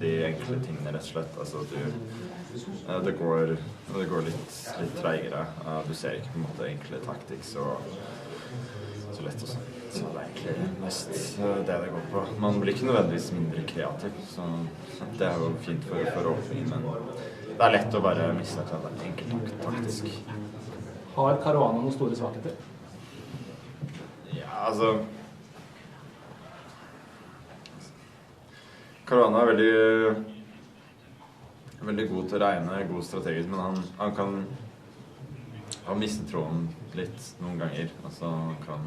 de enkle tingene, rett og slett. Altså, det går litt treigere. Du ser ikke på en måte enkle taktikk så lett også. Så det er egentlig mest det går på. Man blir ikke nødvendigvis mindre kreativ, så det er jo fint for åpningen, men det er lett å bare miste at det er enkelt taktisk. Har Caruana noen store svakheter? Ja, altså... Caruana er veldig god til å regne, god strategisk, men han kan miste tråden litt noen ganger. Altså, han kan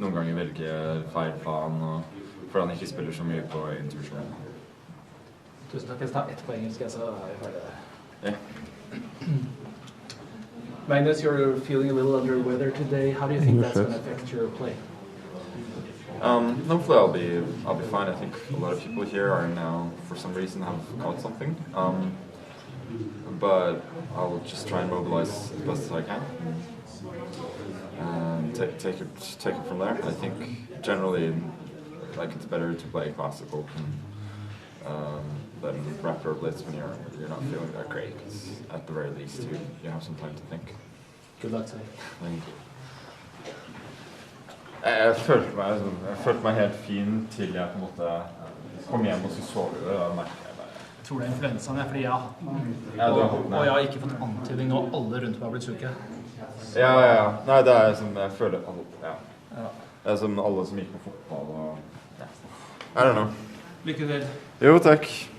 noen ganger velge feil plan, for han ikke spiller så mye på intuition. Tusen takk. Jeg skal ta ett på engelsk, så er jeg ferdig. Yeah. Magnus, you're feeling a little under weather today. How do you think that's going to affect your play? Hopefully I'll be fine. I think a lot of people here are now, for some reason, have caught something. But I'll just try and mobilize as best as I can. And take it from there. I think generally, like, it's better to play classical than Rapport blitz when you're not feeling that great. 'Cause at the very least, you have some time to think. Good luck today. Thank you. Jeg følte meg helt fin til jeg på en måte kom hjem og så sove. Jeg tror det er influensaen, fordi jeg har hatt den. Og jeg har ikke fått antydning nå, alle rundt meg har blitt syke. Ja. Nei, det er som jeg føler ja. Det er som alle som gikk på fotball og ja. I don't know. Lykke til. Jo, takk.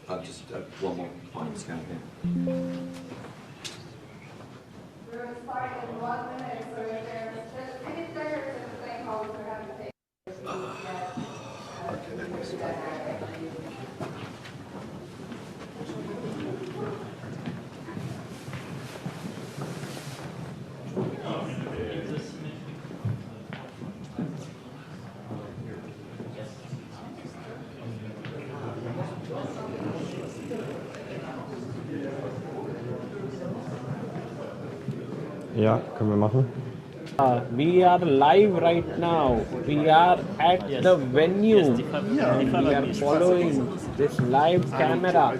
I've just one more final scan here. We're going to start in 1 minute, so if there's any players in the playing hall, we're having to take Ja, können wir machen. We are live right now. We are at the venue. We are following this live camera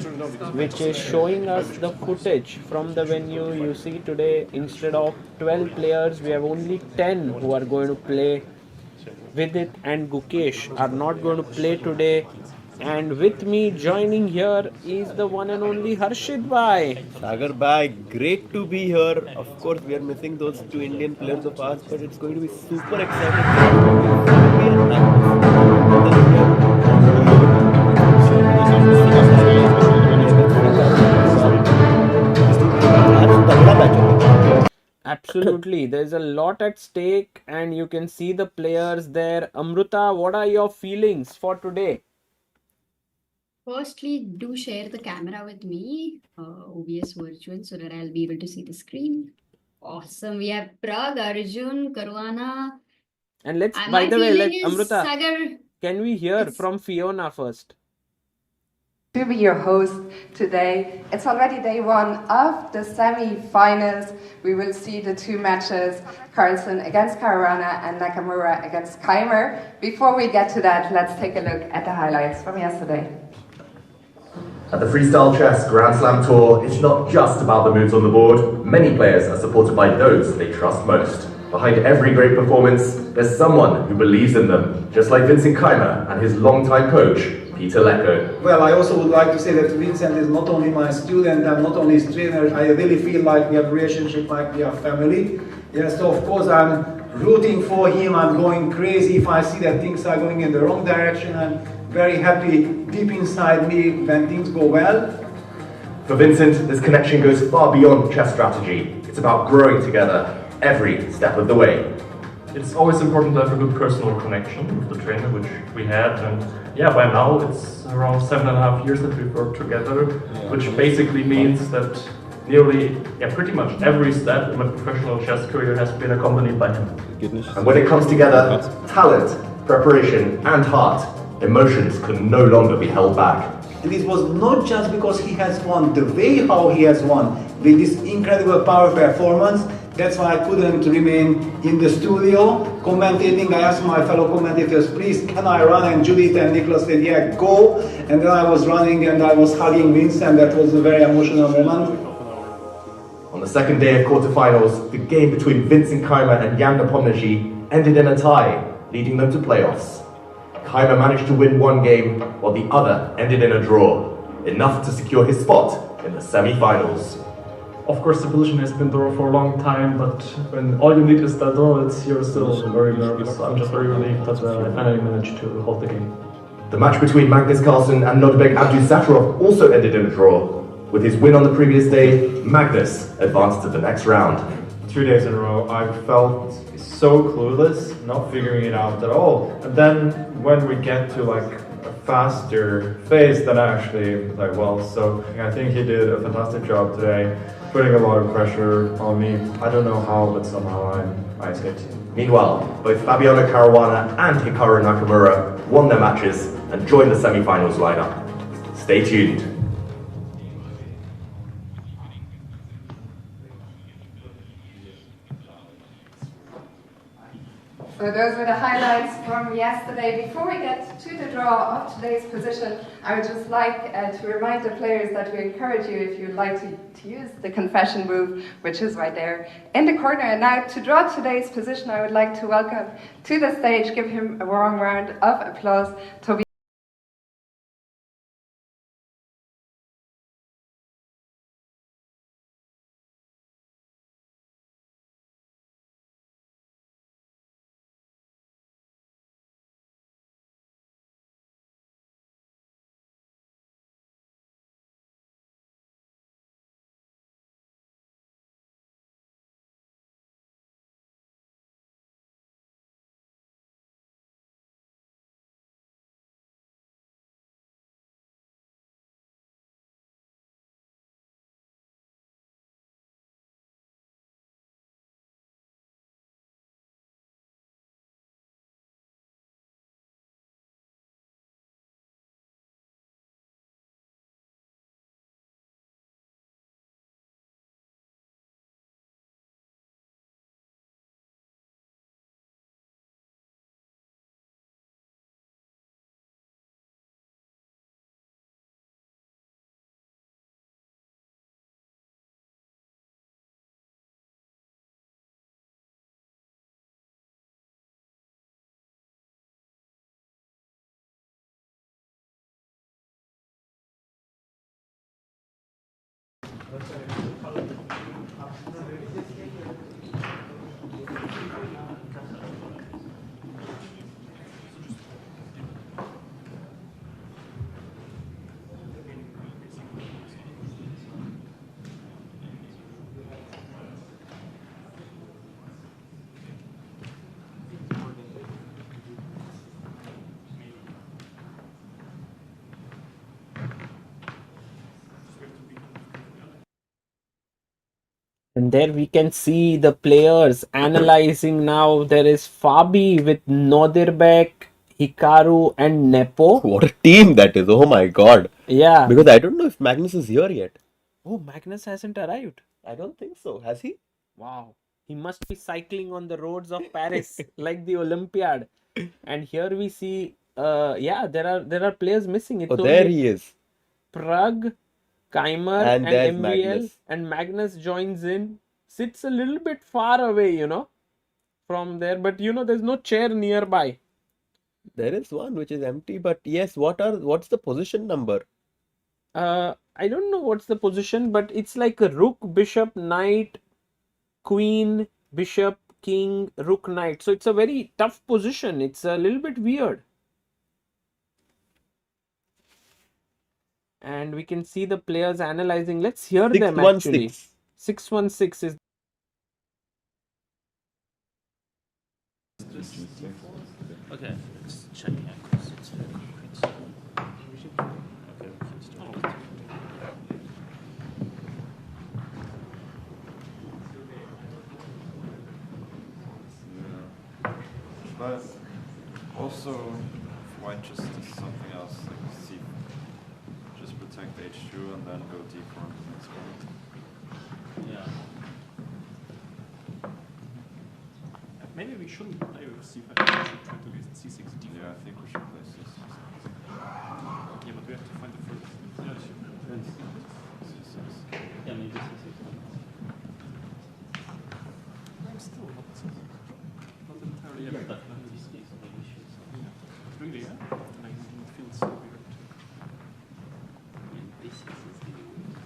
which is showing us the footage from the venue. You see today, instead of 12 players, we have only 10 who are going to play. Vidit and Gukesh are not going to play today. And with me joining here is the one and only Harshit Bhai. Sagar Bhai, great to be here. Of course, we are missing those two Indian players of ours, but it's going to be super exciting. Absolutely, there's a lot at stake, and you can see the players there. Amruta, what are your feelings for today? Firstly, do share the camera with me, OBS virtual, so that I'll be able to see the screen. Awesome. We have Prag, Arjun, Caruana. And by the way, Amruta, Sagar, can we hear from Fiona first? To be your host today. It's already day 1 of the semi-finals. We will see the 2 matches, Carlsen against Caruana and Nakmaura against Keymer. Before we get to that, let's take a look at the highlights from yesterday. At the Freestyle Grand Slam Tour, it's not just about the moves on the board. Many players are supported by those they trust most. Behind every great performance, there's someone who believes in them, just like Vincent Keymer and his longtime coach, Peter Lecco. Well, I also would like to say that Vincent is not only my student and not only his trainer. I really feel like we have a relationship like we are family. Yes, so of course I'm rooting for him. I'm going crazy if I see that things are going in the wrong direction. I'm very happy deep inside me when things go well. For Vincent, this connection goes far beyond chess strategy. It's about growing together every step of the way. It's always important to have a good personal connection with the trainer, which we had, and yeah, by now it's around 7.5 years that we've worked together, which basically means that nearly, pretty much every step in my professional chess career has been accompanied by him. And when it comes together, talent, preparation, and heart, emotions can no longer be held back. And it was not just because he has won, the way how he has won, with this incredible power performance. That's why I couldn't remain in the studio commentating. I asked my fellow commentators, please, can I run? And Judith and Nicholas said, yeah, go. And then I was running and I was hugging Vincent. That was a very emotional moment. On the second day of quarterfinals, the game between Vincent Keymer and Jan Nepomniachtchi ended in a tie, leading them to playoffs. Keymer managed to win one game, while the other ended in a draw, enough to secure his spot in the semi-finals. Of course, the position has been drawn for a long time, but when all you need is that draw, you're still very nervous. I'm just very relieved that I finally managed to hold the game. The match between Magnus Carlsen and Nodirbek Abdusattorov also ended in a draw. With his win on the previous day, Magnus advanced to the next round. 2 days in a row, I felt so clueless, not figuring it out at all. And then when we get to like a faster phase, then I actually play well. So I think he did a fantastic job today, putting a lot of pressure on me. I don't know how, but somehow I escaped. Meanwhile, both Fabiano Caruana and Hikaru Nakmaura won their matches and joined the semi-finals lineup. Stay tuned. So those were the highlights from yesterday. Before we get to the draw of today's position, I would just like to remind the players that we encourage you, if you'd like to use the confession move, which is right there in the corner. And now to draw today's position, I would like to welcome to the stage, give him a warm round of applause, Toby. And there we can see the players analyzing now. There is Fabi with Nodirbek, Hikaru and Nepo. What a team that is. Oh my god. Yeah. Because I don't know if Magnus is here yet. Oh, Magnus hasn't arrived. I don't think so. Has he? Wow. He must be cycling on the roads of Paris like the Olympiad. And here we see, yeah, there are players missing. It's there he is. Pragg, Keymer and MBL Magnus. and Magnus joins in. Sits a little bit far away, from there. But there's no chair nearby. There is one which is empty. But yes, what's the position number? I don't know what's the position, but it's like a rook, bishop, knight, queen, bishop, king, rook, knight. So it's a very tough position. It's a little bit weird. And we can see the players analyzing. Let's hear them actually. 616 is. Okay, just checking out because it's very concrete. Okay, we can start. But also, white just does something else, like see, just protect H2 and then go deeper on the next point. Yeah. Maybe we shouldn't play with c5. We should try to get c6 d5. Yeah, I think we should play c6. Yeah, but we have to find the first. Yeah, c6. Yeah, maybe c6. I'm still not entirely happy. But c6 is the issue. Yeah. Really, yeah? I feel so weird. And b6 is really weird.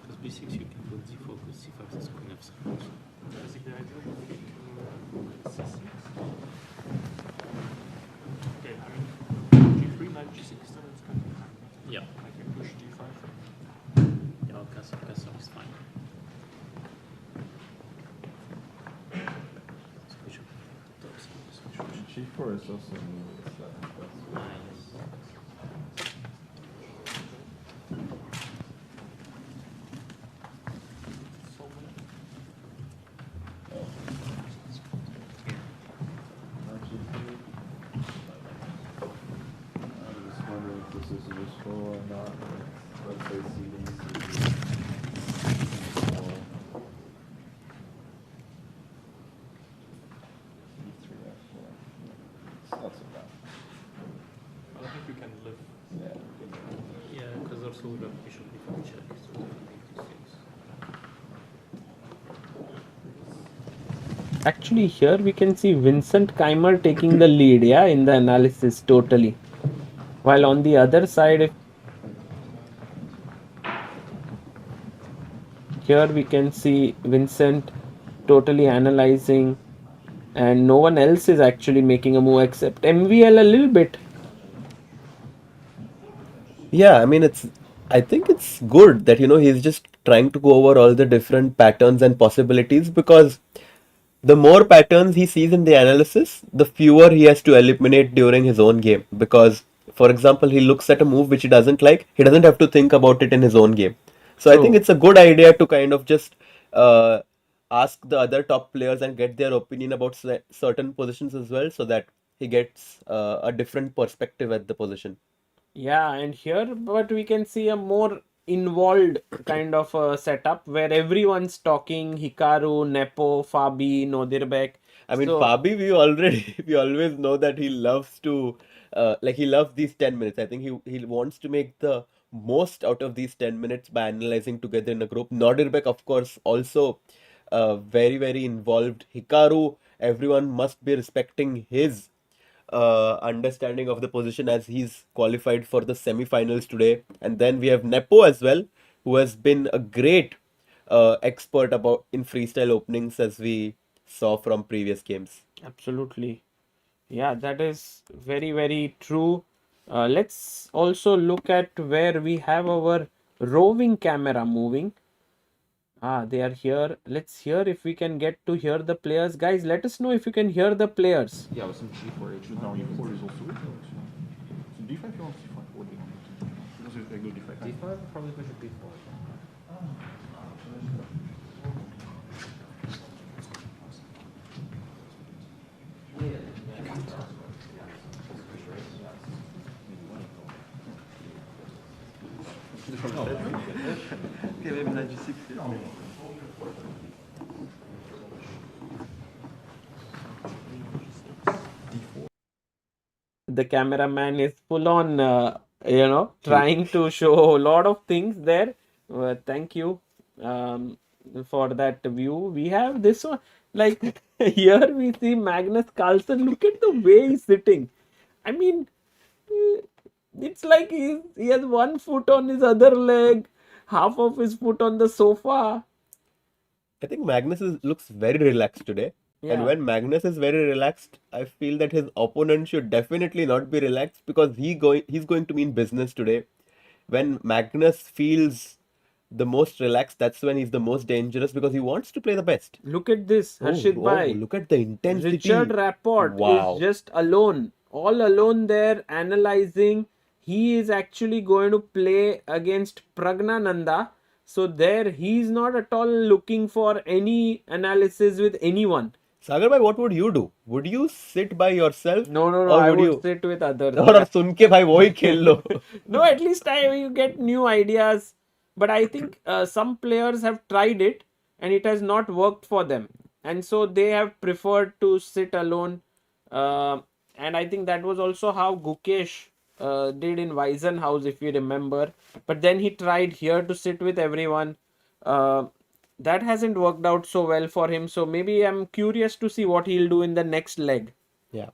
Because b6 you can go d4, because c5 is queen f6. Basically, I don't think c6. Okay, I mean, g3, knight g6, then it's kind of. Yeah. I can push d5. Yeah, castle is fine. G4 is also Nice. Actually, here we can see Vincent Keymer taking the lead, yeah, in the analysis totally. While on the other side, here we can see Vincent totally analyzing, and no one else is actually making a move except MVL a little bit. Yeah, I mean, I think it's good that, he's just trying to go over all the different patterns and possibilities, because the more patterns he sees in the analysis, the fewer he has to eliminate during his own game. Because, for example, he looks at a move which he doesn't like, he doesn't have to think about it in his own game. So I think it's a good idea to kind of just ask the other top players and get their opinion about certain positions as well, so that he gets a different perspective at the position. Yeah, and here, but we can see a more involved kind of a setup where everyone's talking. Hikaru, Nepo, Fabi, Nodirbek. I mean, Fabi, we always know that he loves to, he loves these 10 minutes. I think he wants to make the most out of these 10 minutes by analyzing together in a group. Nodirbek, of course, also very, very involved. Hikaru, everyone must be respecting his understanding of the position, as he's qualified for the semifinals today. And then we have Nepo as well, who has been a great expert in freestyle openings, as we saw from previous games. Absolutely. Yeah, that is very, very true. Let's also look at where we have our roving camera moving. They are here. Let's hear if we can get to hear the players. Guys, let us know if you can hear the players. Yeah, with some G4, H now E4 is also good. Some D5 you want C5? What do you want? Because I go D5. D5, probably push a B4. The cameraman is full on, trying to show a lot of things there. Thank you for that view. We have this one, like here we see Magnus Carlsen. Look at the way he's sitting. I mean, it's like he has one foot on his other leg, half of his foot on the sofa. I think Magnus looks very relaxed today. Yeah. And when Magnus is very relaxed, I feel that his opponent should definitely not be relaxed, because he's going to mean business today. When Magnus feels the most relaxed, that's when he's the most dangerous, because he wants to play the best. Look at this, Harshit Bhai. Look at the intensity. Richard Rapport is just alone, all alone there, analyzing. He is actually going to play against Praggnanandhaa. So there, he's not at all looking for any analysis with anyone. Sagar bhai, what would you do? Would you sit by yourself? No, or I would you sit with others. और सुन के भाई वही खेल लो. No, at least you get new ideas. But I think some players have tried it and it has not worked for them. And so they have preferred to sit alone. And I think that was also how Gukesh did in Weissenhaus, if you remember. But then he tried here to sit with everyone. That hasn't worked out so well for him. So maybe I'm curious to see what he'll do in the next leg. Yeah.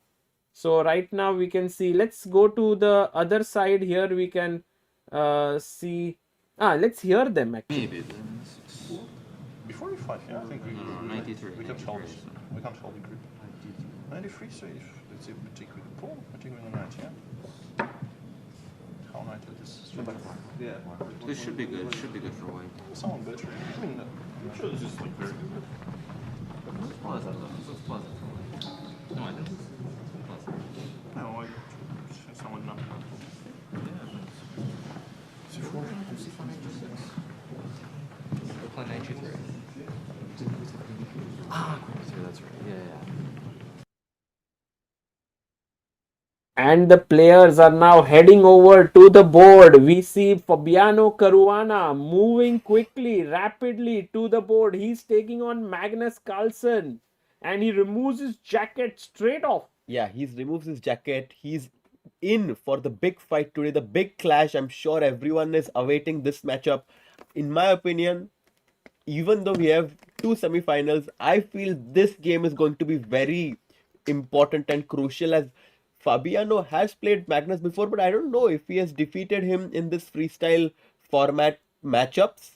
So right now we can see, let's go to the other side here. We can see, let's hear them actually. Maybe. Before 45, yeah, I think we 93. We can solve it. We can solve it. 93, so if, let's say we take with the pawn, we take with the knight, yeah? How knight is this? Yeah. This should be good. Should be good for white. Sound better. I mean, I'm sure this is like very good. This is pleasant though. This is pleasant. No, I think this is pleasant. No, someone not. C4. C4, knight g6. We're playing knight g3. That's right. Yeah. And the players are now heading over to the board. We see Fabiano Caruana moving quickly, rapidly to the board. He's taking on Magnus Carlsen. And he removes his jacket straight off. Yeah, he removes his jacket. He's in for the big fight today, the big clash. I'm sure everyone is awaiting this matchup. In my opinion, even though we have two semifinals, I feel this game is going to be very important and crucial, as Fabiano has played Magnus before, but I don't know if he has defeated him in this freestyle format matchups.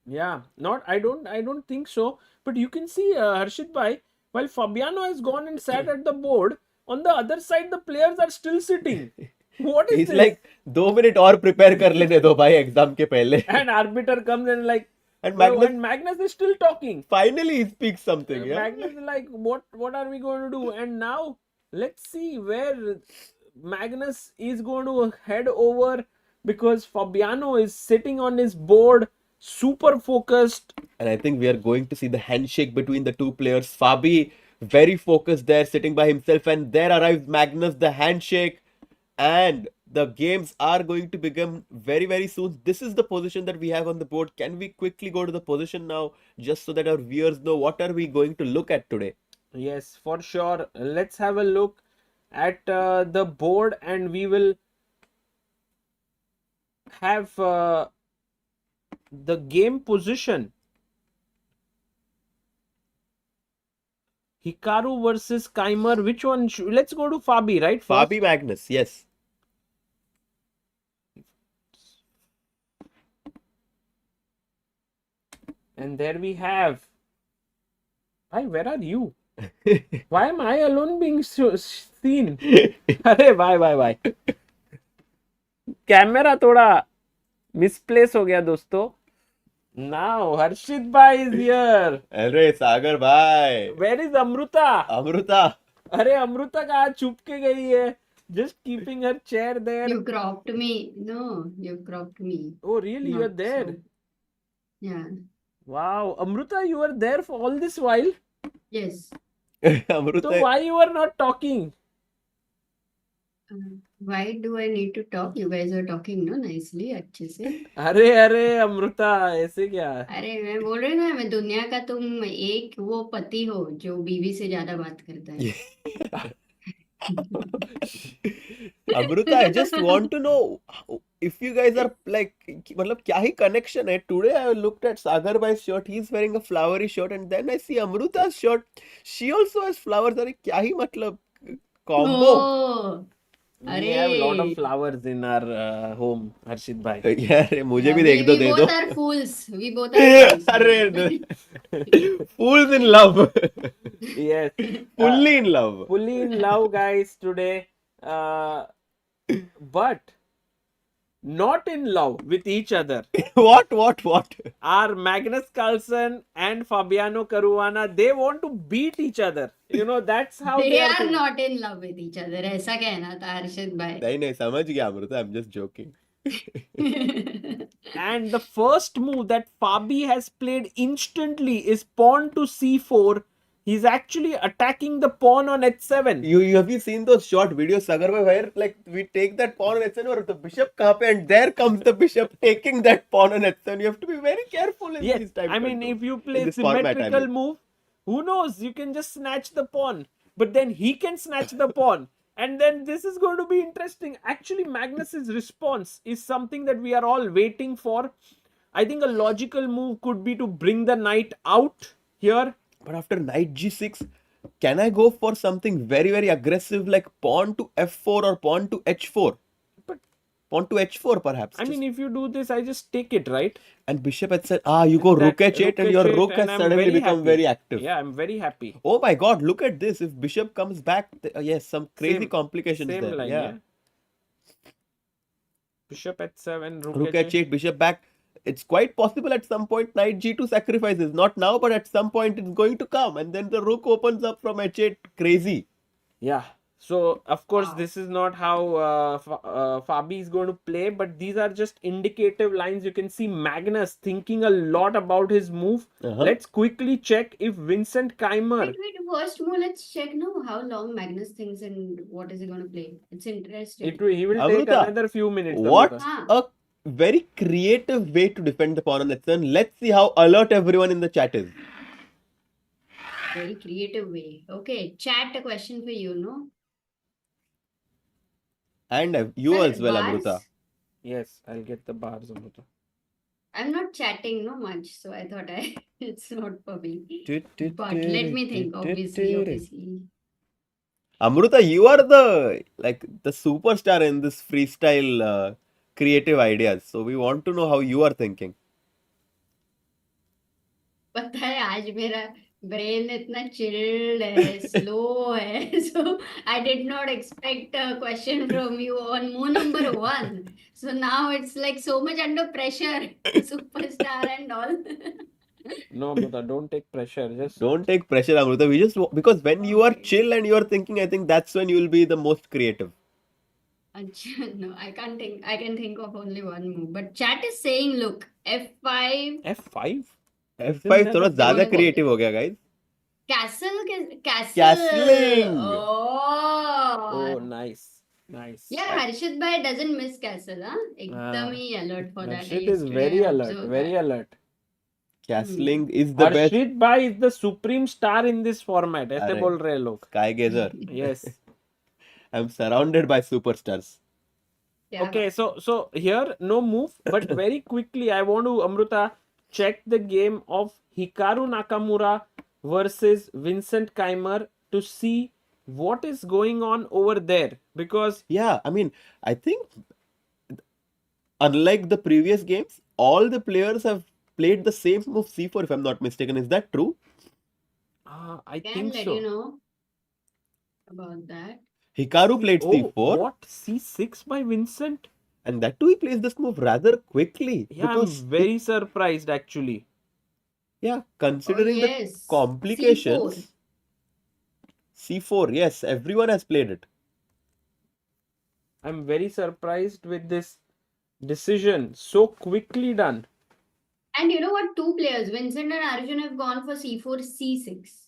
Yeah, I don't think so. But you can see, Harshit bhai, while Fabiano has gone and sat at the board, on the other side the players are still sitting. What is He's this? like 2 minutes और prepare कर लेने दो भाई exam के पहले. And arbiter comes and like, and Magnus is still talking. Finally he speaks something. Yeah? Magnus is like, what are we going to do? And now let's see where Magnus is going to head over, because Fabiano is sitting on his board, super focused. And I think we are going to see the handshake between the two players. Fabi very focused there, sitting by himself, and there arrives Magnus, the handshake, and the games are going to begin very, very soon. This is the position that we have on the board. Can we quickly go to the position now, just so that our viewers know what are we going to look at today? Yes, for sure. Let's have a look at the board, and we will have the game position. Hikaru versus Keymer. Which one? Let's go to Fabi, right? First? Fabi Magnus, yes. And there we have. Hi, where are you? Why am I alone being seen? अरे bye. Camera थोड़ा misplace हो गया दोस्तों. Now Harshit bhai is here. अरे सागर भाई. Where is Amruta? अरे अमृता कहाँ छुप के गई है? Just keeping her chair there. You cropped me. No, you cropped me. Oh really? You are there? So. Yeah. Wow, Amruta, you were there for all this while? Yes. Amruta. So why you were not talking? Why do I need to talk? You guys are talking, no, nicely, अच्छे से. अरे अमृता ऐसे क्या? अरे मैं बोल रही हूँ ना, मैं दुनिया का तुम एक वो पति हो जो बीवी से ज्यादा बात करता है. Amruta, I just want to know if you guys are like, मतलब क्या ही connection है? Today I looked at Sagar bhai's shirt. He's wearing a flowery shirt, and then I see Amruta's shirt. She also has flowers. अरे क्या ही मतलब combo? Oh. We have a lot of flowers in our home, Harshit bhai. यार मुझे भी देख दो. We both are fools. We both are fools. अरे fools in love. Yes. Fully in love. Fully in love, guys, today. But not in love with each other. What? Our Magnus Carlsen and Fabiano Caruana, they want to beat each other. You know, that's how they are not in love with each other. ऐसा कहना था हर्षित भाई. नहीं समझ गया Amrita. I'm just joking. And the first move that Fabi has played instantly is pawn to c4. He's actually attacking the pawn on h7. Have you seen those short videos, Sagar, where like we take that pawn on h7 or the bishop kahan pe, and there comes the bishop taking that pawn on h7. You have to be very careful in these types. I mean, if you play symmetrical move, who knows? You can just snatch the pawn, but then he can snatch the pawn. And then this is going to be interesting. Actually, Magnus's response is something that we are all waiting for. I think a logical move could be to bring the knight out here. But after knight g6, can I go for something very, very aggressive like pawn to f4 or pawn to h4? But pawn to h4 perhaps. I mean, if you do this, I just take it, right? And bishop h7. You go rook h8 and your rook has suddenly become very active. Yeah, I'm very happy. Oh my god, look at this. If bishop comes back, yes, some crazy complications same there. Line, yeah. Bishop h7, rook h8, bishop back. It's quite possible at some point knight g2 sacrifices. Not now, but at some point it's going to come. And then the rook opens up from h8. Crazy. Yeah. So, of course, this is not how Fabi is going to play. But these are just indicative lines. You can see Magnus thinking a lot about his move. Let's quickly check if Vincent Keymer... Wait, first move, let's check now how long Magnus thinks and what is he going to play. It's interesting. He will take another few minutes. What a very creative way to defend the pawn on h7. Let's see how alert everyone in the chat is. Very creative way. Okay, chat, a question for you, no? And you as well, bars? Amruta. Yes, I'll get the bars, Amruta. I'm not chatting no much, so I thought it's not for me. But let me think, obviously. Amruta, you are the superstar in this freestyle creative ideas. So we want to know how you are thinking. पता है आज मेरा brain इतना chilled है, slow है. So I did not expect a question from you on move number 1. So now it's like so much under pressure, superstar and all. No, Amruta, don't take pressure. Just don't take pressure, Amruta. Because when you are chill and you are thinking, I think that's when you will be the most creative. No, I can't think. I can think of only one move. But chat is saying, look, F5. F5? F5 थोड़ा ज़्यादा creative हो गया, guys. Castling. Oh, nice. Yeah, Harshit bhai doesn't miss castle, huh? Ekdam hi alert for that. Harshit is very alert. Castling is the best. Harshit bhai is the supreme star in this format. ऐसे बोल रहे हैं लोग. Sky gazer. Yes. I'm surrounded by superstars. Yeah. Okay, so here no move, but very quickly I want to, Amruta, check the game of Hikaru Nakmaura versus Vincent Keymer to see what is going on over there. Because yeah, I mean, I think unlike the previous games, all the players have played the same move c4 if I'm not mistaken. Is that true? I can think let so. You know about that. Hikaru played c4. What? c6 by Vincent? And that too, he plays this move rather quickly. Yeah, because I'm very surprised actually. Yeah, considering the complications. C4, yes, everyone has played it. I'm very surprised with this decision. So quickly done. And you know what? Two players, Vincent and Arjun, have gone for c4, c6.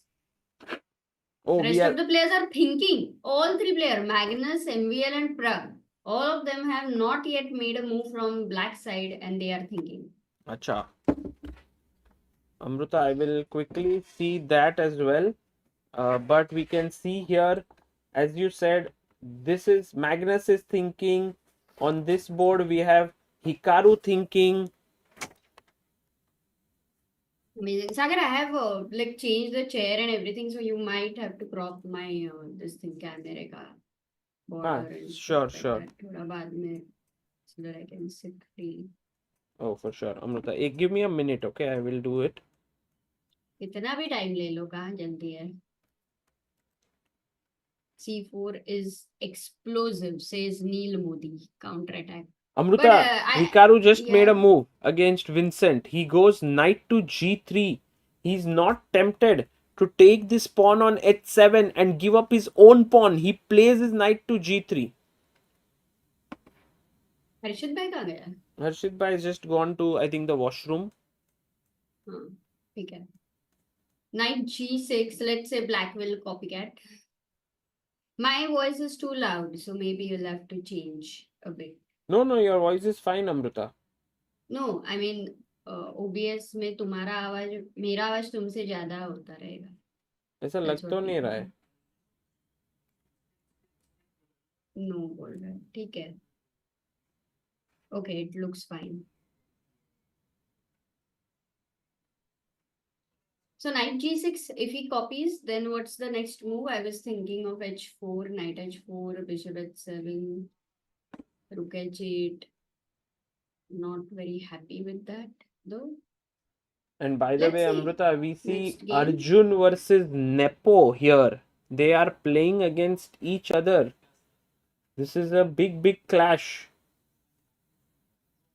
Rest of the players are thinking. All three players, Magnus, MVL and Prag, all of them have not yet made a move from black side and they are thinking. Acha. Amruta, I will quickly see that as well. But we can see here, as you said, this is Magnus is thinking. On this board, we have Hikaru thinking. Amazing. Sagar, I have changed the chair and everything, so you might have to crop my this thing camera ka border. Sure. So that I can sit free. Oh, for sure. Amruta, give me a minute, okay? I will do it. Itna bhi time le lo, kahan jaldi hai. C4 is explosive, says Neil Modi. Counter attack. Amruta, Hikaru just made a move against Vincent. He goes knight to g3. He's not tempted to take this pawn on h7 and give up his own pawn. He plays his knight to g3. हर्षित भाई कहाँ गया? Harshit bhai has just gone to, I think, the washroom. हाँ, ठीक है. Knight G6. Let's say black will copycat. My voice is too loud, so maybe you'll have to change a bit. No, your voice is fine, Amruta. No, I mean OBS में तुम्हारा आवाज मेरा आवाज तुमसे ज्यादा होता रहेगा. ऐसा लग तो नहीं रहा है. No बोल रहा है. ठीक है. Okay, it looks fine. So knight G6, if he copies, then what's the next move? I was thinking of H4, knight H4, bishop H7, rook H8. Not very happy with that, though. And by the way, see. Amruta, we see Next game. Arjun versus Nepo here. They are playing against each other. This is a big clash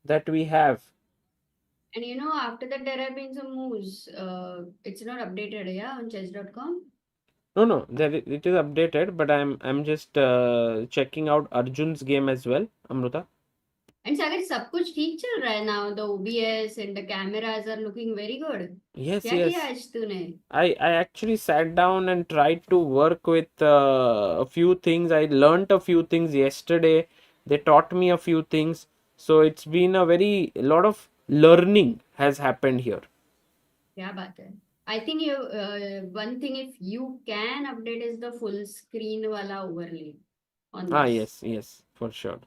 that we have. And you know, after that, there have been some moves. It's not updated, yeah, on chess.com. No, it is updated, but I'm just checking out Arjun's game as well, Amruta. And Sagar, सब कुछ ठीक चल रहा है now. The OBS and the cameras are looking very good. Yes. क्या किया आज तूने? I actually sat down and tried to work with a few things. I learnt a few things yesterday. They taught me a few things. So it's been a lot of learning has happened here. क्या बात है? I think you one thing if you can update is the full screen wala overlay on this. Yes, for sure.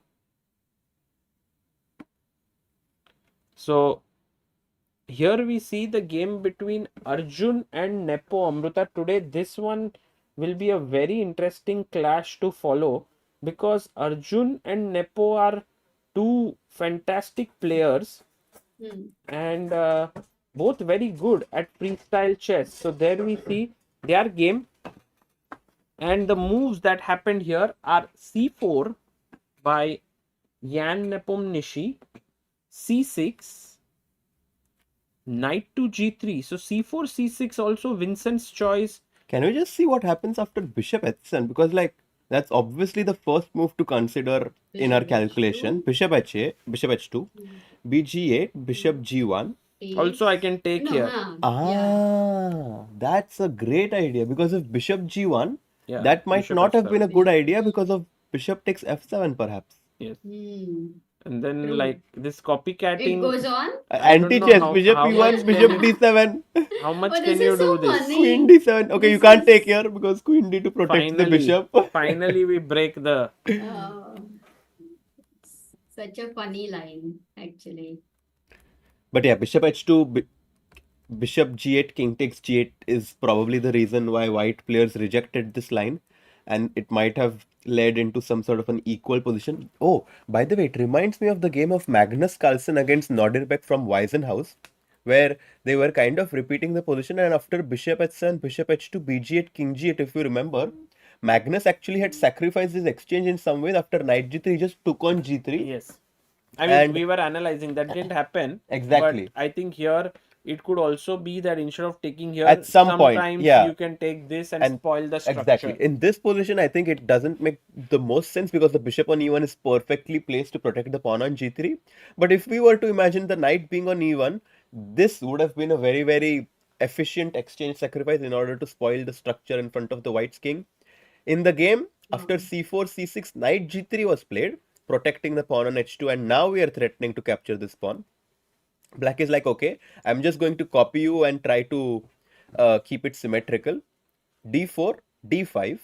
So here we see the game between Arjun and Nepo. Amruta, today this one will be a very interesting clash to follow because Arjun and Nepo are two fantastic players and both very good at freestyle chess. So there we see their game, and the moves that happened here are c4 by Jan Nepomniachtchi, c6, knight to g3. So c4, c6 also Vincent's choice. Can we just see what happens after bishop h7? Because that's obviously the first move to consider in our calculation. Bishop h8, bishop h2, bg8, bishop g1. Also I can take here. That's a great idea, because if bishop g1, that might bishop not have f7. been a good idea because of bishop takes f7 perhaps. Yes. And then this copycatting. It goes on. Anti-chess, bishop e1, bishop d7. How much can you do this? Queen d7. Okay, you can't take here because queen d to protect the bishop. Finally, we break the. Such a funny line, actually. But yeah, bishop h2, bishop g8, king takes g8 is probably the reason why white players rejected this line. And it might have led into some sort of an equal position. Oh, by the way, it reminds me of the game of Magnus Carlsen against Nodirbek from Wiesenhaus, where they were kind of repeating the position, and after bishop h7, bishop h2, bg8, king g8, if you remember, Magnus actually had sacrificed his exchange in some ways. After knight g3, he just took on g3. Yes. I mean, we were analyzing that didn't happen. Exactly. But I think here it could also be that instead of taking here, at some point, you can take this and spoil the structure. Exactly. In this position, I think it doesn't make the most sense because the bishop on e1 is perfectly placed to protect the pawn on g3. But if we were to imagine the knight being on e1, this would have been a very efficient exchange sacrifice in order to spoil the structure in front of the white's king. In the game, after c4, c6, knight g3 was played, protecting the pawn on h2, and now we are threatening to capture this pawn. Black is like, okay, I'm just going to copy you and try to keep it symmetrical. d4, d5,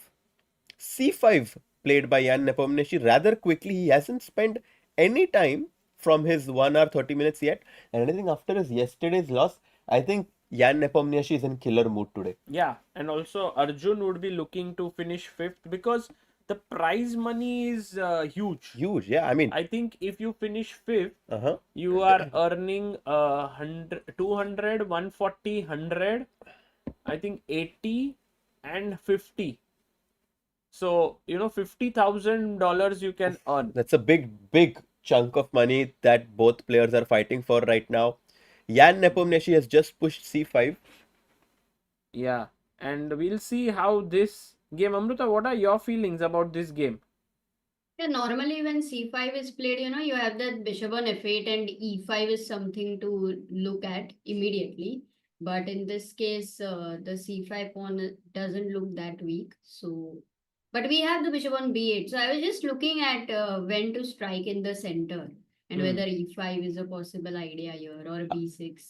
c5 played by Jan Nepomniachtchi rather quickly. He hasn't spent any time from his 1 hour 30 minutes yet. And I think after his yesterday's loss, I think Jan Nepomniachtchi is in killer mood today. Yeah, and also Arjun would be looking to finish 5th because the prize money is huge. Huge, yeah. I mean, I think if you finish 5th, you are earning 200, 140, 100, I think 80 and 50. So, $50,000 you can earn. That's a big chunk of money that both players are fighting for right now. Jan Nepomniachtchi has just pushed c5. Yeah, and we'll see how this game. Amruta, what are your feelings about this game? Yeah, normally when c5 is played, you have that bishop on f8 and e5 is something to look at immediately. But in this case, the c5 pawn doesn't look that weak. So, but we have the bishop on b8. So I was just looking at when to strike in the center and whether e5 is a possible idea here or b6.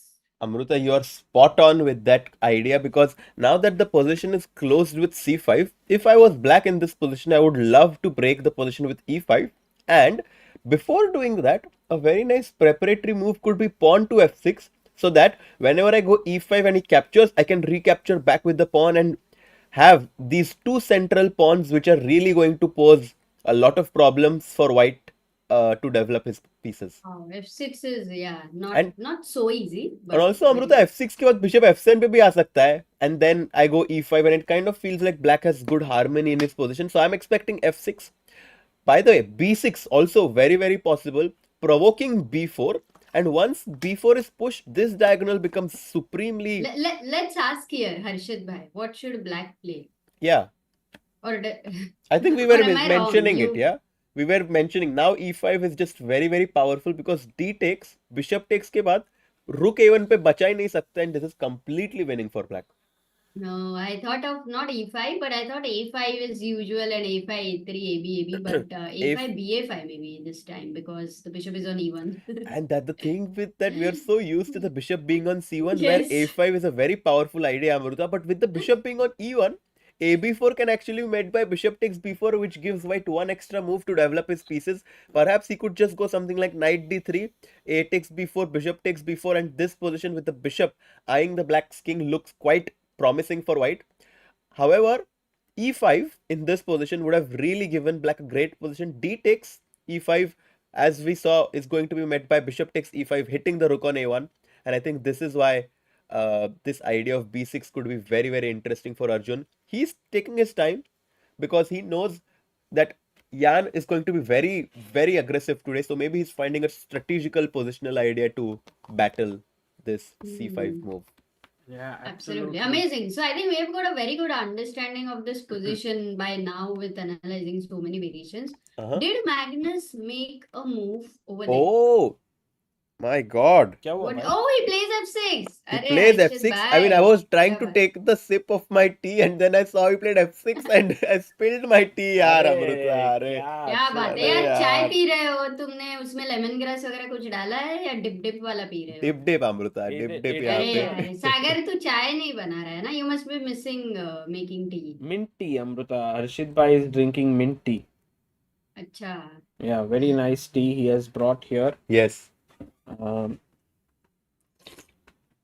Amruta, you are spot on with that idea because now that the position is closed with c5, if I was black in this position, I would love to break the position with e5. And before doing that, a very nice preparatory move could be pawn to f6 so that whenever I go e5 and he captures, I can recapture back with the pawn and have these two central pawns which are really going to pose a lot of problems for white to develop his pieces. Oh, f6 is not so easy. But and also Amruta f6 के बाद bishop f7 पे भी आ सकता है and then I go e5 and it kind of feels like black has good harmony in his position, so I'm expecting f6. By the way, b6 also very possible, provoking b4, and once b4 is pushed, this diagonal becomes supremely. Let's ask here, Harshit bhai, what should black play? Yeah. Or I think we were mentioning it, yeah. We were mentioning now e5 is just very powerful because d takes, bishop takes के बाद rook a1 पे बचा ही नहीं सकता and this is completely winning for black. No, I thought of not e5, but I thought a5 is usual and a5, a3, ab, but a5, ba5 maybe this time because the bishop is on e1. And that the thing with that, we are so used to the bishop being on c1 where a5 is a very powerful idea, Amruta, but with the bishop being on e1, ab4 can actually be met by bishop takes b4, which gives white one extra move to develop his pieces. Perhaps he could just go something like knight d3, a takes b4, bishop takes b4, and this position with the bishop eyeing the black's king looks quite promising for white. However, e5 in this position would have really given black a great position. D takes e5, as we saw, is going to be met by bishop takes e5, hitting the rook on a1, and I think this is why this idea of b6 could be very interesting for Arjun. He's taking his time because he knows that Jan is going to be very aggressive today, so maybe he's finding a strategical positional idea to battle this c5 move. Yeah, absolutely. Amazing. So I think we have got a very good understanding of this position by now with analyzing so many variations. Did Magnus make a move over there? Oh my God. Oh, he plays f6. He plays f6. I mean, I was trying to take the sip of my tea and then I saw he played f6 and I spilled my tea. यार अमृता, क्या बात है यार, चाय P रहे हो तुमने, उसमें लेमन ग्रास वगैरह कुछ डाला है या डिप वाला पी रहे हो? डिप अमृता, डिप यहाँ पे. सागर तू चाय नहीं बना रहा है ना? You must be missing making tea. Mint tea, Amruta. Harshit bhai is drinking mint tea. अच्छा. Yeah, very nice tea he has brought here. Yes.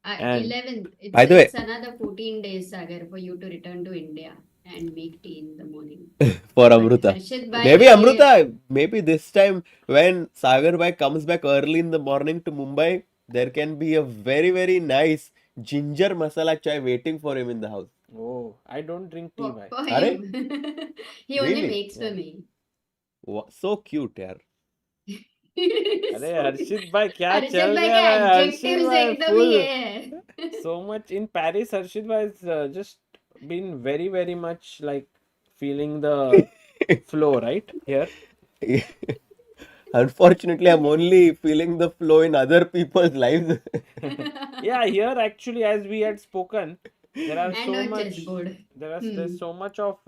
11th. By the way, it's another 14 days, Sagar, for you to return to India and make tea in the morning. For Amruta. Maybe Amruta, maybe this time when Sagar bhai comes back early in the morning to Mumbai, there can be a very nice ginger masala chai waiting for him in the house. Oh, I don't drink tea, bhai. For him. He only makes for me. So cute, yaar. अरे हर्षित भाई क्या चल रहा है? हर्षित भाई full so much in Paris. Harshit bhai has just been very much like feeling the flow right here. Unfortunately, I'm only feeling the flow in other people's lives. Yeah, here actually, as we had spoken, there are there's so much of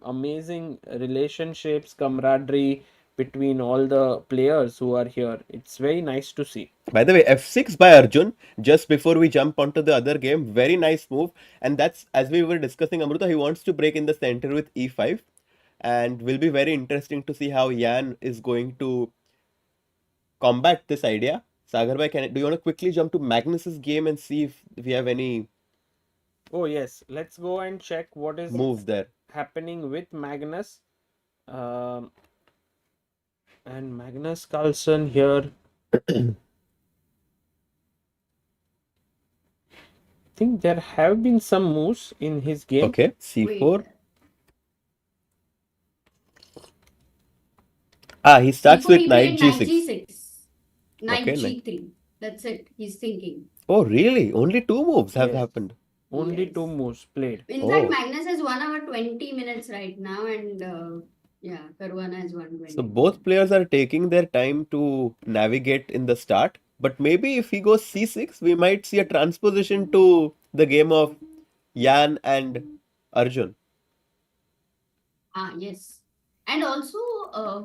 amazing relationships, camaraderie between all the players who are here. It's very nice to see. By the way, f6 by Arjun, just before we jump onto the other game, very nice move. And that's, as we were discussing, Amruta, he wants to break in the center with e5. And will be very interesting to see how Jan is going to combat this idea. Sagar bhai, do you want to quickly jump to Magnus's game and see if we have any... Oh yes, let's go and check what is moves there happening with Magnus. And Magnus Carlsen here. I think there have been some moves in his game. Okay, c4. He starts with knight g6. Knight g3. That's it. He's thinking. Oh, really? Only 2 moves have happened. Only 2 moves played. In fact, Magnus has 1 hour 20 minutes right now, and Yeah, Caruana has 120. So both players are taking their time to navigate in the start. But maybe if he goes c6, we might see a transposition to the game of Yan and Arjun. Yes. And also,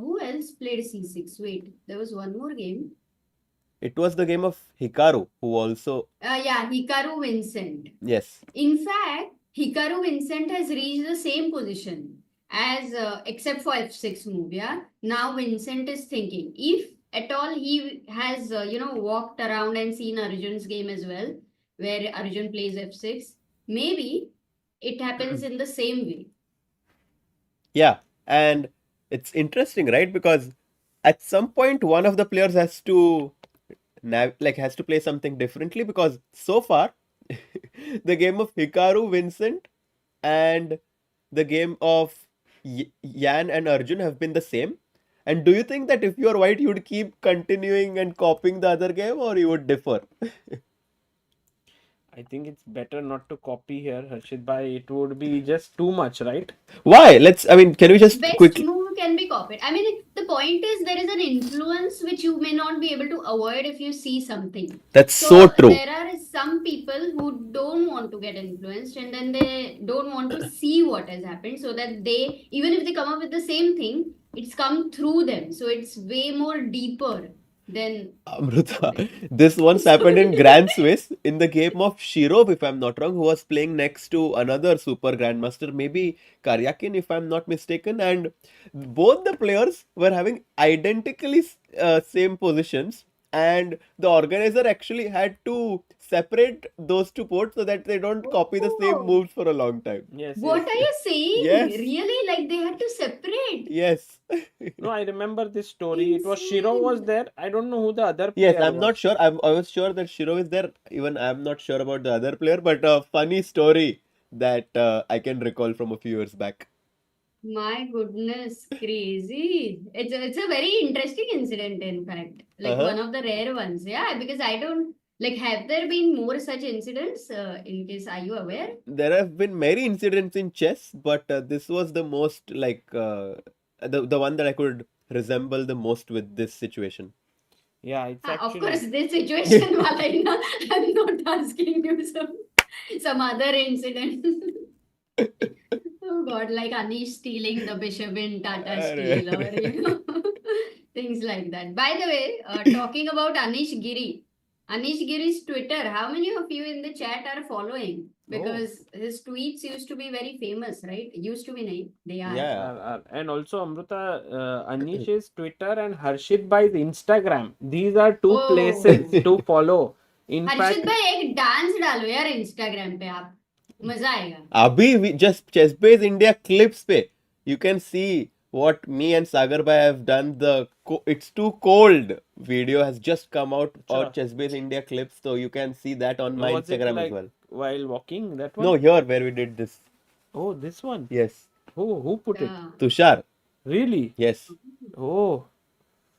who else played c6? Wait, there was one more game. It was the game of Hikaru, who also... Yeah, Hikaru Vincent. Yes. In fact, Hikaru Vincent has reached the same position as, except for f6 move, yeah? Now Vincent is thinking, if at all he has, walked around and seen Arjun's game as well, where Arjun plays f6, maybe it happens in the same way. Yeah, and it's interesting, right? Because at some point, one of the players has to play something differently, because so far the game of Hikaru Vincent and the game of Yan and Arjun have been the same. And do you think that if you're white, you would keep continuing and copying the other game, or you would differ? I think it's better not to copy here, Harshit bhai. It would be just too much, right? Why? Can we just Best quickly... move can be copied. I mean, the point is there is an influence which you may not be able to avoid if you see something. That's so true. There are some people who don't want to get influenced, and then they don't want to see what has happened, so that they, even if they come up with the same thing, it's come through them. So it's way more deeper than... Amruta, this once happened in Grand Swiss in the game of Shirov, if I'm not wrong, who was playing next to another super grandmaster, maybe Karyakin, if I'm not mistaken, and both the players were having identically same positions, and the organizer actually had to separate those two ports so that they don't copy the same moves for a long time. Yes. What are you saying? Yes. Really? Like they had to separate? Yes. No, I remember this story. It was Shiro was there. I don't know who the other player Yes, I'm not sure. I was sure that Shiro is there. Even I'm not sure about the other player, but a funny story that I can recall from a few years back. My goodness, crazy. It's a very interesting incident, in fact. Like one of the rare ones. Yeah, because I don't... Like, have there been more such incidents? In case, are you aware? There have been many incidents in chess, but this was the most the one that I could resemble the most with this situation. Yeah, it's actually... Of course, this situation, Malaina, I'm not asking you some other incident. Oh God, like Anish stealing the bishop in Tata Steel, or things like that. By the way, talking about Anish Giri's Twitter, how many of you in the chat are following? Because his tweets used to be very famous, right? Used to be, they are. Yeah, and also Amruta, Anish's Twitter and Harshit bhai's Instagram. These are two places to follow. In Harshit bhai, एक dance डालो यार Instagram पे आप, मजा आएगा. अभी we just ChessBase India clips पे you can see what me and Sagar bhai have done. The It's Too Cold video has just come out on ChessBase India clips, so you can see that on my Instagram as well. While walking, that one? No, here where we did this. Oh, this one? Yes. Who put it? Tushar. Really? Yes. Oh.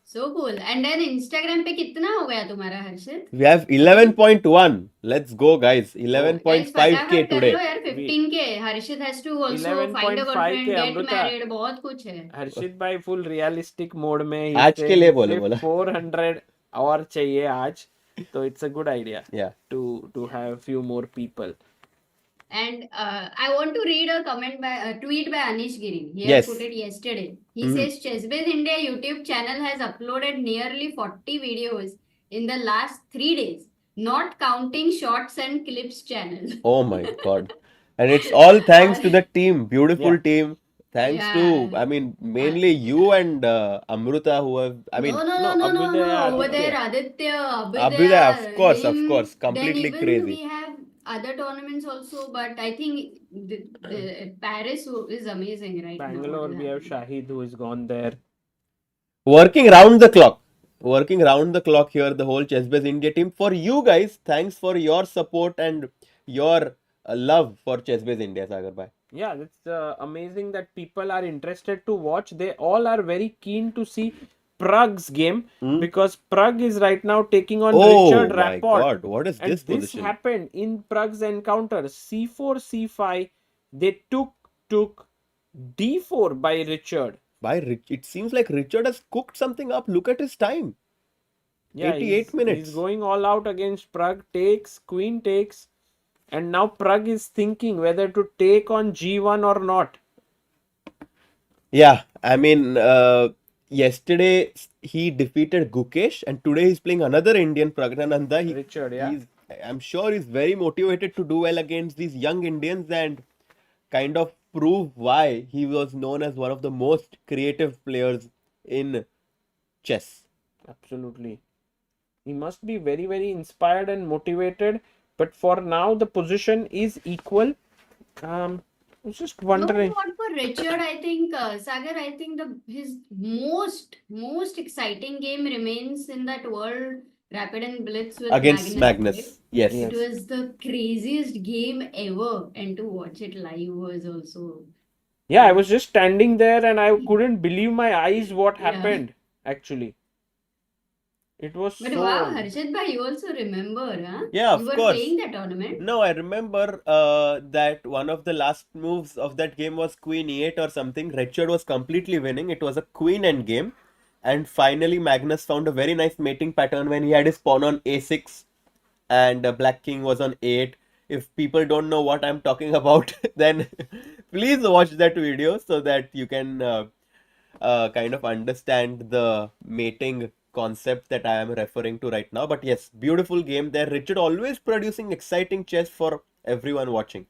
So cool. And then Instagram पे कितना हो गया तुम्हारा हर्षित? We have 11.1. Let's go, guys. 11.5k today. यार 15k. Harshit has to also find a girlfriend, get married. बहुत कुछ है. Harshit भाई full realistic mode में. आज के लिए बोला. 400 और चाहिए आज. So it's a good idea. Yeah. To have few more people. And I want to read a tweet by Anish Giri. He Yes. put it yesterday. He says ChessBase India YouTube channel has uploaded nearly 40 videos in the last 3 days, not counting shorts and clips channel. Oh my God. And it's all thanks to the team. Beautiful team. Thanks to, mainly you and Amruta who have, No. Over there, Aditya, Abhyuday, of course. Completely then crazy. We have other tournaments also, but I think the Paris is amazing right Bangalore, now. we have Shahid who is gone there. Working round the clock here, the whole ChessBase India team. For you guys, thanks for your support and your love for ChessBase India, Sagar bhai. Yeah, it's amazing that people are interested to watch. They all are very keen to see Pragg's game because Pragg is right now taking on Richard Rapport. Oh my God, what is this position? This happened in Pragg's encounter. C4, C5. They took D4 by Richard. It seems like Richard has cooked something up. Look at his time. Yeah, 88 minutes. He's going all out against Pragg. Takes, queen takes. And now Pragg is thinking whether to take on G1 or not. Yeah, I mean, yesterday he defeated Gukesh, and today he's playing another Indian, Praggnanandhaa. Richard, yeah. I'm sure he's very motivated to do well against these young Indians and kind of prove why he was known as one of the most creative players in chess. Absolutely. He must be very, very inspired and motivated. But for now, the position is equal. I was just wondering. No, what for Richard, I think, Sagar, I think his most exciting game remains in that World Rapid and Blitz with Against Magnus. Right? Yes. It was the craziest game ever, and to watch it live was also. Yeah, I was just standing there and I couldn't believe my eyes what happened, actually. It was But so... wow, Harshit bhai, you also remember, huh? Yeah, of You were course. playing that tournament? No, I remember that one of the last moves of that game was Queen E8 or something. Richard was completely winning. It was a Queen end game. And finally, Magnus found a very nice mating pattern when he had his pawn on A6 and Black King was on A8. If people don't know what I'm talking about, then please watch that video so that you can kind of understand the mating concept that I am referring to right now. But yes, beautiful game there. Richard always producing exciting chess for everyone watching.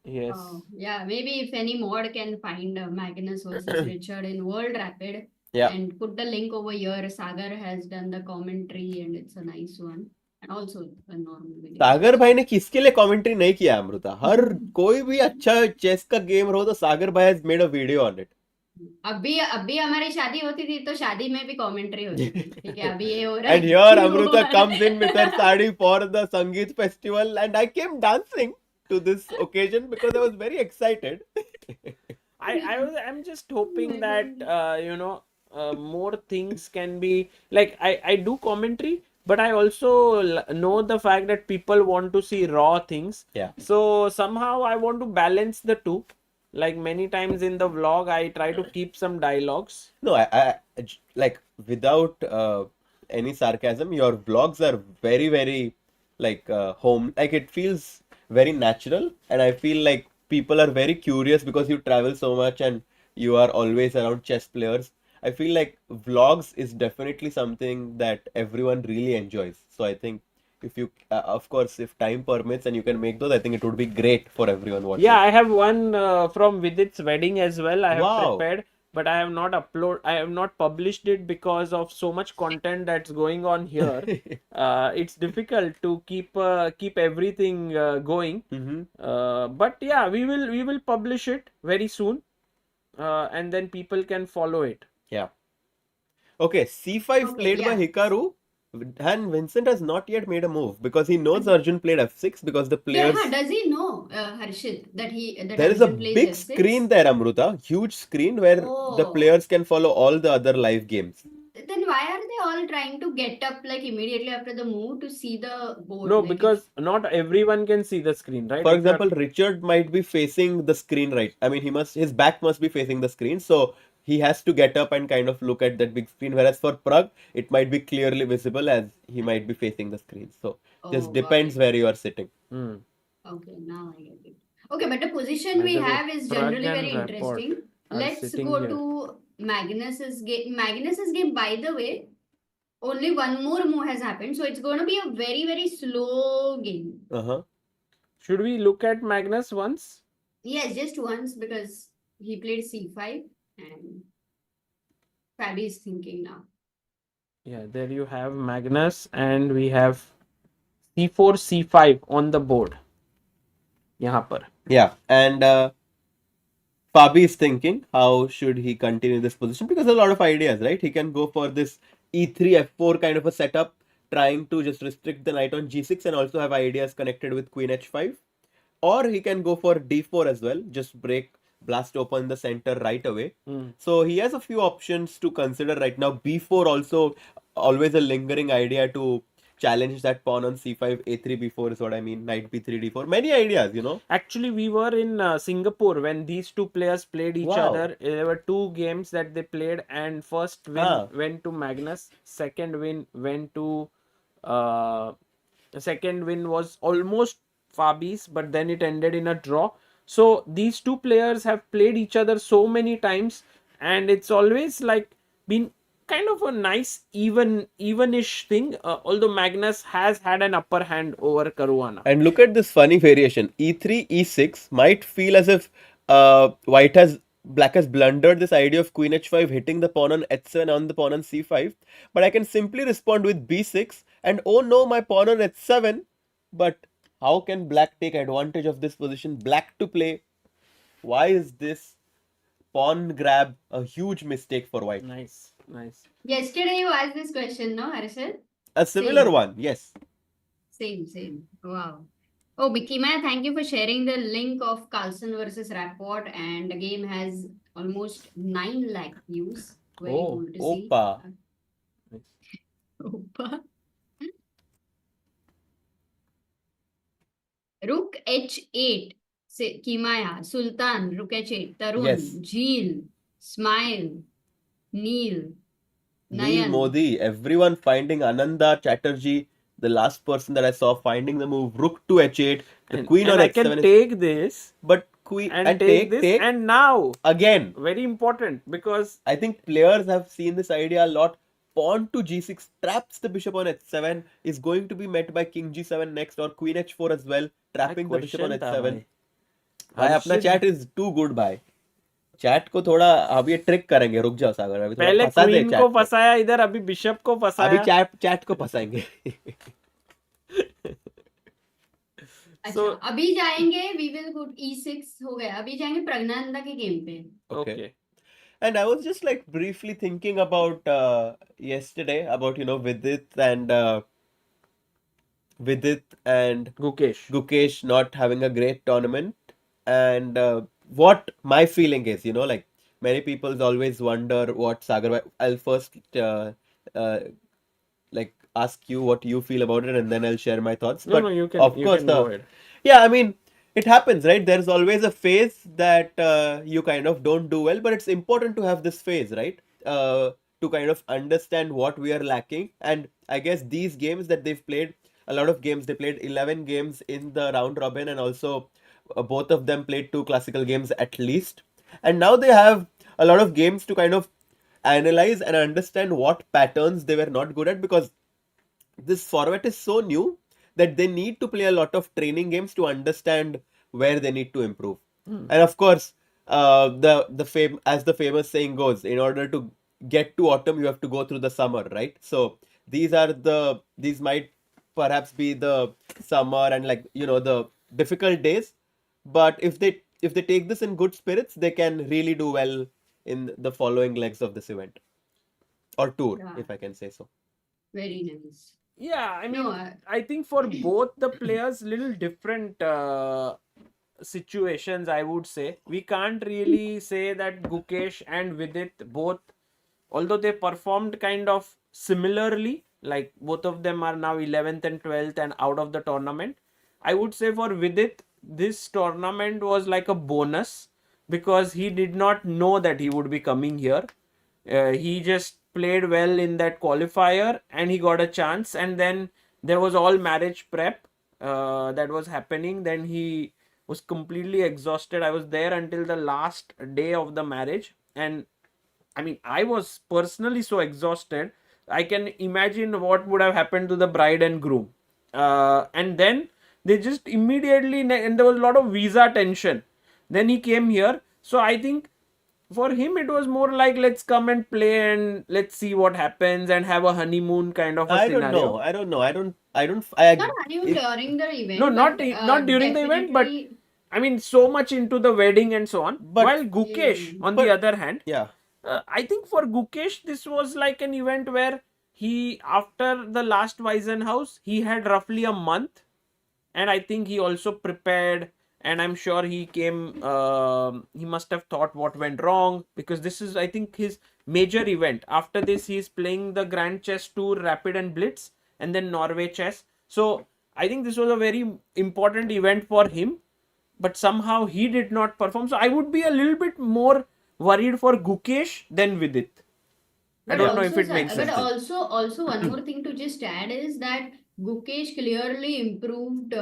Yes. Yeah, maybe if any mod can find Magnus versus Richard in World Rapid and put the link over here. Sagar has done the commentary and it's a nice one. And also a normal video. सागर भाई ने किसके लिए commentary नहीं किया अमृता? हर कोई भी अच्छा chess का गेम हो तो सागर भाई has made a video on it. अभी हमारी शादी होती थी तो शादी में भी कमेंट्री होती थी. ठीक है, अभी ये हो रहा है. And here Amruta comes in with her sari for the Sangeet festival and I came dancing to this occasion because I was very excited. I'm just hoping that more things can be like I do commentary, but I also know the fact that people want to see raw things. Yeah. So somehow I want to balance the two. Like many times in the vlog, I try to keep some dialogues. No, I like without any sarcasm, your vlogs are very, very like home. Like it feels very natural, and I feel like people are very curious because you travel so much and you are always around chess players. I feel like vlogs is definitely something that everyone really enjoys. So I think if you, of course, if time permits and you can make those, I think it would be great for everyone watching. Yeah, I have one from Vidit's wedding as well. I have prepared, but I have not published it because of so much content that's going on here. It's difficult to keep everything going. But yeah, we will publish it very soon, and then people can follow it. Yeah. Okay, C5 played by Hikaru. And Vincent has not yet made a move because he knows Arjun played F6 because the players... Yeah, does he know, Harshit, that there is a big F6? screen there, Amruta. Huge screen where the players can follow all the other live games. Then why are they all trying to get up like immediately after the move to see the board? No, because not everyone can see the screen, right? For example, Richard might be facing the screen, right? I mean, his back must be facing the screen. So he has to get up and kind of look at that big screen. Whereas for Pragg, it might be clearly visible as he might be facing the screen. So just depends where you are sitting. Okay, now I get it. Okay, but the position we have is generally very interesting. Let's go to Magnus's game. Magnus's game, by the way, only one more move has happened. So it's going to be a very, very slow game. Should we look at Magnus once? Yes, just once because he played C5 and Fabi is thinking now. Yeah, there you have Magnus and we have C4, C5 on the board. Yahan par. Yeah, and Fabi is thinking how should he continue this position because there's a lot of ideas, right? He can go for this E3, F4 kind of a setup, trying to just restrict the knight on G6 and also have ideas connected with Queen H5. Or he can go for D4 as well, just blast open the center right away. So he has a few options to consider right now. B4 also always a lingering idea to challenge that pawn on c5, a3, b4 is what I mean, knight b3, d4. Many ideas, you know. Actually, we were in Singapore when these two players played each other. There were 2 games that they played, and first win went to Magnus, second win went to the second win was almost Fabi's, but then it ended in a draw. So these two players have played each other so many times, and it's always like been kind of a nice evenish thing, although Magnus has had an upper hand over Caruana. And look at this funny variation. e3, e6 might feel as if black has blundered this idea of queen h5 hitting the pawn on h7 on the pawn on c5, but I can simply respond with b6 and oh no, my pawn on h7. But how can black take advantage of this position? Black to play. Why is this pawn grab a huge mistake for white? Nice. Yesterday you asked this question, no, Arjun? A similar one, yes. Same. Wow. Oh, Keymer, thank you for sharing the link of Carlsen versus Rapport, and the game has almost 9 lakh views. Very cool to see. Opa. Rook h8. Keymer, Sultan, Rook h8. Tarun, Jeel, Smile, Neil, Neil Modi, everyone finding Ananda Chatterjee, the last person that I saw finding the move Rook to h8, the queen on I h7. can take this, but queen and take this, and now again very important, because I think players have seen this idea a lot. Pawn to g6 traps the bishop on h7 is going to be met by king g7 next, or queen h4 as well, trapping the bishop on h7. भाई अपना chat is too good भाई. Chat को थोड़ा अब ये trick करेंगे, रुक जाओ सागर, अभी पहले क्वीन को फंसाया इधर, अभी बिशप को फंसाया, अभी चैट को फंसाएंगे. अच्छा, अभी जाएंगे we will go e6 हो गया, अभी जाएंगे प्रज्ञानंदा के गेम पे. Okay. And I was just like briefly thinking about yesterday about, you know, Vidit and Gukesh not having a great tournament, and what my feeling is, you know, like many people always wonder what Sagar. I'll first like ask you what you feel about it, and then I'll share my thoughts. No, you can. Of course, go ahead. Yeah, I mean, it happens, right? There's always a phase that you kind of don't do well, but it's important to have this phase, right? To kind of understand what we are lacking. And I guess these games that they've played, a lot of games, they played 11 games in the round robin, and also both of them played 2 classical games at least. And now they have a lot of games to kind of analyze and understand what patterns they were not good at, because this format is so new that they need to play a lot of training games to understand where they need to improve. And of course, as the famous saying goes, in order to get to autumn, you have to go through the summer, right? So these might perhaps be the summer and, like, you know, the difficult days. But if they take this in good spirits, they can really do well in the following legs of this event or tour, if I can say so. Very nice. Yeah, I mean, I think for both the players, little different situations, I would say. We can't really say that Gukesh and Vidit both, although they performed kind of similarly, like both of them are now 11th and 12th and out of the tournament. I would say for Vidit, this tournament was like a bonus, because he did not know that he would be coming here. He just played well in that qualifier and he got a chance, and then there was all marriage prep that was happening. Then he was completely exhausted. I was there until the last day of the marriage, and I mean, I was personally so exhausted. I can imagine what would have happened to the bride and groom. And then they just immediately, and there was a lot of visa tension. Then he came here. So I think for him it was more like, let's come and play and let's see what happens and have a honeymoon kind of a scenario. I don't know. Not honeymoon during the event. No, not during the event, but I mean, so much into the wedding and so on. But while Gukesh, on the other hand, I think for Gukesh, this was like an event where he, after the last Weissenhaus, he had roughly a month, and I think he also prepared, and I'm sure he came, he must have thought what went wrong, because this is, I think, his major event. After this, he's playing the Grand Chess Tour, Rapid and Blitz, and then Norway chess. So I think this was a very important event for him, but somehow he did not perform. So I would be a little bit more worried for Gukesh than Vidit. I don't know if it makes sense. But also one more thing to just add is that Gukesh clearly improved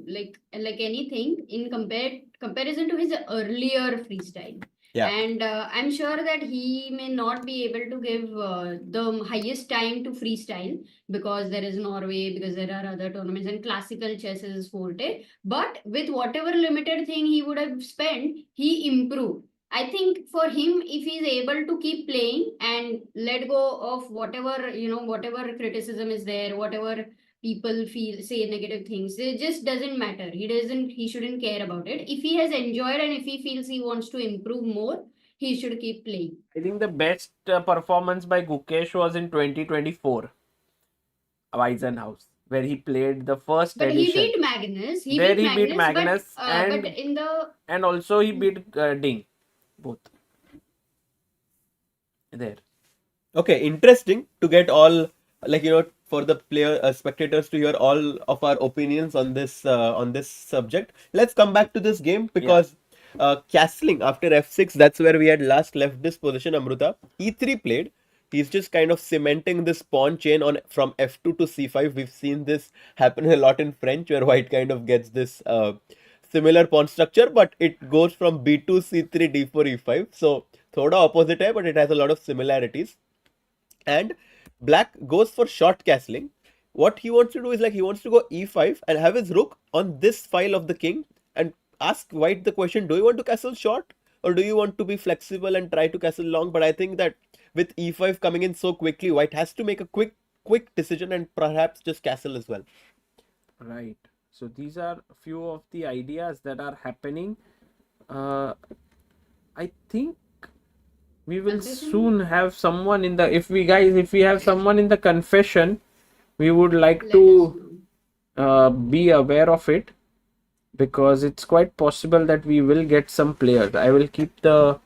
like anything in comparison to his earlier freestyle. Yeah. And I'm sure that he may not be able to give the highest time to freestyle because there is Norway, because there are other tournaments, and classical chess is his forte. But with whatever limited thing he would have spent, he improved. I think for him, if he's able to keep playing and let go of whatever, whatever criticism is there, whatever people say negative things, it just doesn't matter. He shouldn't care about it. If he has enjoyed and if he feels he wants to improve more, he should keep playing. I think the best performance by Gukesh was in 2024, Weisenhaus, where he played the first But edition. he beat Magnus. He beat Magnus and also he beat Ding. Both. There. Okay, interesting to get all, for the spectators to hear all of our opinions on this subject. Let's come back to this game because castling after f6, that's where we had last left this position. Amruta, e3 played. He's just kind of cementing this pawn chain from f2 to c5. We've seen this happen a lot in French, where white kind of gets this similar pawn structure, but it goes from b2, c3, d4, e5. So thoda opposite hai, but it has a lot of similarities. And black goes for short castling. What he wants to do is he wants to go e5 and have his rook on this file of the king and ask white the question, do you want to castle short or do you want to be flexible and try to castle long? But I think that with e5 coming in so quickly, white has to make a quick decision and perhaps just castle as well. Right. So these are a few of the ideas that are happening. I think we will soon have someone in the, if we have someone in the confession, we would like to be aware of it, because it's quite possible that we will get some players. I will keep the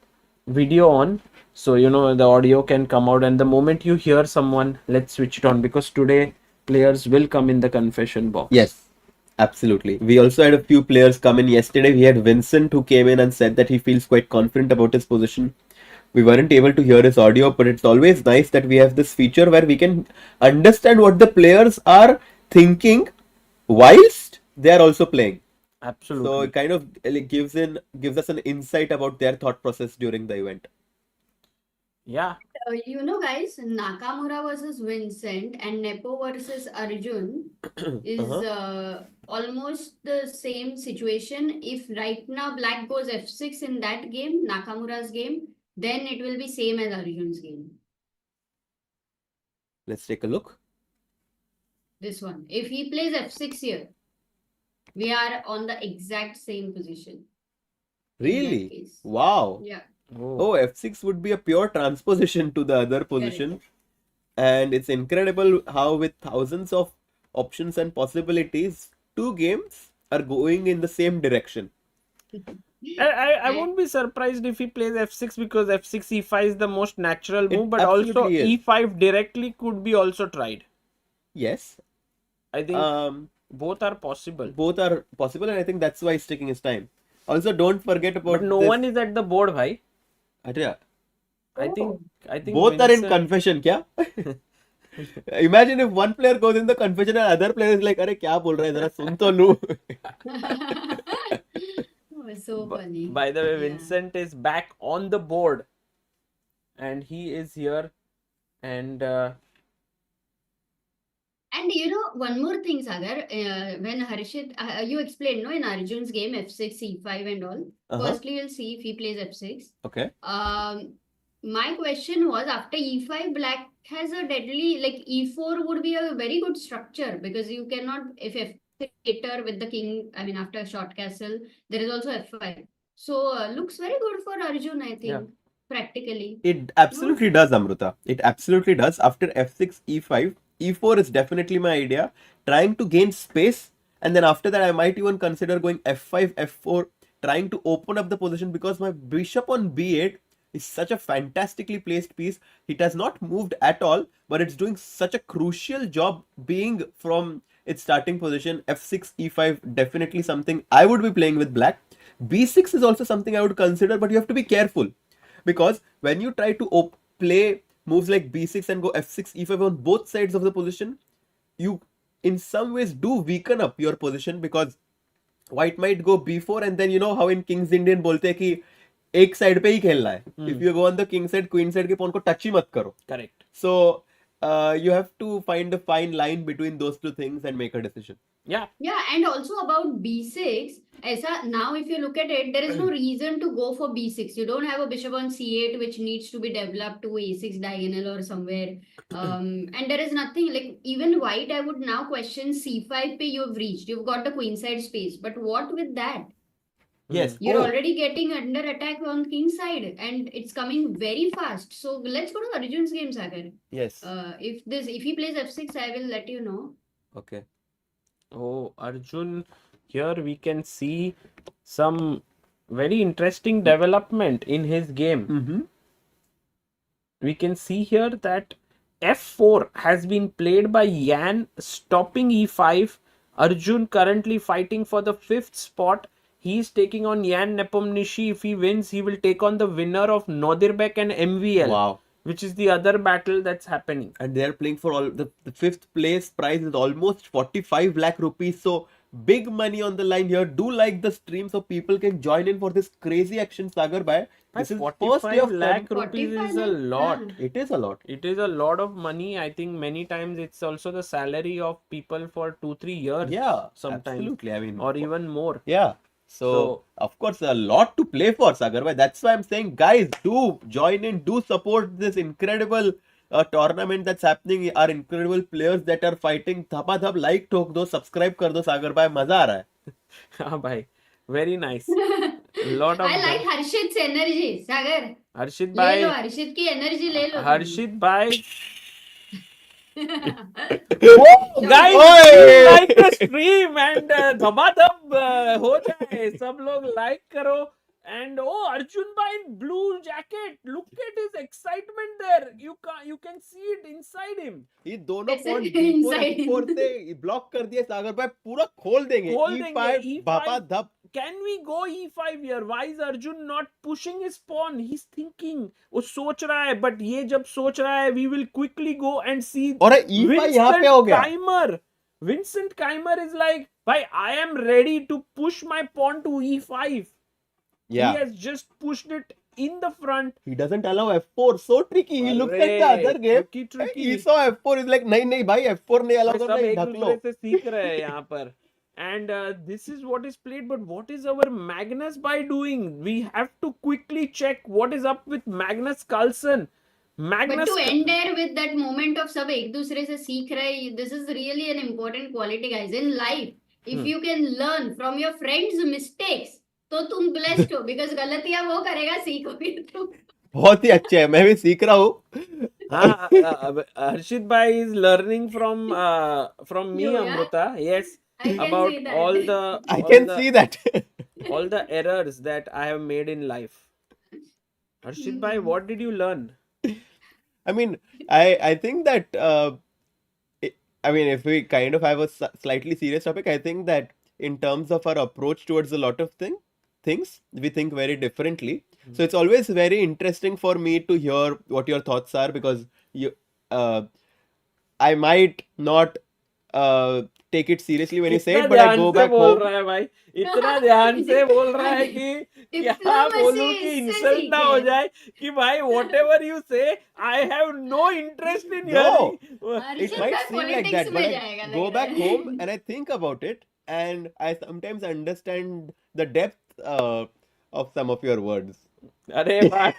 video on, so the audio can come out, and the moment you hear someone, let's switch it on, because today players will come in the confession box. Yes, absolutely. We also had a few players come in yesterday. We had Vincent, who came in and said that he feels quite confident about his position. We weren't able to hear his audio, but it's always nice that we have this feature where we can understand what the players are thinking whilst they are also playing. Absolutely. So it kind of gives us an insight about their thought process during the event. Yeah. Guys, Nakmaura versus Vincent and Nepo versus Arjun is almost the same situation. If right now black goes f6 in that game, Nakmura's game, then it will be same as Arjun's game. Let's take a look. This one. If he plays f6 here, we are on the exact same position. Really? Wow. Yeah. Oh, f6 would be a pure transposition to the other position. Correct. And it's incredible how with thousands of options and possibilities, two games are going in the same direction. I won't be surprised if he plays f6, because f6 e5 is the most natural move, but also is. e5 directly could be also tried. Yes. I think both are possible. Both are possible, and I think that's why he's taking his time. Also, don't forget about But no one is at the board, bhai. Arya. I think both Vincent... are in confession, kya? Imagine if one player goes in the confession and other player is like, "Arey, kya bol raha hai? Zara sun to lu." So funny. By the way, Vincent is back on the board, and he is here, and one more thing, Sagar. When Harshit, you explained, in Arjun's game f6, e5 and all. Firstly, we'll see if he plays f6. Okay. My question was, after e5, black has a deadly, e4 would be a very good structure, because you cannot, if f6 later with the king, after short castle, there is also f5. So, looks very good for Arjun, I think, practically. It absolutely does, Amruta. It absolutely does. After f6, e5, e4 is definitely my idea. Trying to gain space, and then after that, I might even consider going f5, f4, trying to open up the position, because my bishop on b8 is such a fantastically placed piece. It has not moved at all, but it's doing such a crucial job being from its starting position. F6, E5, definitely something I would be playing with black. B6 is also something I would consider, but you have to be careful because when you try to play moves like B6 and go F6, E5 on both sides of the position, you in some ways do weaken up your position because white might go B4 and then you know how in King's Indian बोलते हैं कि एक side पे ही खेलना है. If you go on the king side, queen side के pawn को touch ही मत करो. Correct. So you have to find a fine line between those two things and make a decision. Yeah. Yeah, and also about B6, now if you look at it, there is no reason to go for B6. You don't have a bishop on C8 which needs to be developed to A6 diagonal or somewhere. And there is nothing like even white, I would now question C5 pe you've reached. You've got the queen side space. But what with that? Yes. You're already getting under attack on king side and it's coming very fast. So let's go to Arjun's game, Sagar. Yes. If he plays F6, I will let you know. Okay. Oh, Arjun, here we can see some very interesting development in his game. We can see here that F4 has been played by Yan, stopping E5. Arjun currently fighting for the 5th spot. He is taking on Yan Nepomniachtchi. If he wins, he will take on the winner of Nodirbek and MVL. Wow. Which is the other battle that's happening. And they're playing for all the 5th place prize is almost 45 lakh rupees. So big money on the line here. Do like the stream so people can join in for this crazy action, Sagar Bhai. This is 45 lakh rupees is a lot. It is a lot. It is a lot of money. I think many times it's also the salary of people for 2-3 years. Yeah, sometimes. absolutely. I mean, or even more. Yeah. So, of course, a lot to play for, Sagar Bhai. That's why I'm saying, guys, do join in, do support this incredible tournament that's happening. Our incredible players that are fighting. Thapa thap, like ठोक दो, subscribe कर दो, Sagar Bhai. मजा आ रहा है. हाँ भाई, very nice. Lot of. I like Harshit's energy, Sagar. Harshit bhai. ले लो, Harshit की energy ले लो. Harshit bhai. Guys, like the stream and धमाधम हो जाए, सब लोग like करो. And oh, Arjun bhai in blue jacket, look at his excitement there. You can see it inside him. ये दोनों पॉइंट B4 से ब्लॉक कर दिए सागर भाई, पूरा खोल देंगे. E5 बापा धप. Can we go E5 here? Why is Arjun not pushing his pawn? He's thinking. वो सोच रहा है, but ये जब सोच रहा है, we will quickly go and see. और E5 यहाँ पे हो गया. Keymer. Vincent Keymer is like, bhai, I am ready to push my pawn to E5. Yeah. He has just pushed it in the front. He doesn't allow F4. So tricky. He looked at the other game. Tricky. He saw F4. He's like, नहीं भाई, F4 नहीं allow करना, ढक लो. सब एक दूसरे से सीख रहे हैं यहाँ पर. And this is what is played, but what is our Magnus by doing? We have to quickly check what is up with Magnus Carlsen. But to end there with that moment of सब एक दूसरे से सीख रहे, this is really an important quality, guys, in life. If you can learn from your friends' mistakes, तो तुम blessed हो, because गलतियाँ वो करेगा, सीखोगे तुम. बहुत ही अच्छे है, मैं भी सीख रहा हूँ. हाँ, Harshit bhai is learning from me, Amruta. Yes. About all the I can see that all the errors that I have made in life. Harshit bhai, what did you learn? I mean, I think that I mean, if we kind of have a slightly serious topic, I think that in terms of our approach towards a lot of things, we think very differently. So it's always very interesting for me to hear what your thoughts are, because I might not take it seriously when you say it, but I go back home. इतना ध्यान से बोल रहा है कि क्या बोलूं कि insult ना हो जाए कि भाई whatever you say, I have no interest in hearing. It might seem like that, but I go back home and I think about it, and I sometimes understand the depth of some of your words. अरे भाई.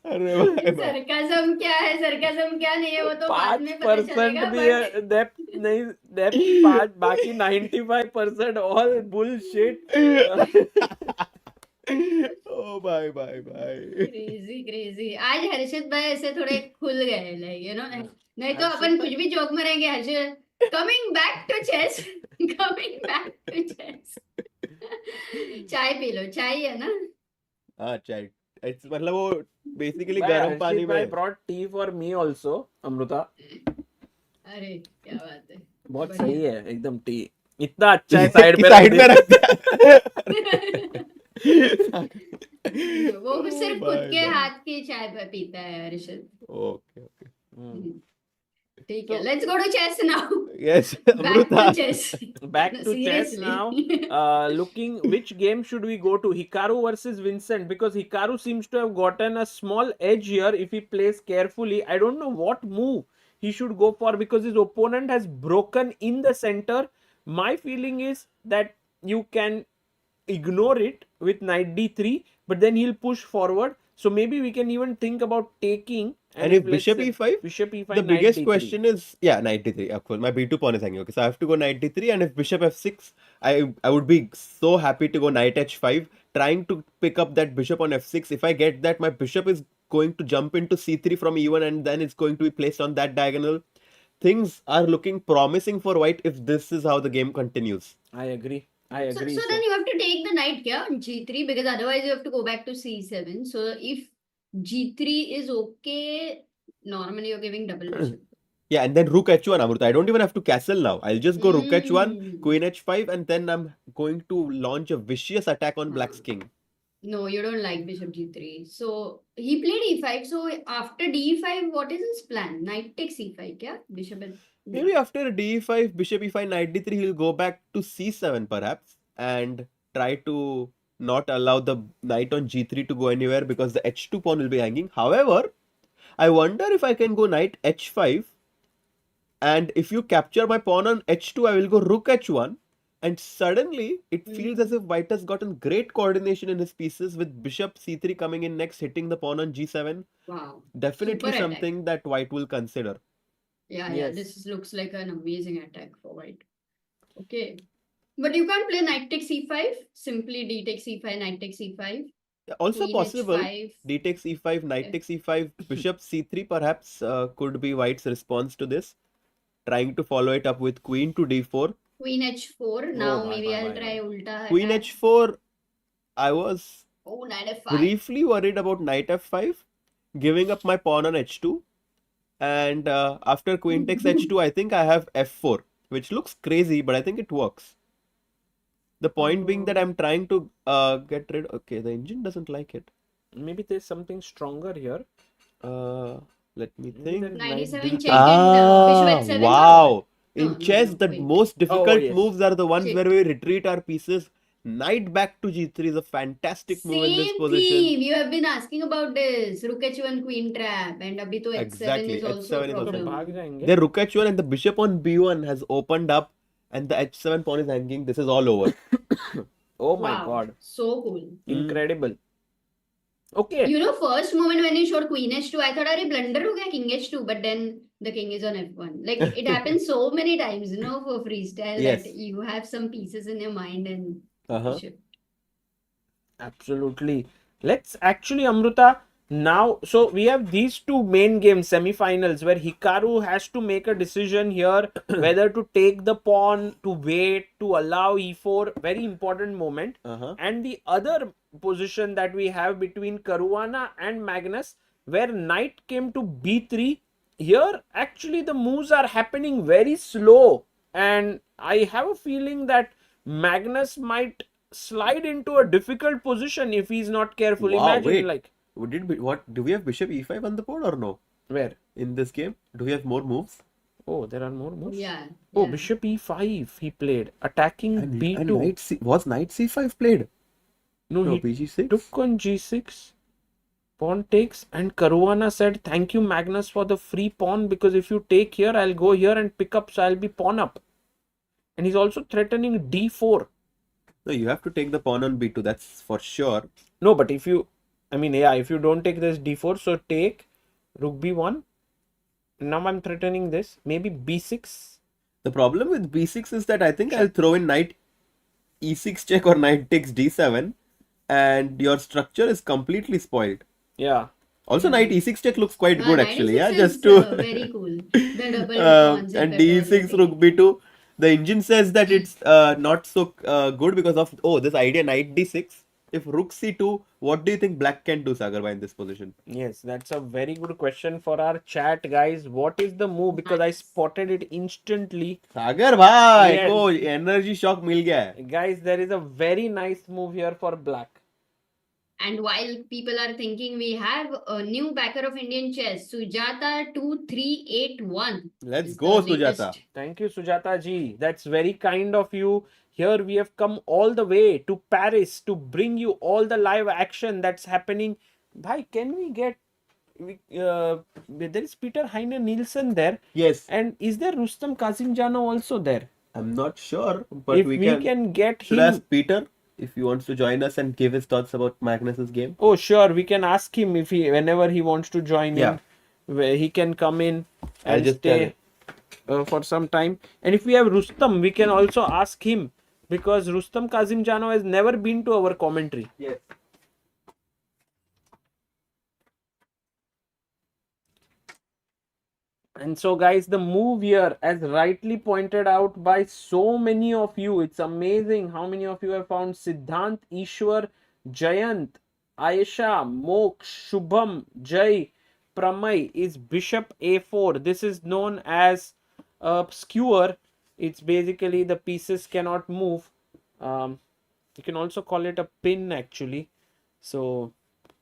Sarcasm क्या है, sarcasm क्या नहीं है, वो तो बाद में पता चलेगा. 5% भी है, depth नहीं, depth 5, बाकी 95% all bullshit. Oh bye. Crazy. आज हर्षित भाई ऐसे थोड़े खुल गए, like you know, नहीं तो अपन कुछ भी जोक में रहेंगे. हर्षित, coming back to chess. Coming back to chess. चाय पी लो, चाय ही है ना? हाँ चाय. It's मतलब वो basically Bhai, गर्म पानी Harshit bhai में. brought tea for me also, Amruta. अरे क्या बात है. बहुत बढ़िया. सही है एकदम टी. इतना अच्छा है साइड पे साइड में रख दिया. वो सिर्फ खुद bye, के bye. हाथ की चाय पीता है हर्षित. Okay. ठीक है. Let's go to chess now. Yes, Back Amruta. to chess. Back to chess Seriously. now. Looking which game should we go to? Hikaru versus Vincent, because Hikaru seems to have gotten a small edge here if he plays carefully. I don't know what move he should go for because his opponent has broken in the center. My feeling is that you can ignore it with knight d3, but then he'll push forward. So maybe we can even think about taking. And if let's bishop say e5, bishop e5, the knight biggest d3. question is, yeah, knight d3. Of course, my b2 pawn is hanging. Okay, so I have to go knight d3, and if bishop f6, I would be so happy to go knight h5, trying to pick up that bishop on f6. If I get that, my bishop is going to jump into c3 from e1, and then it's going to be placed on that diagonal. Things are looking promising for white if this is how the game continues. I agree. So then you have to take the knight here on g3 because otherwise you have to go back to c7. So if g3 is okay, normally you're giving double bishop. Yeah, and then rook h1, Amruta. I don't even have to castle now. I'll just go rook h1, queen h5, and then I'm going to launch a vicious attack on black's king. No, you don't like bishop g3. So he played e5. So after d5, what is his plan? Knight takes e5, yeah? Bishop and... Maybe after d5, bishop e5, knight d3, he'll go back to c7 perhaps and try to not allow the knight on g3 to go anywhere because the h2 pawn will be hanging. However, I wonder if I can go knight h5, and if you capture my pawn on h2, I will go rook h1, and suddenly it feels as if white has gotten great coordination in his pieces with bishop c3 coming in next, hitting the pawn on g7. Wow. Definitely Super something that white will consider. Yeah, this looks like an amazing attack for white. Okay. But you can't play knight takes e5. Simply d takes e5, knight takes e5. Also Queen possible. h5. D takes e5, knight takes e5, bishop c3 perhaps could be white's response to this. Trying to follow it up with queen to d4. Queen h4. Now maybe I'll try ulta. Queen attack. h4, I was Knight f5. briefly worried about knight f5, giving up my pawn on h2. And after queen takes h2, I think I have f4, which looks crazy, but I think it works. The point being that I'm trying to get rid... Okay, the engine doesn't like it. Maybe there's something stronger here. Let me think. 97 check and bishop h7. Wow! In chess, the most difficult yes. moves are the ones Check. where we retreat our pieces. Knight back to g3 is a fantastic move in this Same position. theme. You have been asking about this. Rook h1 queen trap. And abhi to h7 Exactly, is also h7 a is also problem. The rook h1 and the bishop on b1 has opened up, and the h7 pawn is hanging. This is all over. Oh my Wow. god. So cool. Incredible. Okay. You know, first moment when you showed queen h2, I thought, "Arey, blunder ho gaya king h2," but then the king is on f1. Like, it happens so many times, you know, for freestyle Yes. that you have some pieces in your mind and bishop. Absolutely. Let's actually, Amruta, now, so we have these two main games, semifinals, where Hikaru has to make a decision here whether to take the pawn, to wait, to allow e4, very important moment. And the other position that we have between Caruana and Magnus, where knight came to b3. Here, actually, the moves are happening very slow, and I have a feeling that Magnus might slide into a difficult position if he's not careful. Wow, Imagine, wait. like, Do we have bishop e5 on the board or no? Where? In this game? Do we have more moves? Oh, there are more moves? Yeah. Oh, bishop e5 he played, attacking b2. And was knight c5 played? No, he bg6? took on g6. Pawn takes, and Caruana said, "Thank you, Magnus, for the free pawn, because if you take here, I'll go here and pick up, so I'll be pawn up." And he's also threatening d4. No, you have to take the pawn on b2, that's for sure. No, but if you, if you don't take this d4, so take rook b1. Now I'm threatening this, maybe b6. The problem with b6 is that I think I'll throw in knight e6 check or knight takes d7, and your structure is completely spoiled. Yeah. Also, knight e6 check looks quite good actually. Yeah, E6 just is, to very cool. The double pawns and d6 rook b2. The engine says that it's not so good because of this idea knight d6. If rook c2, what do you think black can do, Sagar, in this position? Yes, that's a very good question for our chat, guys. What is the move? Because I spotted it instantly. Sagar bhai, Yes. ko energy shock mil gaya hai. Guys, there is a very nice move here for black. And while people are thinking, we have a new backer of Indian chess, Sujata 2381. Let's go, Sujata. Thank you, Sujata ji. That's very kind of you. Here we have come all the way to Paris to bring you all the live action that's happening. Bhai, can we get... there is Peter Heine Nielsen there. Yes. And is there Rustam Kazimjanov also there? I'm not sure, but If we can get should him... ask Peter if he wants to join us and give his thoughts about Magnus's game. Oh, sure. We can ask him if whenever he wants to join Yeah. in, where he can come in I'll and just stay for some time. And if we have Rustam, we can also ask him, because Rustam Kazimjanov has never been to our commentary. Yes. And so, guys, the move here, as rightly pointed out by so many of you, it's amazing how many of you have found Siddhant, Ishwar, Jayant, Ayesha, Moksh, Shubham, Jay, Pramay is bishop a4. This is known as a skewer. It's basically the pieces cannot move. You can also call it a pin, actually. So,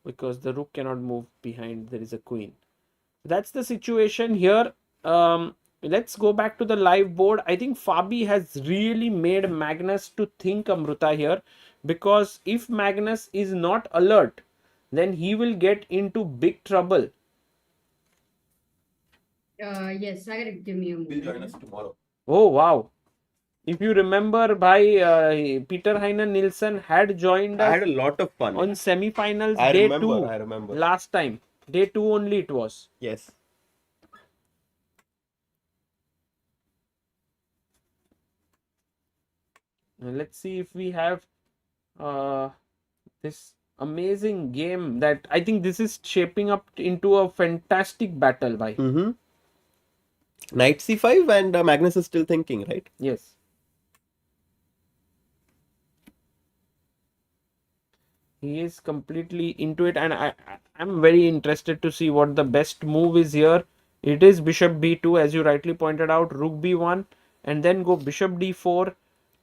because the rook cannot move behind, there is a queen. That's the situation here. Let's go back to the live board. I think Fabi has really made Magnus to think, Amruta, here, because if Magnus is not alert, then he will get into big trouble. Yes, I gotta give me a moment. He'll join us tomorrow. Oh, wow. If you remember, Peter Heine Nielsen had joined us. I had a lot of fun on semifinals I day remember, 2. I remember. Last time. Day 2 only it was. Yes. Let's see if we have this amazing game that I think this is shaping up into a fantastic battle. Knight c5 and Magnus is still thinking, right? Yes. He is completely into it, and I'm very interested to see what the best move is here. It is bishop b2, as you rightly pointed out, rook b1, and then go bishop d4,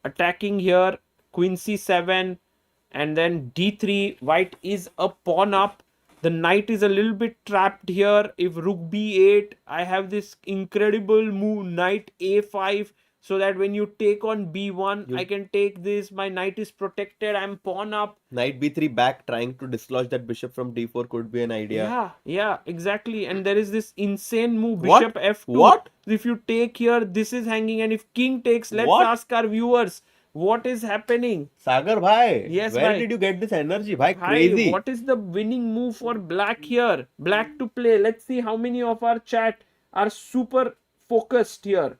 attacking here, queen c7, and then d3. White is a pawn up. The knight is a little bit trapped here. If rook b8, I have this incredible move, knight a5, so that when you take on b1, I can take this. My knight is protected. I'm pawn up. Knight b3 back, trying to dislodge that bishop from d4 could be an idea. Yeah, exactly. And there is this insane move, bishop f2. What? If you take here, this is hanging, and if king takes, let's ask our viewers, what is happening? Sagar bhai, yes, where did you get this energy? Bhai, crazy. What is the winning move for black here? Black to play. Let's see how many of our chat are super focused here.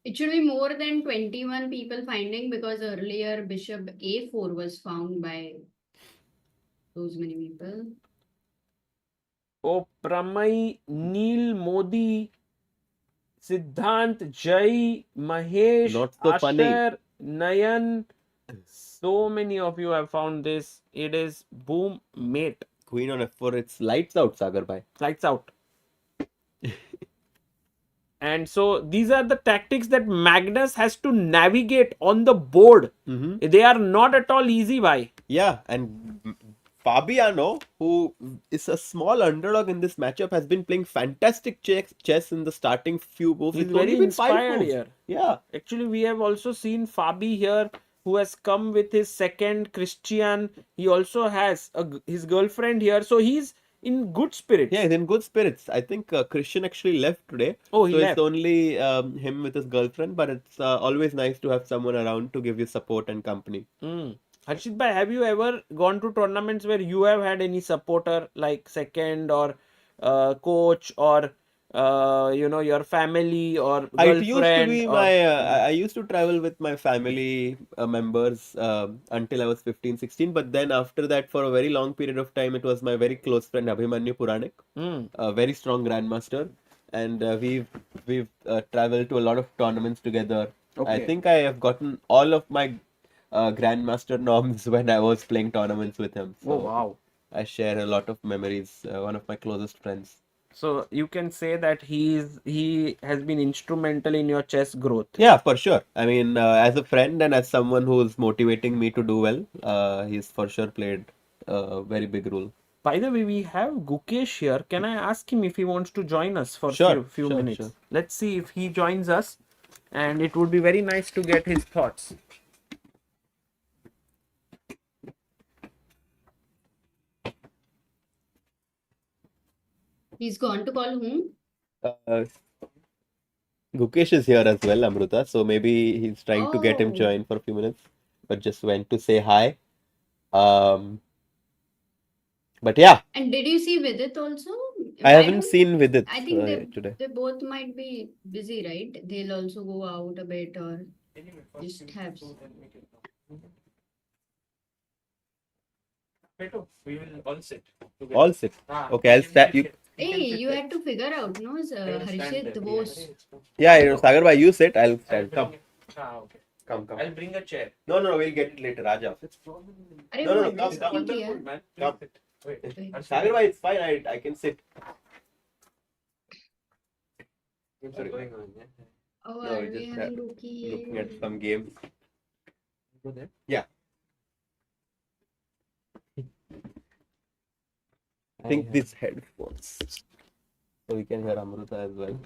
It should be more than 21 people finding, because earlier bishop a4 was found by those many people. Oh, Pramay, Neil, Modi, Siddhant, Jai, Mahesh, Not so Asher, funny. Nayan. So many of you have found this. It is boom, mate. Queen on f4, it's lights out, Sagar bhai. Lights out. And so these are the tactics that Magnus has to navigate on the board. They are not at all easy, bhai. Yeah, and Fabiano, who is a small underdog in this matchup, has been playing fantastic chess in the starting few moves. He's It's very only been 5 inspired moves. here. Yeah. Actually, we have also seen Fabi here, who has come with his second Christian. He also has his girlfriend here. So he's in good spirits. Yeah, he's in good spirits. I think Christian actually left today. Oh, he left. It's only him with his girlfriend, but it's always nice to have someone around to give you support and company. Harshit bhai, have you ever gone to tournaments where you have had any supporter, like second or coach or your family or girlfriend? It used to be I used to travel with my family members until I was 15, 16. But then after that, for a very long period of time, it was my very close friend Abhimanyu Puranik, a very strong grandmaster. And we've traveled to a lot of tournaments together. I Okay. think I have gotten all of my Grandmaster norms when I was playing tournaments with him. So Oh wow. I share a lot of memories. One of my closest friends. So you can say that he has been instrumental in your chess growth. Yeah, for sure. I mean, as a friend and as someone who's motivating me to do well, he's for sure played a very big role. By the way, we have Gukesh here. Can I ask him if he wants to join us for Sure, few sure, minutes? sure. Let's see if he joins us, and it would be very nice to get his thoughts. He's gone to call whom? Gukesh is here as well, Amruta. So maybe he's trying to get him Oh. join for a few minutes, but just went to say hi. But yeah, And did you see Vidit also? I Why haven't don't- seen Vidit I think today. they both might be busy, right? They'll also go out a bit or just have. We will all sit. together. All sit. Ah, Okay, I'll stand. You. Hey, you had to figure out, no? Harshit, Bose. Yeah, Sagar bhai, you sit. I'll stand. Come. Okay. Come. I'll bring a chair. No, we'll get it later. Raja. Arey, No, what come, is come. it here? Man. Come. Wait. Sagar bhai, it's fine. I can sit. Oh, No, are we we just having Rookie? looking at some games. Go there? Yeah. I think these headphones. So we can hear Amruta as well.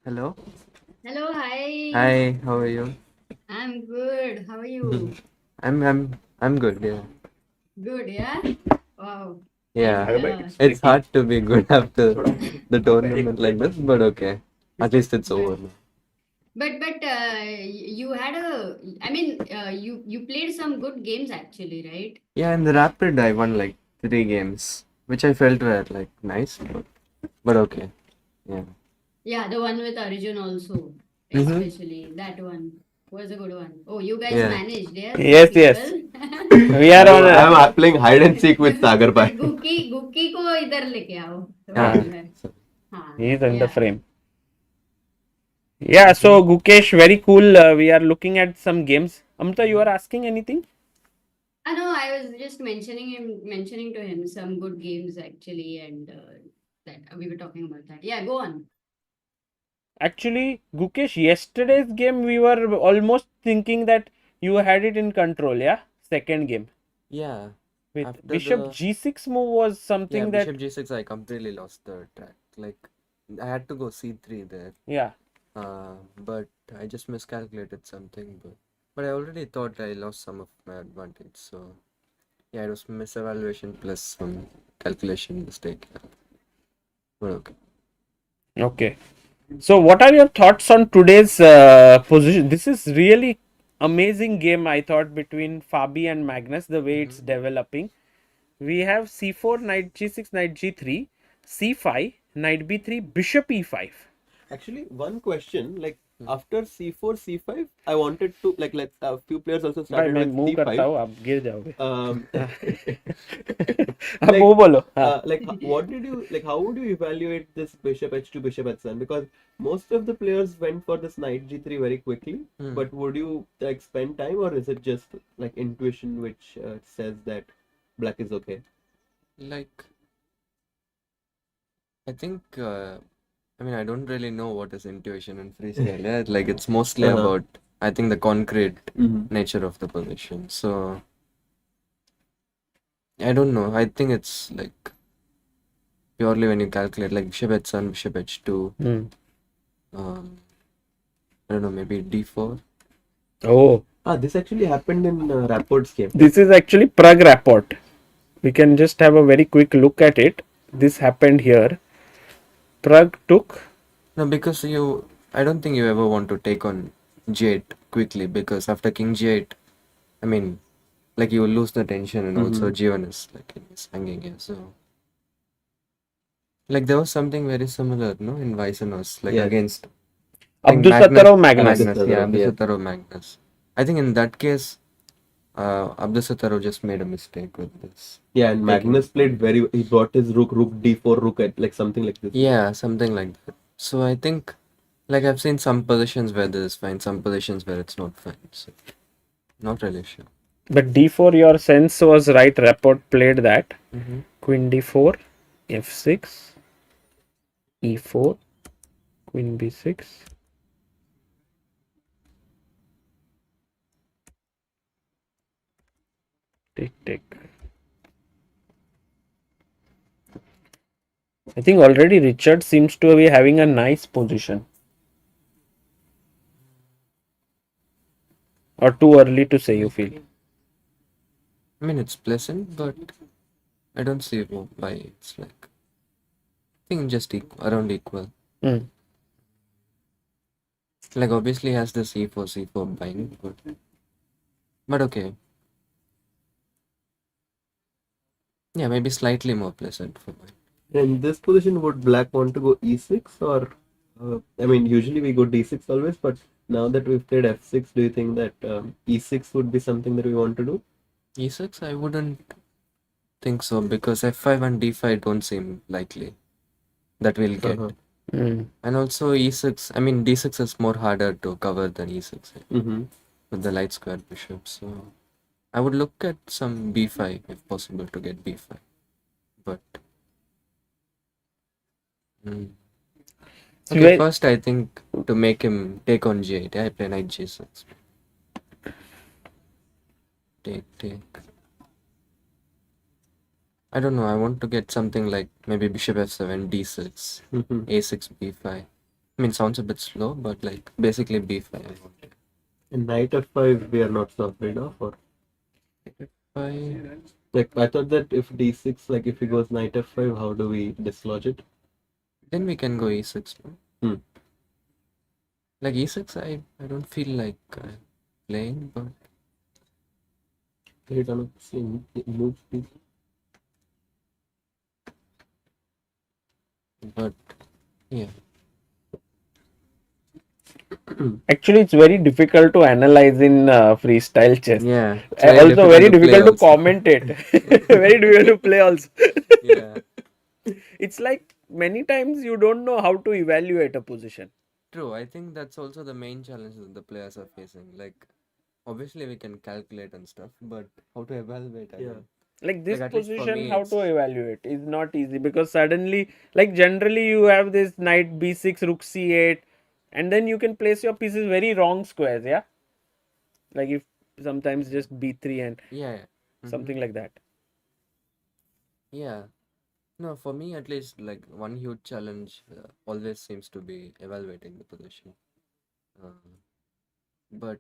Hello. Hello, hi. Hi. How are you? I'm good. How are you? I'm good. Yeah. Good, yeah? Wow. Yeah. Yeah. It's hard to be good after the tournament like this, but okay. At least it's over now. But you had you played some good games actually, right? Yeah, in the Rapid I won like 3 games, which I felt were like nice, but okay. Yeah. Yeah, the one with Arjun also, Mhm. especially that one was a good one. Oh, you guys Yeah. managed, yeah? Yes, yes. We are on I'm playing hide and seek with Sagar bhai. गुक्की को इधर लेके आओ. हाँ, He is in the yeah. frame. Yeah, so Gukesh, very cool. We are looking at some games. Amta, you are asking anything? No, I was just mentioning to him some good games actually, and that we were talking about that. Yeah, go on. Actually, Gukesh, yesterday's game we were almost thinking that you had it in control, yeah? Second game. Yeah. With After Bishop the- G6 move was something that... Bishop G6, I completely lost the track. Like, I had to go C3 there. Yeah. But I just miscalculated something. But I already thought I lost some of my advantage. So, yeah, it was misevaluation plus some calculation mistake. But okay. Okay. So, what are your thoughts on today's position? This is really amazing game, I thought, between Fabi and Magnus, the way it's developing. We have C4, Knight G6, Knight G3, C5, Knight B3, Bishop E5. Actually, one question, like after C4, C5, I wanted to like let a few players also started मैं with move C5. करता हूँ, आप गिर जाओगे. Like, वो बोलो. What did you like? How would you evaluate this Bishop H2, Bishop H7? Because most of the players went for this Knight G3 very quickly. But would you like spend time, or is it just like intuition which says that black is okay? Like, I think, I mean, I don't really know what is intuition and freestyle. Yeah, like it's mostly about, I think, the concrete nature of the position. So, I don't know. I think it's like purely when you calculate, like Bishop H1, Bishop H2. I don't know, maybe D4. Oh. This actually happened in Rapport's game. This is actually Prague Rapport. We can just have a very quick look at it. This happened here. Prague took. No, because I don't think you ever want to take on G8 quickly, because after King G8, I mean, like you will lose the tension, and also G1 is like it's hanging here. So, like there was something very similar, no, in Vicenos, like against Abdusattorov Magnus. Abdusattorov Magnus. I think in that case, Abdusattorov just made a mistake with this. Yeah, and Magnus played he brought his rook D4, rook at like something like this. Yeah, something like that. So I think Like I've seen some positions where this is fine, some positions where it's not fine. So not really sure. But d4, your sense was right. Rapport played that. Mm-hmm. Queen d4, f6, e4, queen b6. Take. I think already Richard seems to be having a nice position. Or too early to say, you feel? I mean, it's pleasant, but I don't see why it's like. I think just around equal. Mm. Like obviously has the c4 bind, but okay. Yeah, maybe slightly more pleasant for mine. In this position, would black want to go e6 or? I mean, usually we go d6 always, but now that we've played f6, do you think that e6 would be something that we want to do? E6, I wouldn't think so because f5 and d5 don't seem likely that we'll get. And also e6, I mean d6 is more harder to cover than e6 with the light square bishop. So I would look at some b5 if possible to get b5. But okay, first I think to make him take on g8, I play knight g6. Take. I don't know, I want to get something like maybe bishop f7, d6, a6, b5. I mean, sounds a bit slow, but like basically b5 I want. In knight f5, we are not so afraid of, or? F5. Like, I thought that if d6, like if he goes knight f5, how do we dislodge it? Then we can go e6. No? Like e6, I don't feel like playing, but. Play it on a same move speed. But yeah. Actually, it's very difficult to analyze in freestyle chess. Yeah. Also, very difficult to comment it. Very difficult to play also. Yeah. It's like many times you don't know how to evaluate a position. True. I think that's also the main challenge that the players are facing. Like, obviously we can calculate and stuff, but how to evaluate? Like this position, how to evaluate is not easy because suddenly, like generally you have this knight b6, rook c8, and then you can place your pieces very wrong squares, yeah? Like if sometimes just b3 and something like that. Yeah. No, for me at least, like one huge challenge always seems to be evaluating the position. But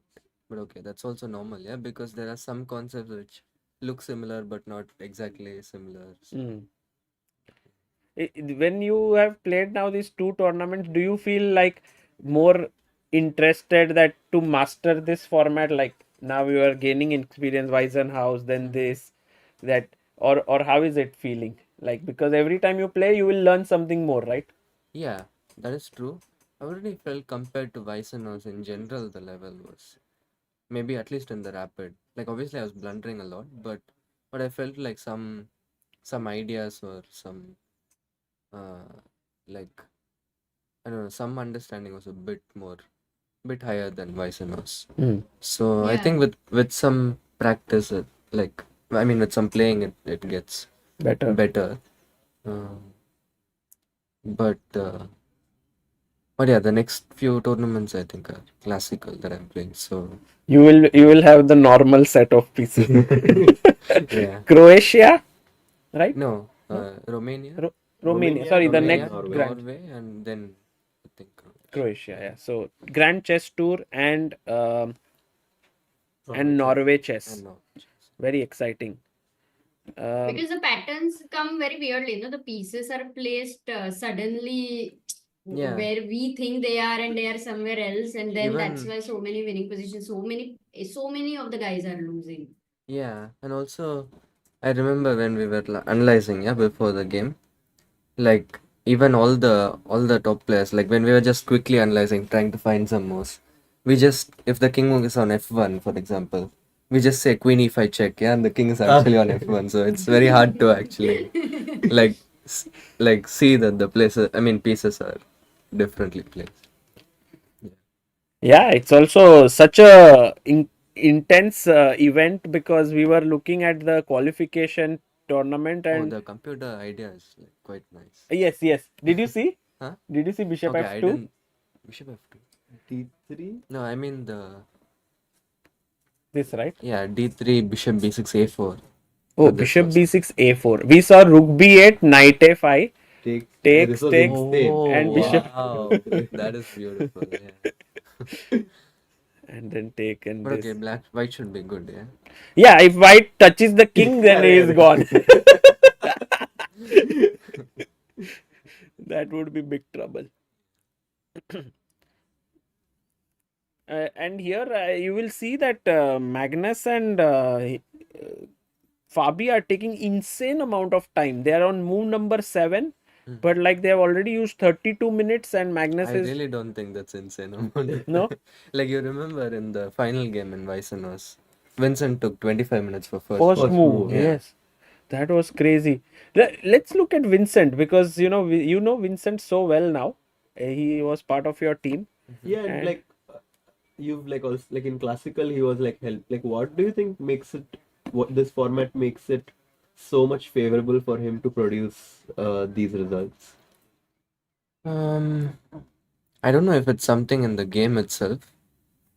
okay, that's also normal, yeah, because there are some concepts which look similar but not exactly similar. So. When you have played now these two tournaments, do you feel like more interested that to master this format? Like now you are gaining experience, Weissenhaus, then this, that, or how is it feeling? Like because every time you play, you will learn something more, right? Yeah, that is true. I already felt compared to Weissenhaus in general, the level was maybe at least in the rapid. Like obviously I was blundering a lot, but I felt like some ideas or some like I don't know, some understanding was a bit higher than Weissenhaus. So I think with some practice, with some playing, it gets better. But yeah, the next few tournaments I think are classical that I'm playing. So you will have the normal set of pieces. Yeah. Croatia, right? No, Romania. Romania. Sorry, the next Norway, and then I think Croatia. Yeah. So Grand Chess Tour and Norway chess. Very exciting. Because the patterns come very weirdly, the pieces are placed suddenly where we think they are and they are somewhere else, and then that's why so many winning positions, so many of the guys are losing. Yeah, and also I remember when we were analyzing before the game, like even all the top players, like when we were just quickly analyzing, trying to find some moves, we just, if the king is on f1 for example, we just say queen e5 check, and the king is actually on f1, so it's very hard to actually like see that the pieces are differently placed. Yeah, it's also such a intense event because we were looking at the qualification tournament Oh, and the computer idea is like quite nice. yes, yes. Did you see? Huh? Did you see Bishop Okay, F2? I didn't. Bishop F2. D3? No, I mean the. This, right? Yeah, D3, Bishop B6, A4. Oh, But this Bishop was- B6, A4. We saw Rook B8, Knight A5. Takes, Takes, takes, Oh, and Bishop. wow. That is beautiful. Yeah. And then take and But this. okay, white should be good, yeah. Yeah, if white touches the king, then he is gone. That would be big trouble. And here you will see that Magnus and Fabi are taking insane amount of time. They are on move number 7, but like they have already used 32 minutes and Magnus I is... really don't think that's insane amount. No? Like you remember in the final game in Vicenus, Vincent took 25 minutes for First move. Yeah. Yes. That was crazy. Let's look at Vincent because you know Vincent so well now. He was part of your team. Yeah, and like you've like also like in classical he was like help. Like what do you think makes it what this format makes it so much favorable for him to produce these results? I don't know if it's something in the game itself,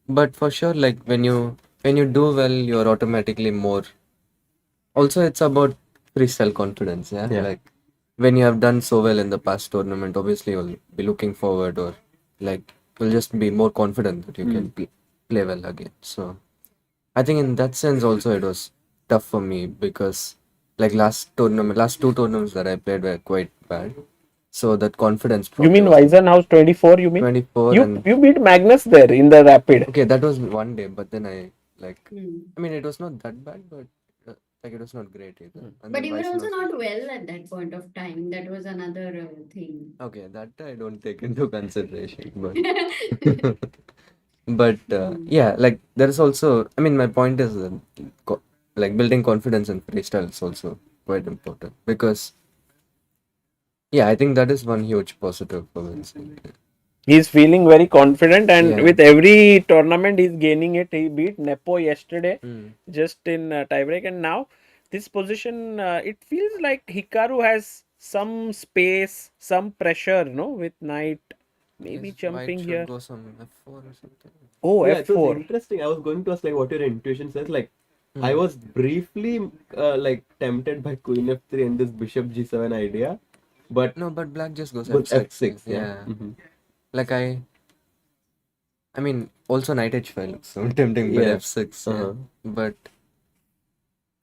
but for sure, like when you do well, you're automatically more. Also, it's about freestyle confidence, yeah. Yeah. Like when you have done so well in the past tournament, obviously you'll be looking forward, or like you'll just be more confident that you can play well again. So I think in that sense also it was tough for me because like last two tournaments that I played were quite bad. So that confidence. You mean House 24? You mean 24? You beat Magnus there in the rapid. Okay, that was one day, but then I mean it was not that bad, but like it was not great either. And But then you were Vice also was- not well at that point of time. That was another thing. Okay, that I don't take into consideration, but but yeah, like there is also. I mean, my point is that like building confidence in freestyle is also quite important because yeah, I think that is one huge positive for Vincent. He's feeling very confident, and Yeah. with every tournament, he's gaining it. He beat Nepo yesterday, just in tiebreak, and now this position, it feels like Hikaru has some space, some pressure, no, with Knight, maybe jumping White should here. go some F4 or something. Oh, yeah, it was F4. interesting. I was going to ask like what your intuition says. Like I was briefly like tempted by Queen F3 and this Bishop G7 idea, but no, but Black just goes but F6. F6. Yeah. Mhm. Like I mean, also Knight H5 looks so tempting, but Yeah. F6. Uh-huh. Yeah. But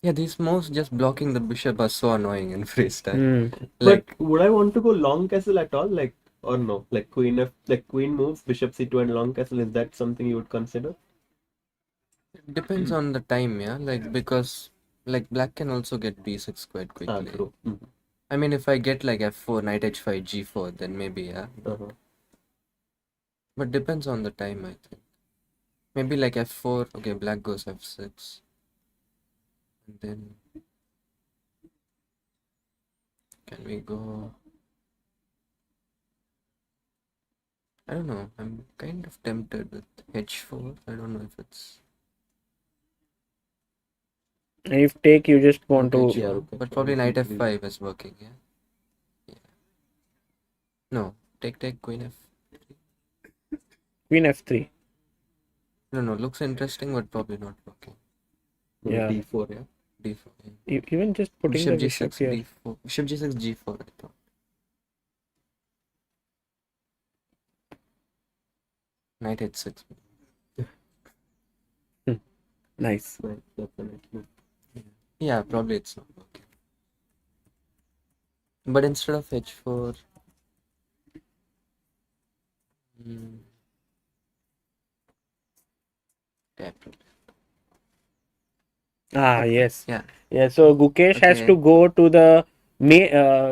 yeah, these moves just blocking the bishop are so annoying in freestyle. Like, But would I want to go long castle at all? Like or no? Like Queen moves, Bishop C2 and long castle. Is that something you would consider? depends on the time, yeah. Like because like Black can also get B6 quite quickly. True. Mhm. I mean, if I get like F4, Knight H5, G4, then maybe yeah. Uh-huh. But depends on the time, I think. Maybe like F4. Okay, Black goes F6, and then can we go? I don't know. I'm kind of tempted with H4. I don't know if it's. And if take, you just want Okay, to. sure. But probably Knight F5 is working, yeah. Yeah. No, take Queen F. Queen F3. No, looks interesting, but probably not working. Yeah. D4, yeah. D4. Yeah. Even just putting Bishop the bishop G6, here. D4. Bishop G6, G4, I thought. Knight H6. Nice. That's a nice move. Yeah, probably it's not working. But instead of H4, tap. Yes. Yeah. Yeah. So Gukesh has Okay. to go to the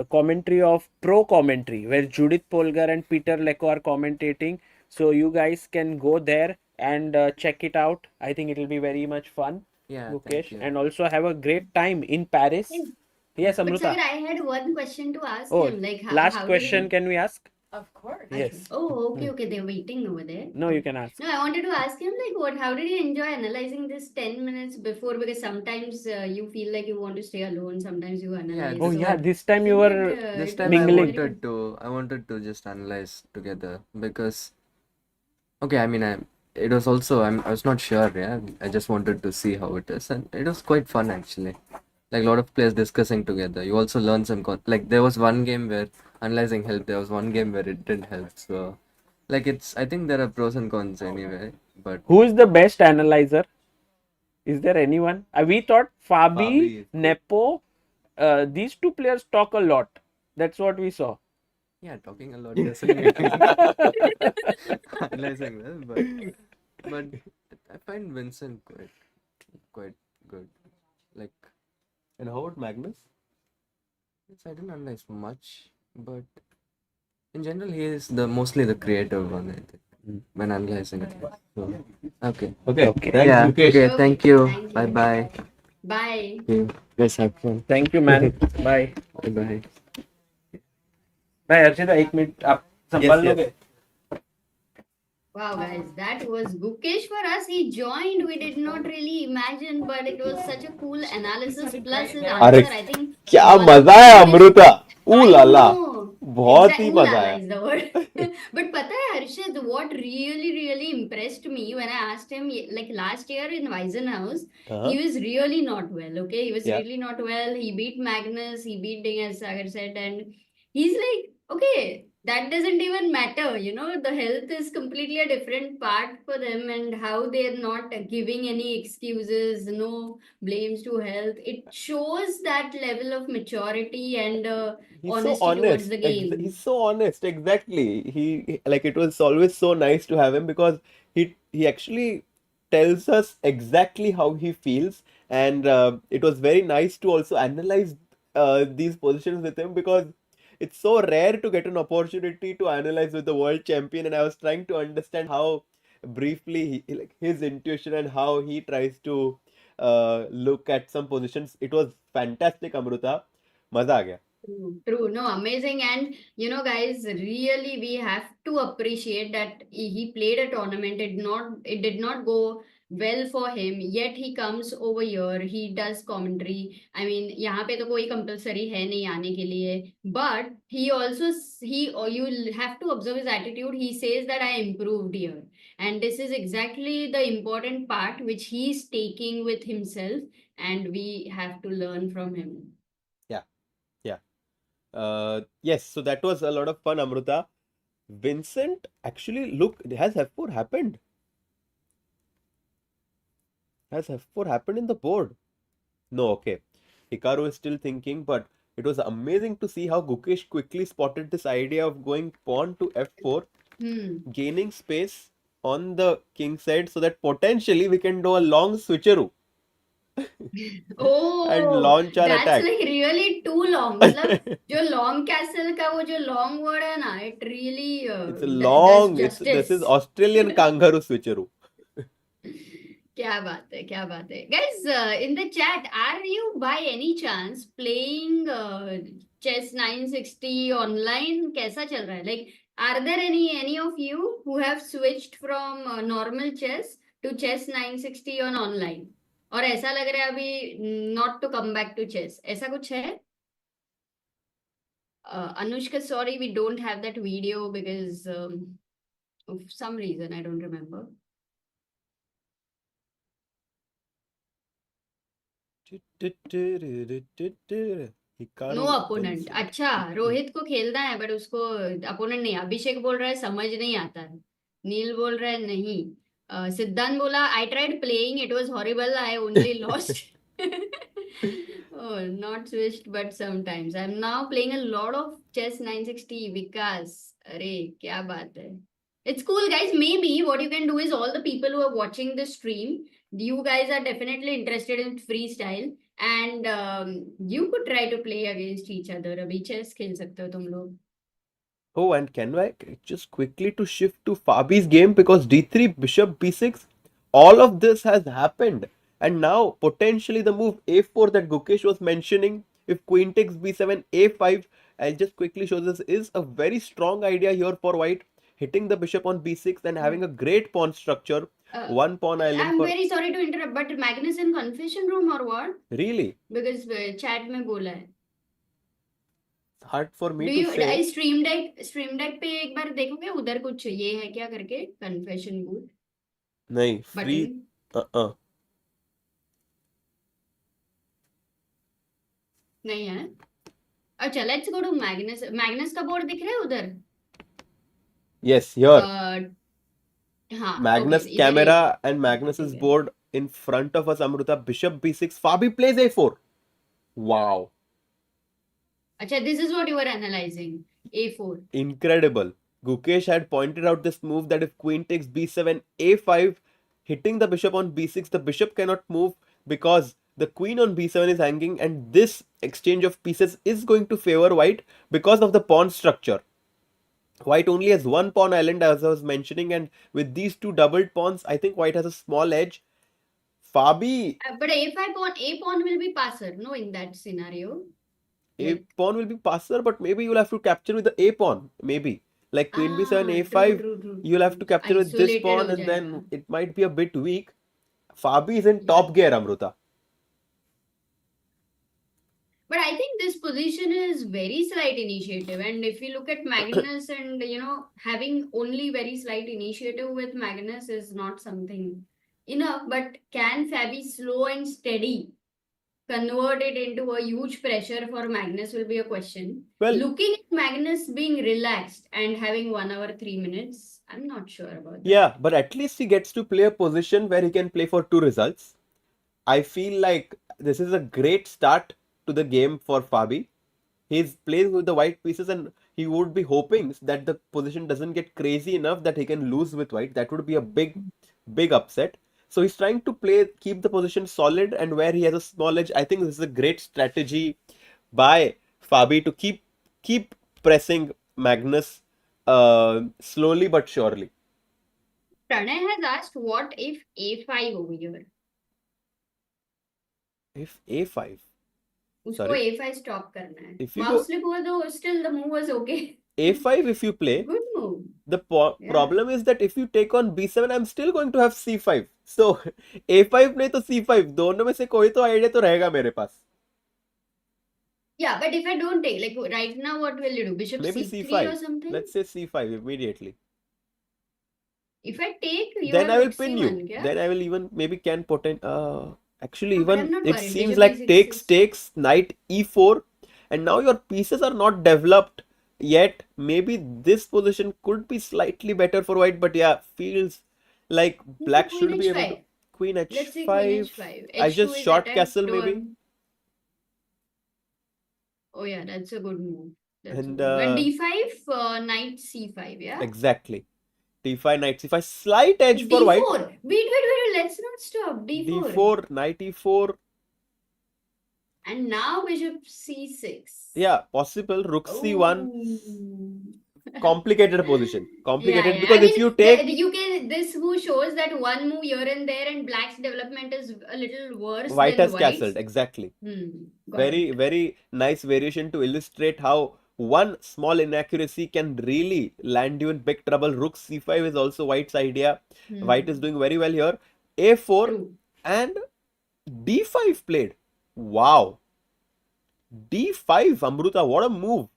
commentary of pro commentary where Judith Polgar and Peter Lecco are commentating. So you guys can go there and check it out. I think it will be very much fun. Yeah, Gukesh, thank you. and also have a great time in Paris. Yes, But Amruta. Sagar, I had one question to ask Oh, him. Like, last how question did can we ask? Of course. Yes. Oh, okay. They're waiting over there. No, you can ask. No, I wanted to ask him how did he enjoy analyzing this 10 minutes before? Because sometimes you feel like you want to stay alone. Sometimes you analyze. Oh yeah, this I time you feel were that, This it time was mingling. I wanted to just analyze together because okay, I mean it was also I was not sure, yeah. I just wanted to see how it is, and it was quite fun actually. Like a lot of players discussing together. You also learn some like there was one game where analyzing helped. There was one game where it didn't help. So like I think there are pros and cons anyway. But Who is the best analyzer? Is there anyone? We thought Fabi. Nepo. These two players talk a lot. That's what we saw. yeah, talking a lot doesn't make analyzing well, but I find Vincent quite good. Like, And how about Magnus? I didn't analyze much, but in general, he is mostly the creative one, I think, when analyzing it. So, okay. Okay. Thanks, Yeah. Gukesh. Okay. Thank you. Thank you. Bye bye. Bye. You guys have fun. Thank you, man. Bye. Bye bye. Bye, Archita. 1 minute. आप संभाल लोगे? Wow, guys, that was Gukesh for us. He joined. We did not really imagine, but it was such a cool analysis. Plus his answer, I think. क्या was मजा है very- Amrita. Ooh la I la. know. बहुत ही Ooh la मजा la आया. is the word. But pata hai, Harshad, what really impressed me when I asked him, like last year in Weisenhaus, he was really not well, okay? He was Yeah. really not well. He beat Magnus, he beat Ding, as Sagar said, and he's like, okay, that doesn't even matter, the health is completely a different part for them, and how they're not giving any excuses, no blames to health. It shows that level of maturity and He's so honesty towards honest. the game. He's so honest. Exactly. Like it was always so nice to have him because he actually tells us exactly how he feels, and it was very nice to also analyze these positions with him because it's so rare to get an opportunity to analyze with the world champion, and I was trying to understand how briefly like his intuition and how he tries to look at some positions. It was fantastic, Amruta. मजा आ गया. True. No, amazing. And guys, really, we have to appreciate that he played a tournament. It did not go well for him. Yet he comes over here. He does commentary. I mean, यहाँ पे तो कोई compulsory है नहीं आने के लिए. But he also you have to observe his attitude. He says that I improved here, and this is exactly the important part which he's taking with himself, and we have to learn from him. Yes, so that was a lot of fun, Amruta. Vincent, actually, look, has F4 happened? Has F4 happened in the board? No, okay. Hikaru is still thinking, but it was amazing to see how Gukesh quickly spotted this idea of going pawn to F4, gaining space on the king side so that potentially we can do a long switcheroo. Oh, and launch our that's attack. like really too long. मतलब जो long castle का वो जो long word है ना, it really it's a long. does This is justice. Australian kangaroo switcheroo. क्या बात है guys, in the chat, are you by any chance playing chess 960 online? कैसा चल रहा है? Like, are there any of you who have switched from normal chess to chess 960 on online? और ऐसा लग रहा है अभी not to come back to chess, ऐसा कुछ है? Anushka, sorry, we don't have that video because of some reason I don't remember. No opponent. अच्छा, रोहित को खेलना है बट उसको अपोनेंट नहीं. अभिषेक बोल रहा है समझ नहीं आता है. नील बोल रहा है नहीं. सिद्धांत बोला I tried playing, it was horrible, I only lost. Oh, not switched, but sometimes I'm now playing a lot of chess 960. Vikas, अरे क्या बात है. It's cool, guys. Maybe what you can do is, all the people who are watching the stream, you guys are definitely interested in freestyle, and you could try to play against each other. अभी chess खेल सकते हो तुम लोग. Oh, and can I just quickly to shift to Fabi's game, because d3, bishop b6, all of this has happened, and now potentially the move a4 that Gukesh was mentioning, if queen takes b7, a5, I'll just quickly show this, is a very strong idea here for white, hitting the bishop on b6 and having a great pawn structure. One pawn island I'm for... very sorry to interrupt, but Magnus in confession room or what? Really? Because chat में बोला है. It's hard for me Do to you say. stream deck पे एक बार देखोगे उधर कुछ ये है क्या करके confession booth? नहीं, free. नहीं है. अच्छा, let's go to Magnus. Magnus का board दिख रहा है उधर? Yes, here. हाँ. Magnus okay, camera and Magnus's board in front of us. Amruta, bishop b6. Fabi plays a4. Wow. अच्छा, this is what you were analyzing. a4. Incredible. Gukesh had pointed out this move that if queen takes b7, a5, hitting the bishop on b6, the bishop cannot move because the queen on b7 is hanging, and this exchange of pieces is going to favor white because of the pawn structure. White only has one pawn island, as I was mentioning, and with these two doubled pawns, I think white has a small edge. Fabi... But a pawn will be passer, no, in that scenario. A pawn will be passer, but maybe you'll have to capture with the a pawn, maybe. Like queen b7, a5, true. you'll have to capture with this pawn, and then it might be a bit weak. Fabi is in top gear, Amruta. But I think this position is very slight initiative, and if you look at Magnus and having only very slight initiative with Magnus is not something enough. But can Fabi slow and steady convert it into a huge pressure for Magnus will be a question. Well, looking at Magnus being relaxed and having 1 hour 3 minutes, I'm not sure about that. Yeah, but at least he gets to play a position where he can play for 2 results. I feel like this is a great start to the game for Fabi. He's playing with the white pieces, and he would be hoping that the position doesn't get crazy enough that he can lose with white. That would be a big upset. So he's trying to keep the position solid, and where he has a small edge, I think this is a great strategy by Fabi to keep pressing Magnus slowly but surely. Pranay has asked, what if a5 over here? If a5? उसको a5 stop करना है. If you Mouse slip हुआ तो still the move was okay. a5 if you play. Good move. The problem is that if you take on b7, I'm still going to have c5. So a5 नहीं तो c5, दोनों में से कोई तो idea तो रहेगा मेरे पास. Yeah, but if I don't take, like right now, what will you do? Bishop maybe c3 c5. or something? Let's say c5 immediately. If I take, then I will pin you. Kya? Then I will even maybe can actually even it worried. seems Bishop like e6 takes knight e4, and now your pieces are not developed yet. Maybe this position could be slightly better for white, but yeah, feels like black Queen should be able to. h5. Queen h5. Let's say queen h5. I H2 just is short attacked castle door. maybe. Oh yeah, that's a good move. That's And a good move. And d5, knight c5, yeah? exactly. d5, knight c5, slight edge for white. d4. Wait, let's not stop. d4. d4, knight e4. And now bishop c6. Yeah, possible. Rook c1. Oh. Complicated position. Complicated Yeah. because I mean, if you take... this move shows that one move here and there, and black's development is a little worse White than has castled. Exactly. Got it. Very nice variation to illustrate how one small inaccuracy can really land you in big trouble. Rook c5 is also white's idea. White is doing very well here. a4 True. and d5 played. Wow. d5, Amruta, what a move.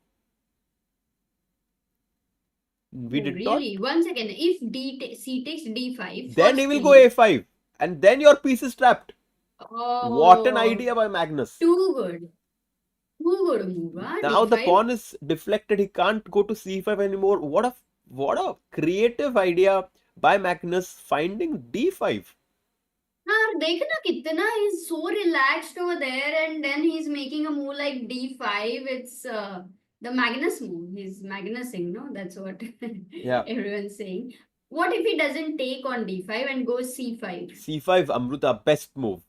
We did really? not. 1 second. If c takes d5, then he will go a5, and then your piece is trapped. Oh, What an idea by Magnus. Too good. Too good move. Huh? Now d5. the pawn is deflected. He can't go to c5 anymore. What a creative idea by Magnus, finding d5. देखना कितना he's so relaxed over there, and then he's making a move like d5. It's the Magnus move. He's Magnusing, no? That's what everyone's saying. What if he doesn't take on d5 and goes c5? c5, Amruta, best move.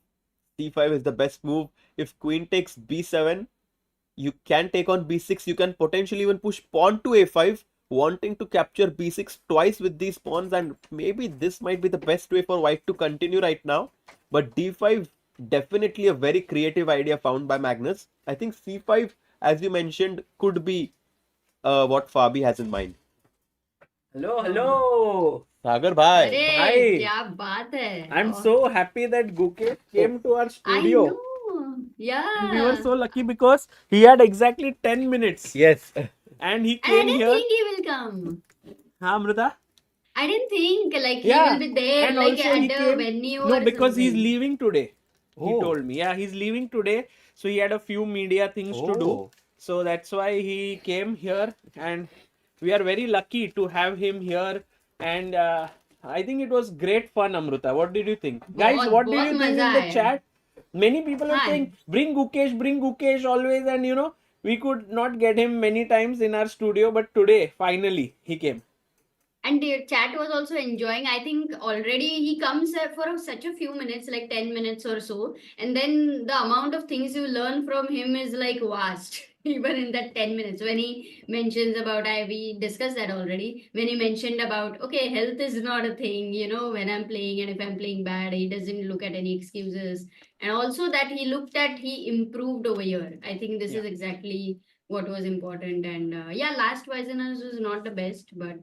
c5 is the best move. If queen takes b7, you can take on b6. You can potentially even push pawn to a5, wanting to capture b6 twice with these pawns, and maybe this might be the best way for white to continue right now. But d5, definitely a very creative idea found by Magnus. I think c5 as you mentioned, could be what Fabi has in mind. Hello. Sagar bhai. अरे Bhai. क्या बात है. I'm Oh, so happy that Gukesh came to our I studio. know. And we were Yeah. so lucky because he had exactly 10 minutes. Yes. And he And I came didn't here. think he will come. Huh, Amrita? I didn't think like he Yeah. will be there And like also at he the came. venue No, or because he's something. leaving today. He Oh. told me. Yeah, he's leaving today. So he had a few media things to do. Oh. So that's why he came here. And we are very lucky to have him here. And I think it was great fun, Amrita. What did you think? Guys, बहुत what did बहुत you think मजा in the आया. chat? Many people were हाँ. saying, bring Gukesh always. And you know, we could not get him many times in our studio. But today, finally, he came. And the chat was also enjoying. I think already he comes for such a few minutes, like 10 minutes or so. And then the amount of things you learn from him is like vast. Even in that 10 minutes, when he mentions about, we discussed that already. When he mentioned about, okay, health is not a thing, you know, when I'm playing and if I'm playing bad, he doesn't look at any excuses. And also that he improved over here. I think this is exactly what was important. And yeah, last Weiseners was not the best, but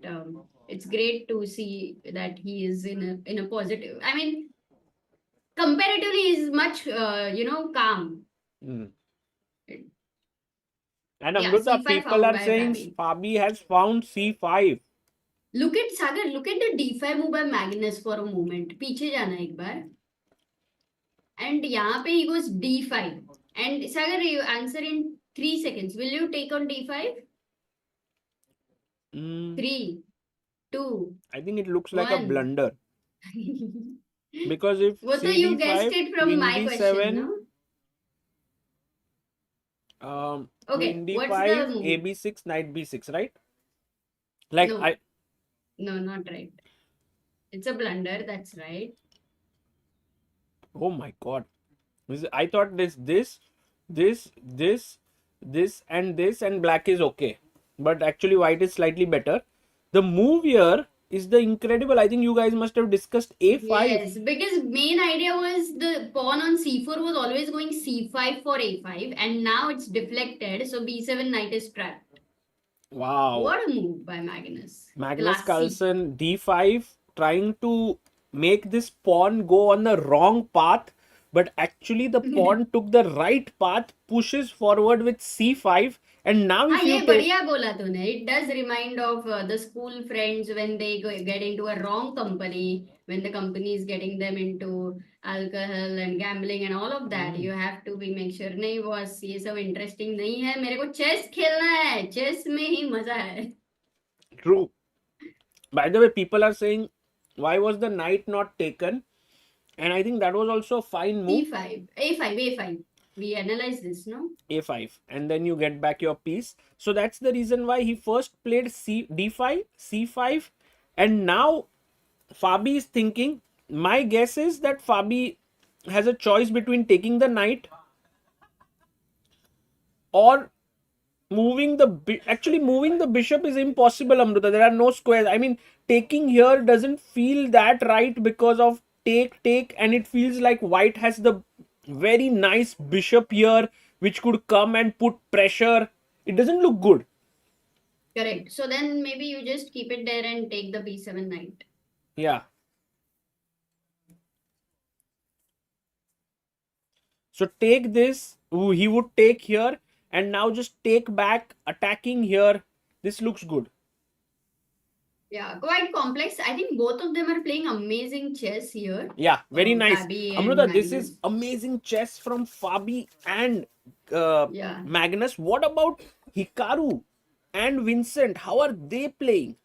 it's great to see that he is in a positive. I mean, comparatively, he's much calm. Mm. And Yeah, Amrita, C5 people found are by saying Fabi. Fabi has found C5. Look at Sagar. Look at the D5 move by Magnus for a moment. पीछे जाना एक बार. And यहाँ पे he goes D5. And Sagar, you answer in 3 seconds. Will you take on D5? 3, 2, I think it looks like a 1. blunder. Because if What you guessed CD5, it from Queen my question, D7, no? Okay, Queen what's the D5, move? AB6, Knight B6, right? Like No. No, not right. It's a blunder, that's right. Oh my god. I thought this, and black is okay. But actually white is slightly better. The move here is the incredible. I think you guys must have discussed A5. Yes, because main idea was the pawn on C4 was always going C5 for A5 and now it's deflected, so B7 knight is trapped. Wow. What a move by Magnus. Magnus Classy. Carlsen D5 trying to make this pawn go on the wrong path, but actually the pawn took the right path, pushes forward with C5, and now if हाँ you ये take... बढ़िया बोला तूने. It does remind of the school friends when they get into a wrong company, when the company is getting them into alcohol and gambling and all of that. You have to be make sure नहीं boss ये सब interesting नहीं है. मेरे को chess खेलना है. Chess में ही मजा है. True. By the way, people are saying, why was the knight not taken? And I think that was also a fine move. D5, A5. We analyze this, no? A5, and then you get back your piece. So that's the reason why he first played D5, C5, and now Fabi is thinking. My guess is that Fabi has a choice between taking the knight or moving the bishop is impossible, Amrita. There are no squares. I mean, taking here doesn't feel that right because of take, and it feels like white has the very nice bishop here which could come and put pressure. It doesn't look good. Correct. So then maybe you just keep it there and take the B7 knight. Yeah. So take this. Ooh, he would take here and now just take back, attacking here. This looks good. Yeah, quite complex. I think both of them are playing amazing chess here. Yeah, very nice. Fabi and Amrita, this Magnus. is amazing chess from Fabi and Yeah. Magnus. What about Hikaru and Vincent? How are they playing?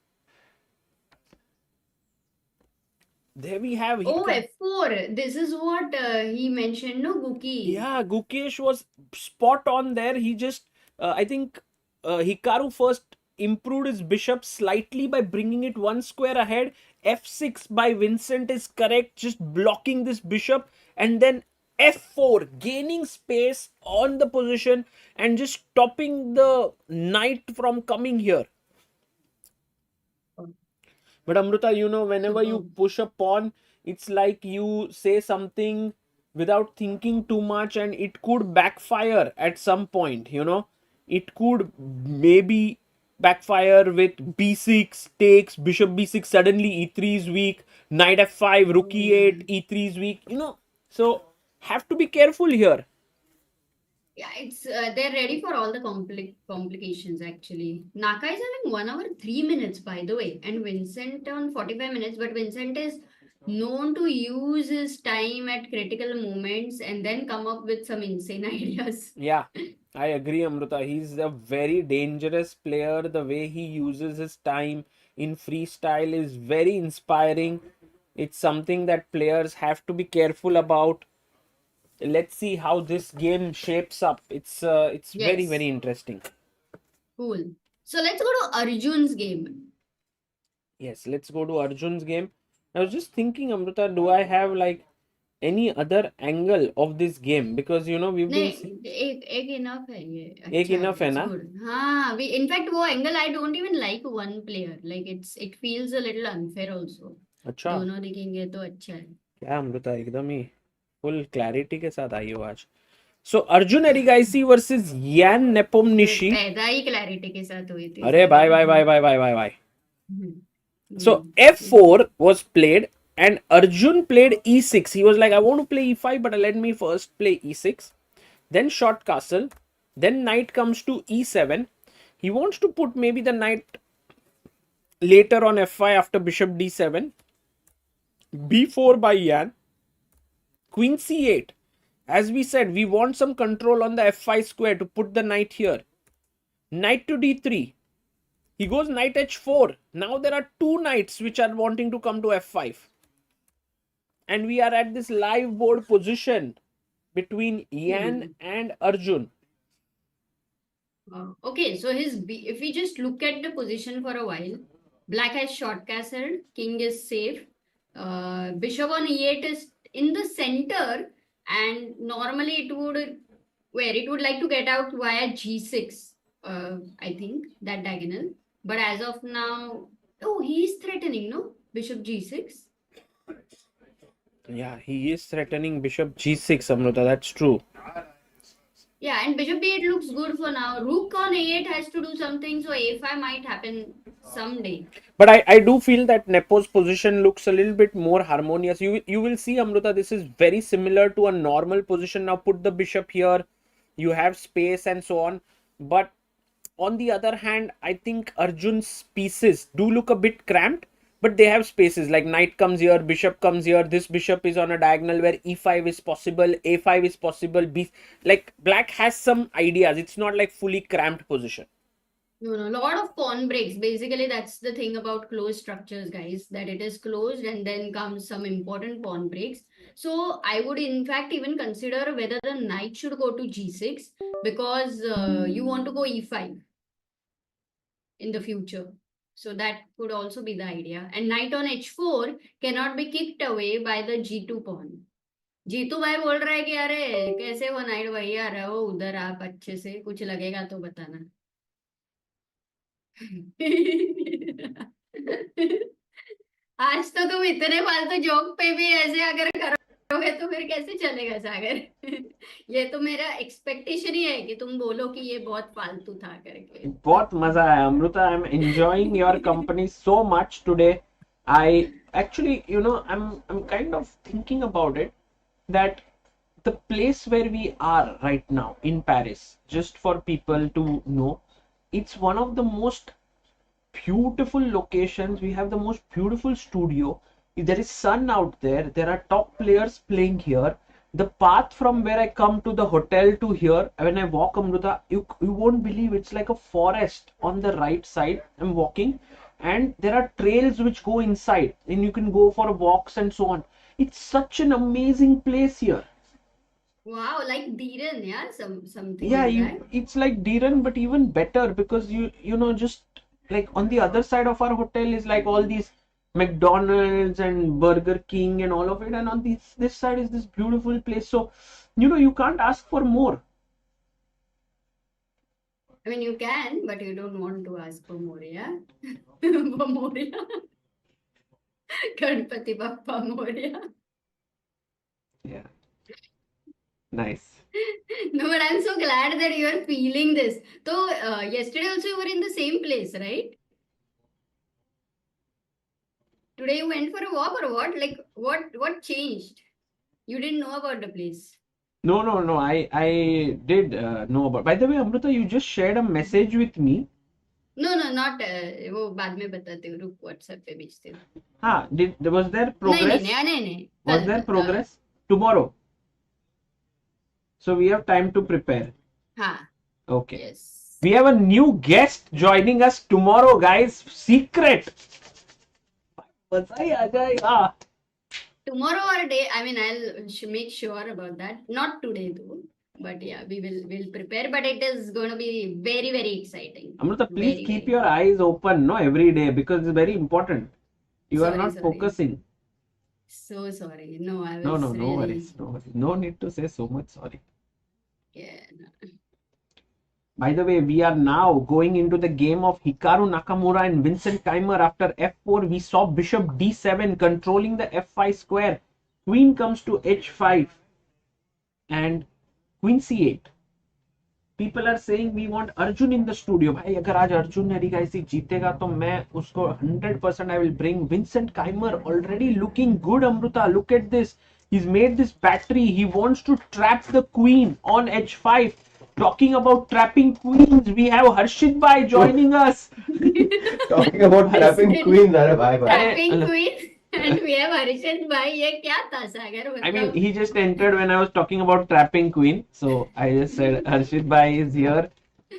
There we have Oh, Hikaru. F4. This is what he mentioned, no, Guki? Yeah, Gukesh was spot on there. He just, I think Hikaru first improved his bishop slightly by bringing it one square ahead. F6 by Vincent is correct, just blocking this bishop. And then F4, gaining space on the position and just stopping the knight from coming here. But Amrita, you know, whenever you push a pawn, it's like you say something without thinking too much and it could backfire at some point, you know. It could maybe backfire with b6 takes, bishop b6, suddenly e3 is weak, knight f5, rook e8, e3 is weak, so have to be careful here. Yeah, it's they're ready for all the complications actually. Naka is having 1 hour 3 minutes, by the way, and Vincent on 45 minutes. But Vincent is known to use his time at critical moments and then come up with some insane ideas. Yeah, I agree, Amrita. He's a very dangerous player. The way he uses his time in freestyle is very inspiring. It's something that players have to be careful about. Let's see how this game shapes up. It's very, Yes. very interesting. Cool. So let's go to Arjun's game. Yes, let's go to Arjun's game. I was just thinking, Amrita, do I have like any other angle of this game? Because we've been एक enough है ये. एक अच्छा enough है it's ना? good. हाँ, in fact वो angle I don't even like one player. Like it feels a little unfair also. अच्छा दोनों दिखेंगे तो अच्छा है. क्या अमृता एकदम ही फुल क्लैरिटी के साथ आई हो आज. So Arjun Erigaisi versus Jan Nepomniachtchi. पैदा ही क्लैरिटी के साथ हुई थी. अरे bye. So f4 was played and Arjun played e6. He was like, I want to play e5, but let me first play e6. Then short castle. Then knight comes to e7. He wants to put maybe the knight later on f5 after bishop d7. b4 by Jan. Queen c8. As we said, we want some control on the f5 square to put the knight here. Knight to d3. He goes knight h4. Now there are two knights which are wanting to come to f5. And we are at this live board position between Jan and Arjun. Okay, so if we just look at the position for a while, black has short castled, king is safe, bishop on e8 is in the center, and normally it would like to get out via g6, I think, that diagonal. But as of now, he's threatening, no? Bishop g6. Yeah, he is threatening bishop g6, Amrita, that's true. Yeah, and bishop b8 looks good for now. Rook on a8 has to do something, so a5 might happen someday. But I do feel that Nepo's position looks a little bit more harmonious. You will see, Amrita, this is very similar to a normal position. Now put the bishop here, you have space and so on. But on the other hand, I think Arjun's pieces do look a bit cramped, but they have spaces like knight comes here, bishop comes here, this bishop is on a diagonal where e5 is possible, a5 is possible, like black has some ideas. It's not like fully cramped position. No, a lot of pawn breaks. Basically, that's the thing about closed structures, guys, that it is closed and then comes some important pawn breaks. So I would in fact even consider whether the knight should go to g6 because you want to go e5 in the future. So that could also be the idea. And knight on h4 cannot be kicked away by the g2 pawn. Jitu भाई बोल रहा है कि अरे कैसे वो night वही आ रहा है, वो उधर आप अच्छे से कुछ लगेगा तो बताना. आज तो तुम इतने फालतू जोक पे भी ऐसे अगर करोगे तो फिर कैसे चलेगा सागर. ये तो मेरा एक्सपेक्टेशन ही है कि तुम बोलो कि ये बहुत फालतू था करके. बहुत मजा आया Amrita. I am enjoying your company so much today. I actually, I'm kind of thinking about it, that the place where we are right now in Paris, just for people to know, it's one of the most beautiful locations. We have the most beautiful studio. There is sun out there. There are top players playing here. The path from where I come to the hotel to here, when I walk, Amrita, you won't believe, it's like a forest on the right side. I'm walking and there are trails which go inside and you can go for walks and so on. It's such an amazing place here. Wow, like Dhiran, yeah, something. Yeah, like that. it's like Dhiran, but even better, because just like on the other side of our hotel is like all these McDonald's and Burger King and all of it, and on this side is this beautiful place. So you can't ask for more. I mean, you can, but you don't want to ask for more, yeah? For more, yeah? Ganpati Bappa Moria. Yeah. Nice. No, but I'm so glad that you are feeling this. So, yesterday also you were in the same place, right? Today you went for a walk or what? Like, what changed? You didn't know about the place. No. I did know about. By the way, Amrita, you just shared a message with me. No, not वो बाद में बताते हूँ रुक WhatsApp पे भेजते हूँ. हाँ, was there progress? नहीं. Was there progress? Tomorrow. So we have time to prepare. हाँ. Okay. Yes. We have a new guest joining us tomorrow, guys. Secret. Tomorrow or day, I mean, I'll make sure about that. Not today though. But yeah, we'll prepare. But it is going to be very, very exciting. Amrita, please keep your eyes open, no, every day because it's very important. You are not focusing. So sorry. No, I was No really... worries. No need to say so much sorry. Yeah. No. By the way, we are now going into the game of Hikaru Nakmaura and Vincent Keymer. After f4, we saw bishop d7 controlling the f5 square. Queen comes to h5 and queen c8. People are saying we want Arjun in the studio. भाई अगर आज Arjun Erigaisi जीतेगा तो मैं उसको 100% I will bring. Vincent Keymer already looking good. Amrita, look at this. He's made this battery. He wants to trap the queen on h5. Talking about trapping queens, we have Harshit Bhai joining us. Talking about trapping queens, bye. Trapping queens. And we have Harshit Bhai. ये क्या था सागर? I mean, he just entered when I was talking about trapping queen. So I just said Harshit Bhai is here.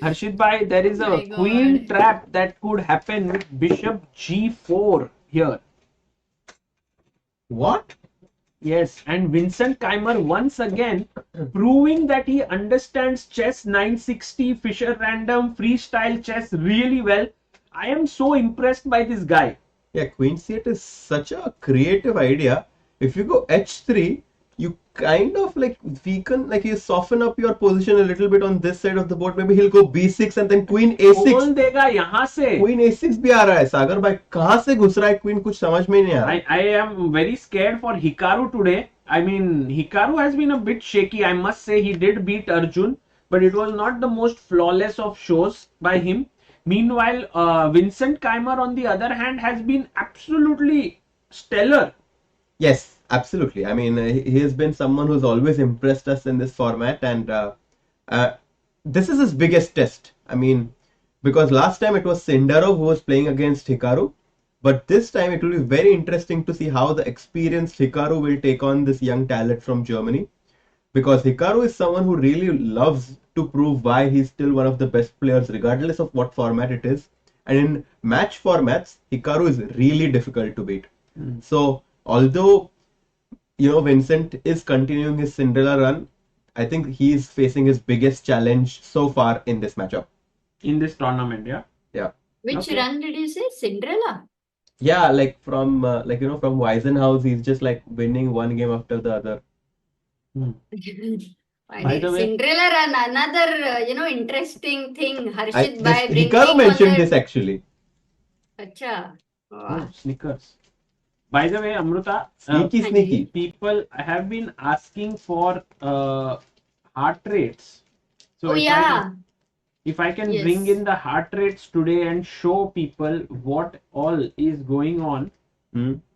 Harshit Bhai, there is a queen trap that could happen with bishop g4 here. What? Yes, and Vincent Keymer once again proving that he understands chess 960, Fisher random, freestyle chess really well. I am so impressed by this guy. Yeah, queen c8 is such a creative idea. If you go h3, you kind of like weaken, like you soften up your position a little bit on this side of the board. Maybe he'll go b6 and then queen a6. खोल देगा यहाँ से. Queen a6 भी आ रहा है. सागर भाई कहाँ से घुस रहा है queen कुछ समझ में नहीं आ रहा. I am very scared for Hikaru today. I mean, Hikaru has been a bit shaky. I must say he did beat Arjun, but it was not the most flawless of shows by him. Meanwhile, Vincent Keymer on the other hand has been absolutely stellar. Yes, absolutely. I mean, he has been someone who's always impressed us in this format, and this is his biggest test. I mean, because last time it was Sindarov who was playing against Hikaru, but this time it will be very interesting to see how the experienced Hikaru will take on this young talent from Germany, because Hikaru is someone who really loves to prove why he's still one of the best players regardless of what format it is, and in match formats Hikaru is really difficult to beat. So although Vincent is continuing his Cinderella run, I think he is facing his biggest challenge so far in this matchup, in this tournament. Yeah. Which run did you say? Cinderella? Yeah, like from from Weisenhaus, he's just like winning one game after the other. By the way, Cinderella run, another interesting thing. Harshit Bhai Hikaru mentioned this actually. Acha. Oh, Snickers. By the way, Amrita, sneaky. People have been asking for heart rates. So if I can bring in the heart rates today and show people what all is going on,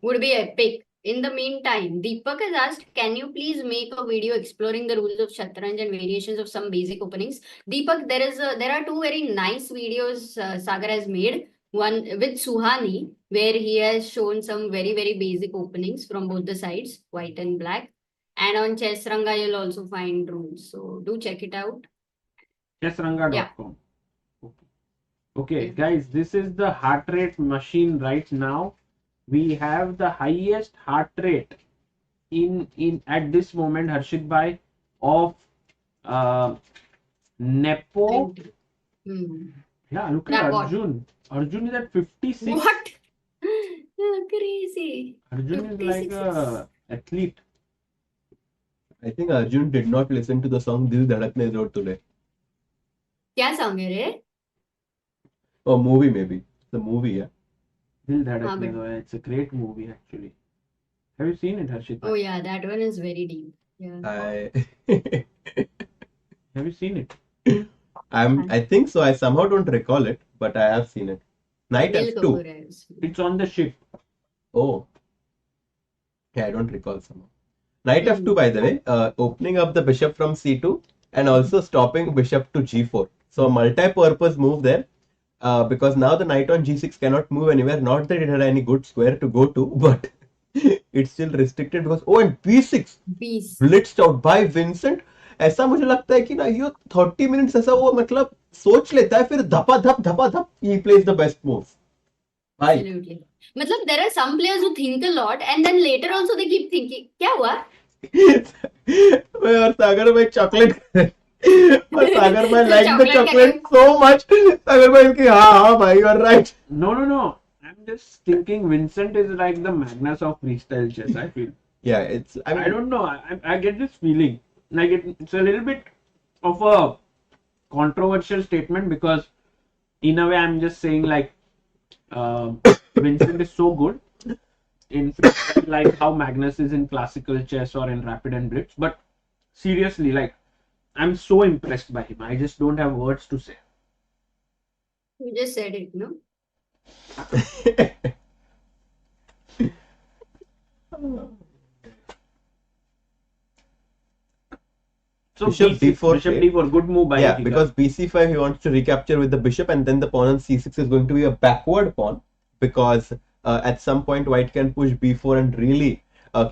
would be epic. In the meantime, Deepak has asked, can you please make a video exploring the rules of Shatranj and variations of some basic openings? Deepak, there are two very nice videos Sagar has made. One with Suhani, where he has shown some very, very basic openings from both the sides, white and black. And on Chessranga, you'll also find rules. So do check it out. Chessranga.com. Okay, guys, this is the heart rate machine right now. We have the highest heart rate in at this moment, Harshit Bhai, of Nepo. Yeah, look at Arjun. Arjun is at 56. What? Crazy. Arjun is like a athlete. I think Arjun did not listen to the song Dil Dhadakne wrote today. क्या song है रे? Oh, movie maybe. The movie, yeah. Dil Dhadakne, it's a great movie actually. Have you seen it, Harshit? Oh yeah, that one is very deep. Yeah. Have you seen it? I think so. I somehow don't recall it, but I have seen it. Knight F2. It's on the ship. Oh. Yeah, I don't recall somehow. Knight F2, by the way, opening up the bishop from C2 and also stopping bishop to G4. So a multi-purpose move there. Because now the knight on G6 cannot move anywhere. Not that it had any good square to go to, but it's still restricted because and B6 blitzed out by Vincent. ऐसा मुझे लगता है कि ना ये 30 minutes ऐसा वो मतलब सोच लेता है फिर धपा धप he plays the best moves. Absolutely. मतलब there are some players who think a lot and then later also they keep thinking क्या हुआ? और सागर भाई चॉकलेट और सागर भाई like the chocolate so much. सागर भाई कि हाँ भाई you are right. No. I'm just thinking Vincent is like the Magnus of freestyle chess. I feel. Yeah, it's. I don't know. I get this feeling like it's a little bit of a controversial statement because in a way I'm just saying like Vincent is so good in freestyle, like how Magnus is in classical chess or in rapid and blitz. But seriously, like I'm so impressed by him. I just don't have words to say. You just said it, no? So bishop d4, good move by yeah, Hikaru. because bc5 he wants to recapture with the bishop, and then the pawn on c6 is going to be a backward pawn because at some point white can push b4 and really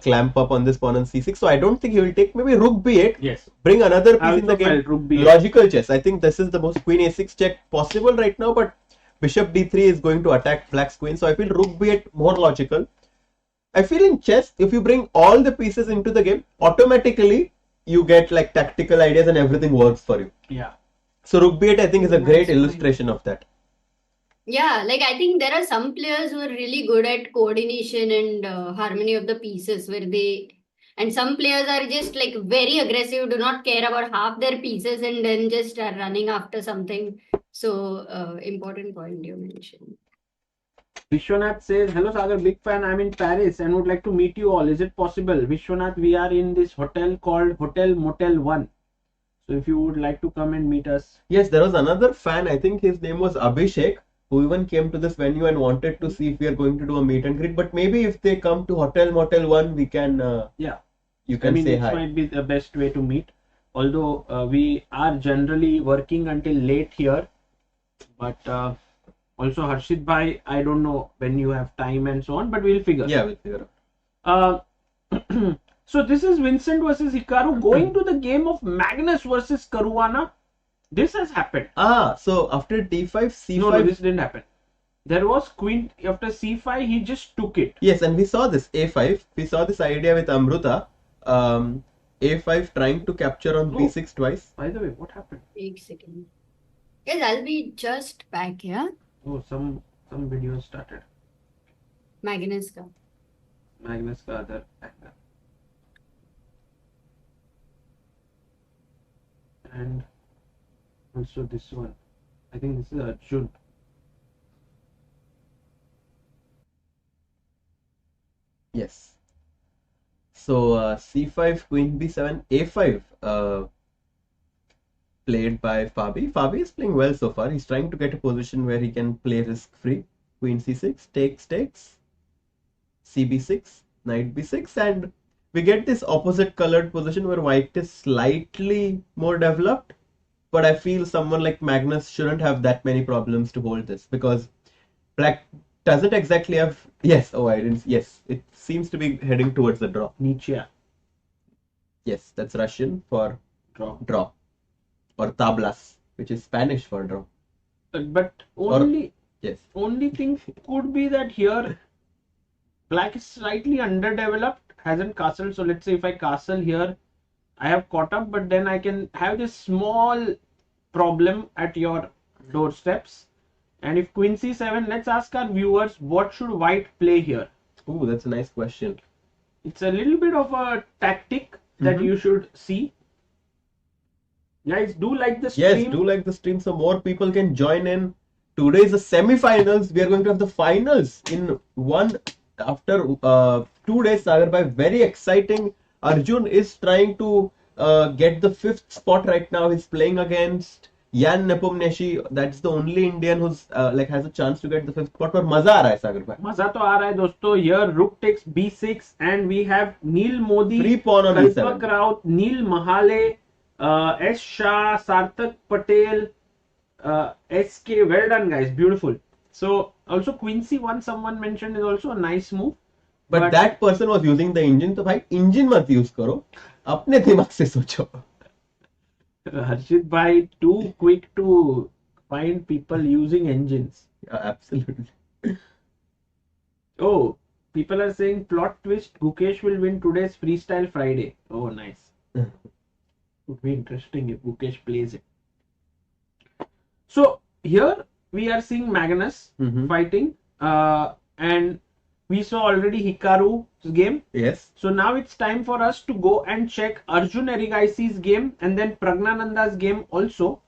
clamp up on this pawn on c6. So I don't think he will take maybe rook b8. Yes. Bring another piece in the game. Rook b8. Logical chess. I think this is the most queen a6 check possible right now, but bishop d3 is going to attack black's queen. So I feel rook b8 more logical. I feel in chess, if you bring all the pieces into the game, automatically you get like tactical ideas and everything works for you. Yeah. So rook b8 I think is a great illustration of that. Yeah, like I think there are some players who are really good at coordination and harmony of the pieces and some players are just like very aggressive, do not care about half their pieces and then just are running after something. So important point you mentioned. Vishwanath says, hello Sagar, big fan. I'm in Paris and would like to meet you all. Is it possible? Vishwanath, we are in this hotel called Hotel Motel 1. So if you would like to come and meet us. Yes, there was another fan, I think his name was Abhishek, who even came to this venue and wanted to see if we are going to do a meet and greet. But maybe if they come to Hotel Motel 1, we can, you can say hi. This might be the best way to meet. Although we are generally working until late here. But also Harshit bhai, I don't know when you have time and so on, but we'll figure. Yeah, we'll figure out. So this is Vincent versus Hikaru going to the game of Magnus versus Caruana. This has happened. So after d5, c5. No, this didn't happen. There was queen after c5. He just took it. Yes, and we saw this a5. We saw this idea with Amruta. A5 trying to capture on b6 twice. By the way, what happened? Wait a second. Yes, I'll be just back here. Oh, some video started. Magnus ka other angle. And also this one. I think this is Arjun. Yes. So c5, queen b7, a5 played by Fabi. Fabi is playing well so far. He's trying to get a position where he can play risk-free. Queen c6, takes, cb6, knight b6, and we get this opposite colored position where white is slightly more developed. But I feel someone like Magnus shouldn't have that many problems to hold this because black doesn't exactly have. Yes, I didn't. Yes, it seems to be heading towards the draw. Nietzsche. Yes, that's Russian for draw. Or tablas, which is Spanish for draw. But only thing could be that here black is slightly underdeveloped, hasn't castled. So let's say if I castle here, I have caught up, but then I can have this small problem at your doorsteps. And if queen c7, let's ask our viewers, what should white play here? Oh, that's a nice question. It's a little bit of a tactic that you should see. Guys, do like the stream. Yes, do like the stream so more people can join in. Today is the semi-finals. We are going to have the finals in after 2 days, Sagar, by very exciting Arjun is trying to get the 5th spot right now. He's playing against Yan Nepomniachtchi. That's the only Indian who's like has a chance to get the 5th spot. But मजा आ रहा है सागर भाई. मजा तो आ रहा है दोस्तों. Here Rook takes B6 and we have Neil Modi, Free pawn on Kalpak E7. Raut, Neil Mahale, S Shah, Sarthak Patel, SK. Well done guys, beautiful. So also Queen C1 someone mentioned is also a nice move. But that person was using the engine. तो भाई engine मत use करो. अपने दिमाग से सोचो. Harshit bhai, too quick to find people using engines. Yeah, absolutely. Oh, people are saying plot twist, Gukesh will win today's Freestyle Friday. Oh, nice. Would be interesting if Gukesh plays it. So, here we are seeing Magnus fighting and we saw already Hikaru's game. Yes. So now it's time for us to go and check Arjun Erigaisi's game and then Praggnanandhaa's game also.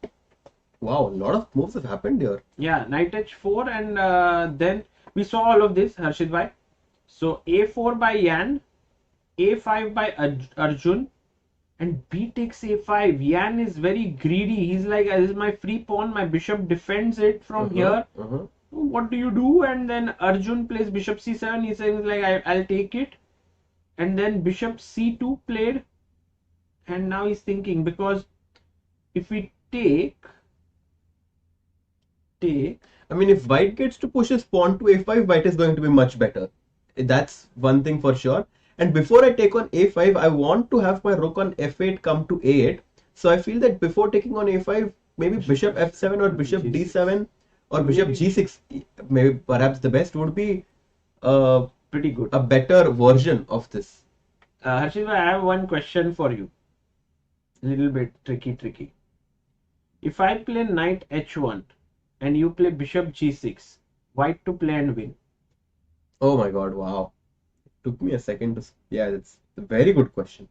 Wow, a lot of moves have happened here. Yeah, knight h4 and then we saw all of this, Harshit bhai. So a4 by Yan, a5 by Arjun and b takes a5. Yan is very greedy. He's like, this is my free pawn, my bishop defends it from here. What do you do? And then Arjun plays bishop c7. He says like, I'll take it. And then bishop c2 played. And now he's thinking, because if we take, I mean, if white gets to push his pawn to a5, white is going to be much better. That's one thing for sure. And before I take on a5, I want to have my rook on f8 come to a8. So I feel that before taking on a5, maybe bishop f7 or bishop d7 or bishop g6, maybe perhaps the best would be pretty good. A better version of this. Harshit, I have one question for you. A little bit tricky. If I play knight h1 and you play bishop g6, white to play and win. Oh my god, wow. It took me a second to... Yeah, that's a very good question.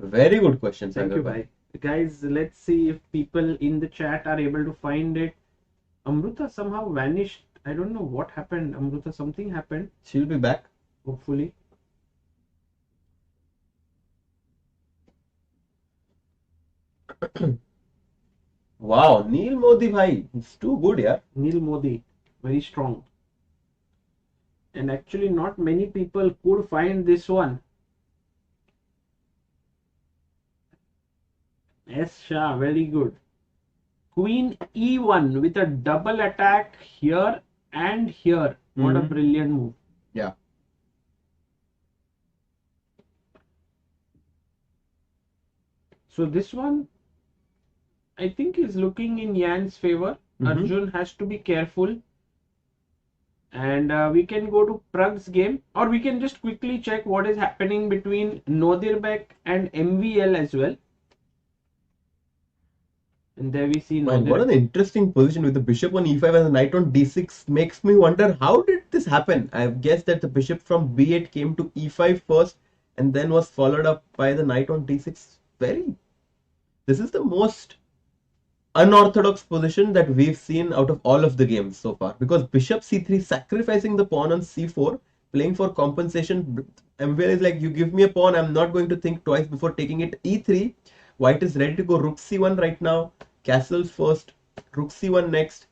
Very good question. Thank you, bhai. Guys, let's see if people in the chat are able to find it. Amruta somehow vanished. I don't know what happened. Amruta, something happened. She'll be back. Hopefully. Wow, Neil Modi bhai. It's too good, yeah. Neil Modi. Very strong. And actually not many people could find this one. S Shah, very good. Queen E1 with a double attack here and here. What a brilliant move. Yeah. So this one, I think, is looking in Yan's favor. Arjun has to be careful. And we can go to Prag's game, or we can just quickly check what is happening between Nodirbek and MVL as well. And there we see Man, what an interesting position with the bishop on e5 and the knight on d6. Makes me wonder, how did this happen? I've guessed that the bishop from b8 came to e5 first and then was followed up by the knight on d6. This is the most unorthodox position that we've seen out of all of the games so far, because bishop c3 sacrificing the pawn on c4, playing for compensation. MVL is like, you give me a pawn, I'm not going to think twice before taking it. e3, white is ready to go rook c1 right now. Castles first, rook c1 next.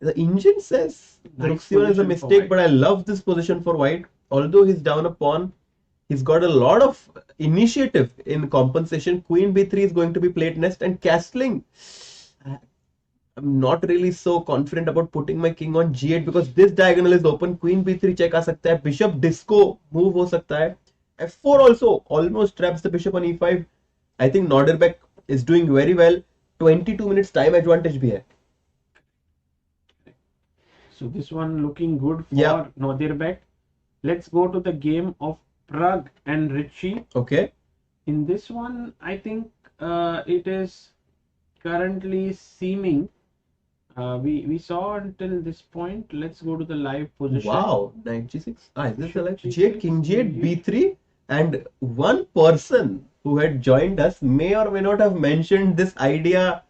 The engine says rook c1 is a mistake, but I love this position for white. Although he's down a pawn, he's got a lot of initiative in compensation. Queen b3 is going to be played next, and castling. I'm not really so confident about putting my king on g8 because this diagonal is open. Queen b3 check aa sakta hai. Bishop disco move ho sakta hai. f4 also almost traps the bishop on e5. I think Nodirbek is doing very well. 22 minutes time advantage bhi hai. So this one looking good for Nodirbek. Let's go to the game of Prag and Richie. Okay. In this one, I think it is currently seeming. We saw until this point. Let's go to the live position. Wow, knight g6. Is this the live? g8, king g8, b3, and one person who had joined us may or may not have mentioned this idea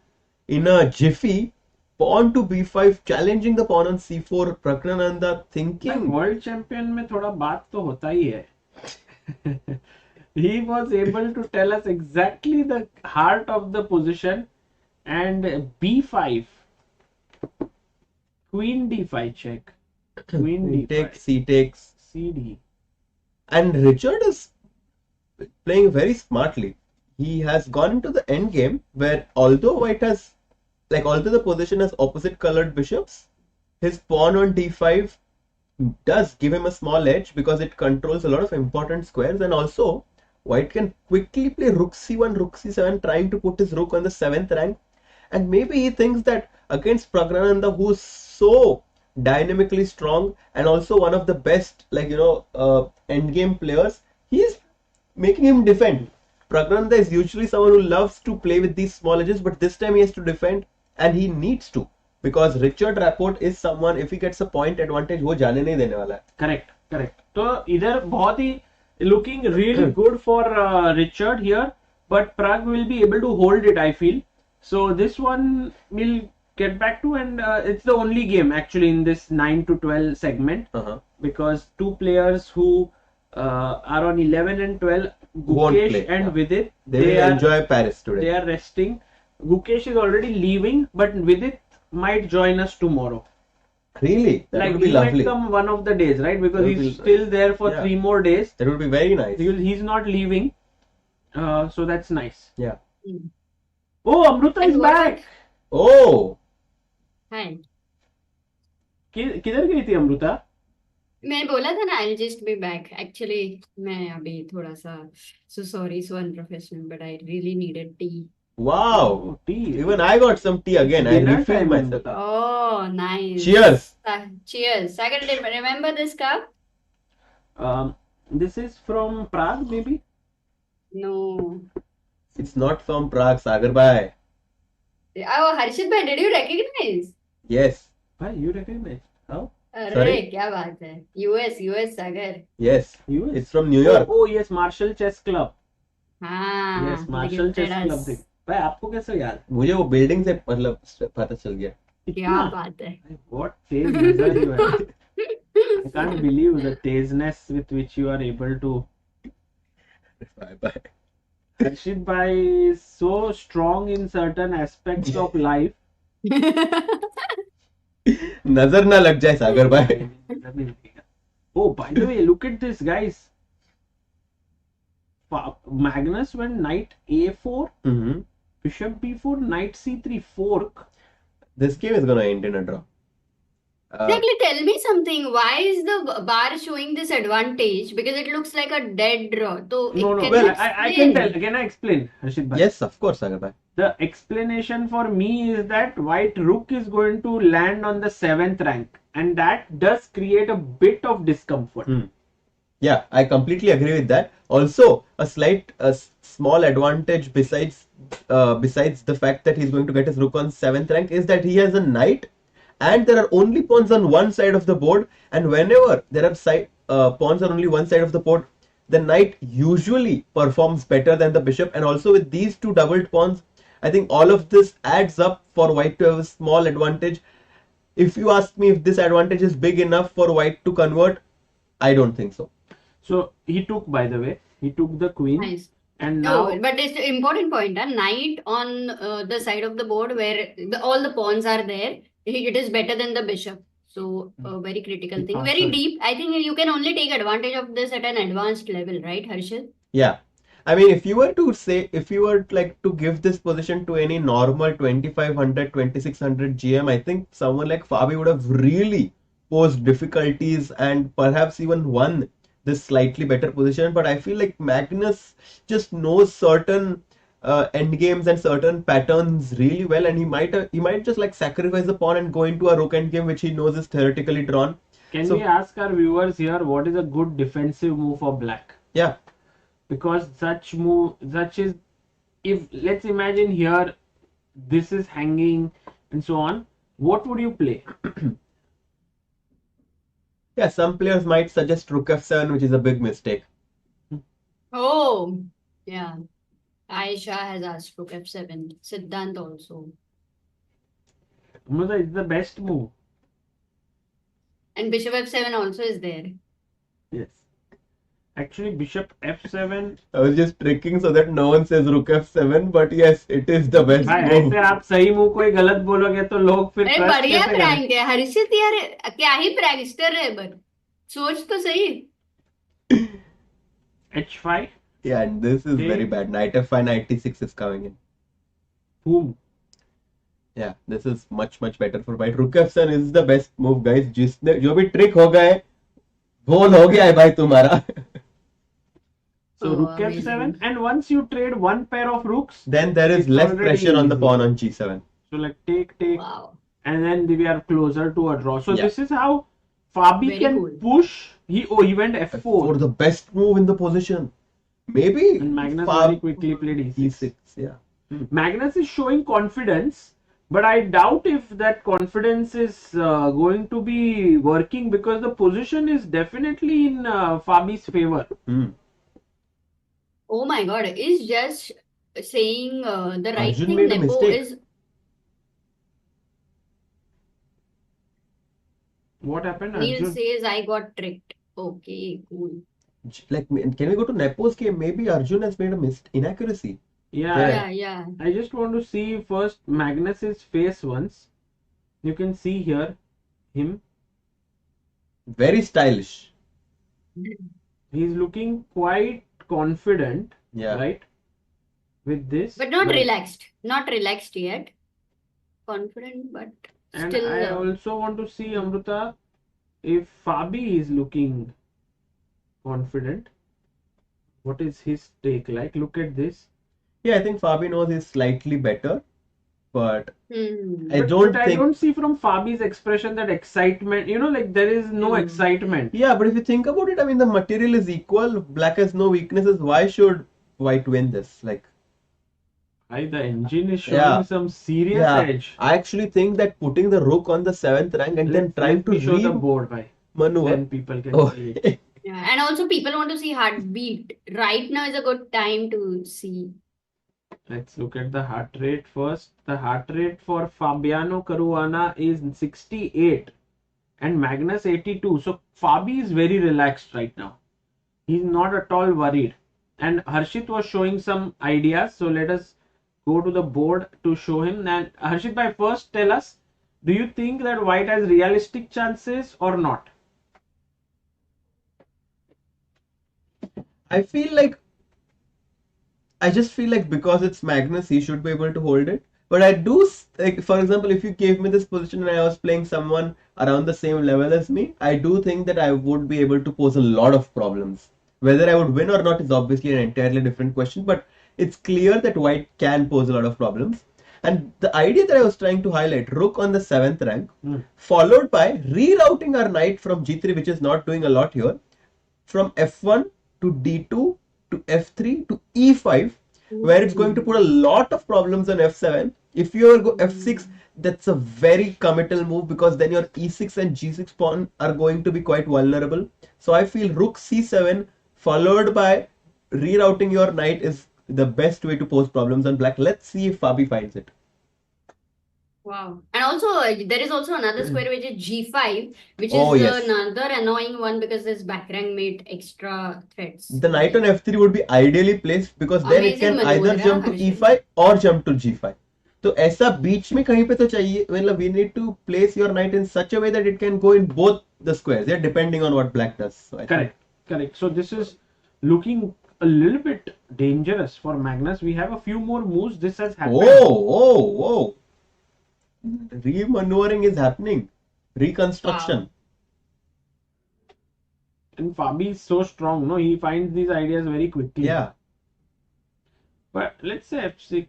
in a jiffy. Pawn to b5, challenging the pawn on c4. Praggnanandhaa thinking. World champion में थोड़ा बात तो होता ही है. He was able to tell us exactly the heart of the position. And b5, queen d5 check, queen He d5, takes, he takes. cd. And Richard is playing very smartly. He has gone into the end game where although white has, although the position has opposite colored bishops, his pawn on d5 does give him a small edge because it controls a lot of important squares, and also white can quickly play rook c1, rook c7, trying to put his rook on the 7th rank. And maybe he thinks that against Praggnanandhaa, who's so dynamically strong and also one of the best, endgame players, he's making him defend. Praggnanandhaa is usually someone who loves to play with these small edges, but this time he has to defend, and he needs to. Because Richard Rapport is someone, if he gets a point advantage, वो जाने नहीं देने वाला है. Correct. तो इधर बहुत ही looking really good for Richard here, but Pragg will be able to hold it, I feel. So this one we'll get back to, and it's the only game actually in this 9 to 12 segment, because two players who are on 11 and 12, Gukesh and Vidit, they will enjoy Paris today. They are resting. Gukesh is already leaving, but Vidit might join us tomorrow. Really? That would be he lovely. Might come one of the days, right? Because he's still there for 3 more days. That would be very nice. He's not leaving. So that's nice. Yeah. Oh, Amruta is back. Oh. Hi. किधर गई थी अमृता? मैं बोला था ना I'll just be back. Actually मैं अभी थोड़ा सा so unprofessional, but I really needed tea. Wow, tea. Even I got some tea again. I refilled myself. Oh, nice. Cheers. Cheers. Sagar, remember this cup? This is from Prague, maybe? No. It's not from Prague, Sagar bhai. Oh, Harshit bhai, did you recognize? Yes. Bhai, you recognize? How? Sorry? क्या बात है? US, Sagar. Yes. US? It's from New York. Oh, yes, Marshall Chess Club. हाँ. Yes, Marshall Chess Club. भाई आपको कैसे याद? मुझे वो बिल्डिंग से मतलब पता चल गया. क्या बात है? What tease नजर you have. I can't believe the teaseness with which you are able to. Bye. Harshit bhai is so strong in certain aspects of life. नजर ना लग जाए सागर भाई. Oh, by the way, look at this, guys. Magnus went knight a4, bishop b4, knight c3, fork. This game is gonna end in a draw. Exactly, tell me something. Why is the bar showing this advantage? Because it looks like a dead draw. So No. Well, I can tell. Can I explain, Harshit bhai? Yes, of course, Sagar bhai. The explanation for me is that white rook is going to land on the 7th rank, and that does create a bit of discomfort. Yeah, I completely agree with that. Also, a small advantage besides the fact that he's going to get his rook on 7th rank is that he has a knight, and there are only pawns on one side of the board. And whenever there are pawns on only one side of the board, the knight usually performs better than the bishop. And also with these two doubled pawns, I think all of this adds up for white to have a small advantage. If you ask me if this advantage is big enough for white to convert, I don't think so. So he took, by the way, he took the queen. Nice. And now, but it's an important point. A knight on the side of the board where all the pawns are there, it is better than the bishop. So a very critical thing, very deep. I think you can only take advantage of this at an advanced level, right, Harshit? Yeah. I mean, if you were to give this position to any normal 2500, 2600 GM, I think someone like Fabi would have really posed difficulties and perhaps even won this slightly better position. But I feel like Magnus just knows certain end games and certain patterns really well, and he might just sacrifice the pawn and go into a rook end game which he knows is theoretically drawn. Can we ask our viewers here what is a good defensive move for black? Yeah. Because such is, if let's imagine here this is hanging and so on, what would you play? Yeah, some players might suggest rook f7, which is a big mistake. Oh, yeah. Aisha has asked rook f7. Siddhant also. Amruta, it's the best move. And bishop f7 also is there. Yes. Actually, bishop f7. I was just tricking so that no one says rook f7, but yes, it is the best भाई move. ऐसे आप सही move कोई गलत बोलोगे तो लोग फिर अरे trust बढ़िया कैसे प्रैंक है हर्षित यार, क्या ही प्रैंकस्टर है, बट सोच तो सही. h5. Yeah, and this is Okay. very bad. Knight f5, knight t6 is coming in. Boom. Yeah, this is much better for white. Rook f7 is the best move, guys. जिसने जो भी trick हो गए, गोल हो गया है भाई तुम्हारा. So rook f7, and once you trade one pair of rooks, Then there is it's less already pressure on the easy. pawn on g7. So like take, Wow. and then we are closer to a draw. So Yeah. this is how Fabi Very can cool. push. He went f4. For the best move in the position. Maybe And Magnus Fab- very quickly played e6. e6. Yeah. Magnus is showing confidence, but I doubt if that confidence is going to be working because the position is definitely in Fabi's favor. Oh my god, is just saying the right Arjun thing. made a Nepo mistake. is. What happened, Neil Arjun? says I got tricked. Okay, cool. Like, can we go to Nepo's game? Maybe Arjun has made a inaccuracy. Yeah. I just want to see first Magnus's face once. You can see here him. Very stylish. He's looking quite confident, Yeah. right? With this. But not like- relaxed. Not relaxed yet. Confident, but And still. I also want to see, Amrita, if Fabi is looking confident. What is his take like? Look at this. Yeah, I think Fabi knows he's slightly better, but Hmm. I But don't I think. don't see from Fabi's expression that excitement. You know, like there is no excitement. Yeah, but if you think about it, I mean, the material is equal. Black has no weaknesses. Why should white win this? Like, The engine is showing Yeah. some serious yeah, edge. I actually think that putting the rook on the 7th rank and then trying Let to me show the re board, bhai. maneuver. Then people can Oh, see it. Yeah, and also people want to see heartbeat. Right now is a good time to see. Let's look at the heart rate first. The heart rate for Fabiano Caruana is 68 and Magnus 82. So Fabi is very relaxed right now. He's not at all worried. And Harshit was showing some ideas. So let us go to the board to show him. And Harshit, bhai, first tell us, do you think that white has realistic chances or not? I just feel like because it's Magnus, he should be able to hold it. But I do, like, for example, if you gave me this position and I was playing someone around the same level as me, I do think that I would be able to pose a lot of problems. Whether I would win or not is obviously an entirely different question, but it's clear that white can pose a lot of problems. And the idea that I was trying to highlight, rook on the 7th rank, followed by rerouting our knight from g3, which is not doing a lot here, from f1 to d2 to f3 to e5, where it's going to put a lot of problems on f7. If you ever go f6, that's a very committal move because then your e6 and g6 pawn are going to be quite vulnerable. So I feel rook c7 followed by rerouting your knight is the best way to pose problems on black. Let's see if Fabi finds it. Wow. And also, there is also another square which is G5, which Oh, is yes. another annoying one because this back rank made extra threats. The knight on f3 would be ideally placed because then it Amazing can either maneuver, jump to Harshit. e5 or jump to g5. तो ऐसा बीच में कहीं पे तो चाहिए. Well, we need to place your knight in such a way that it can go in both the squares, yeah, depending on what black does. So I think Correct. So this is looking a little bit dangerous for Magnus. We have a few more moves. This has happened. Whoa. Re-maneuvering is happening. Reconstruction. And Fabi is so strong, no? He finds these ideas very quickly. Yeah. But let's say f6.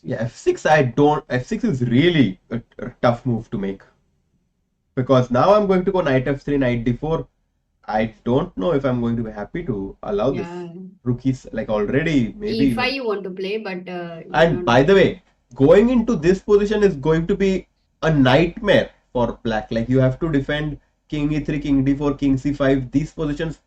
Yeah, f6 is really a tough move to make. Because now I'm going to go knight f3, knight d4. I don't know if I'm going to be happy to allow this rookies, like already maybe. E5 you want to play, but And by the way, going into this position is going to be a nightmare for black. Like you have to defend king e3, king d4, king c5. These positions,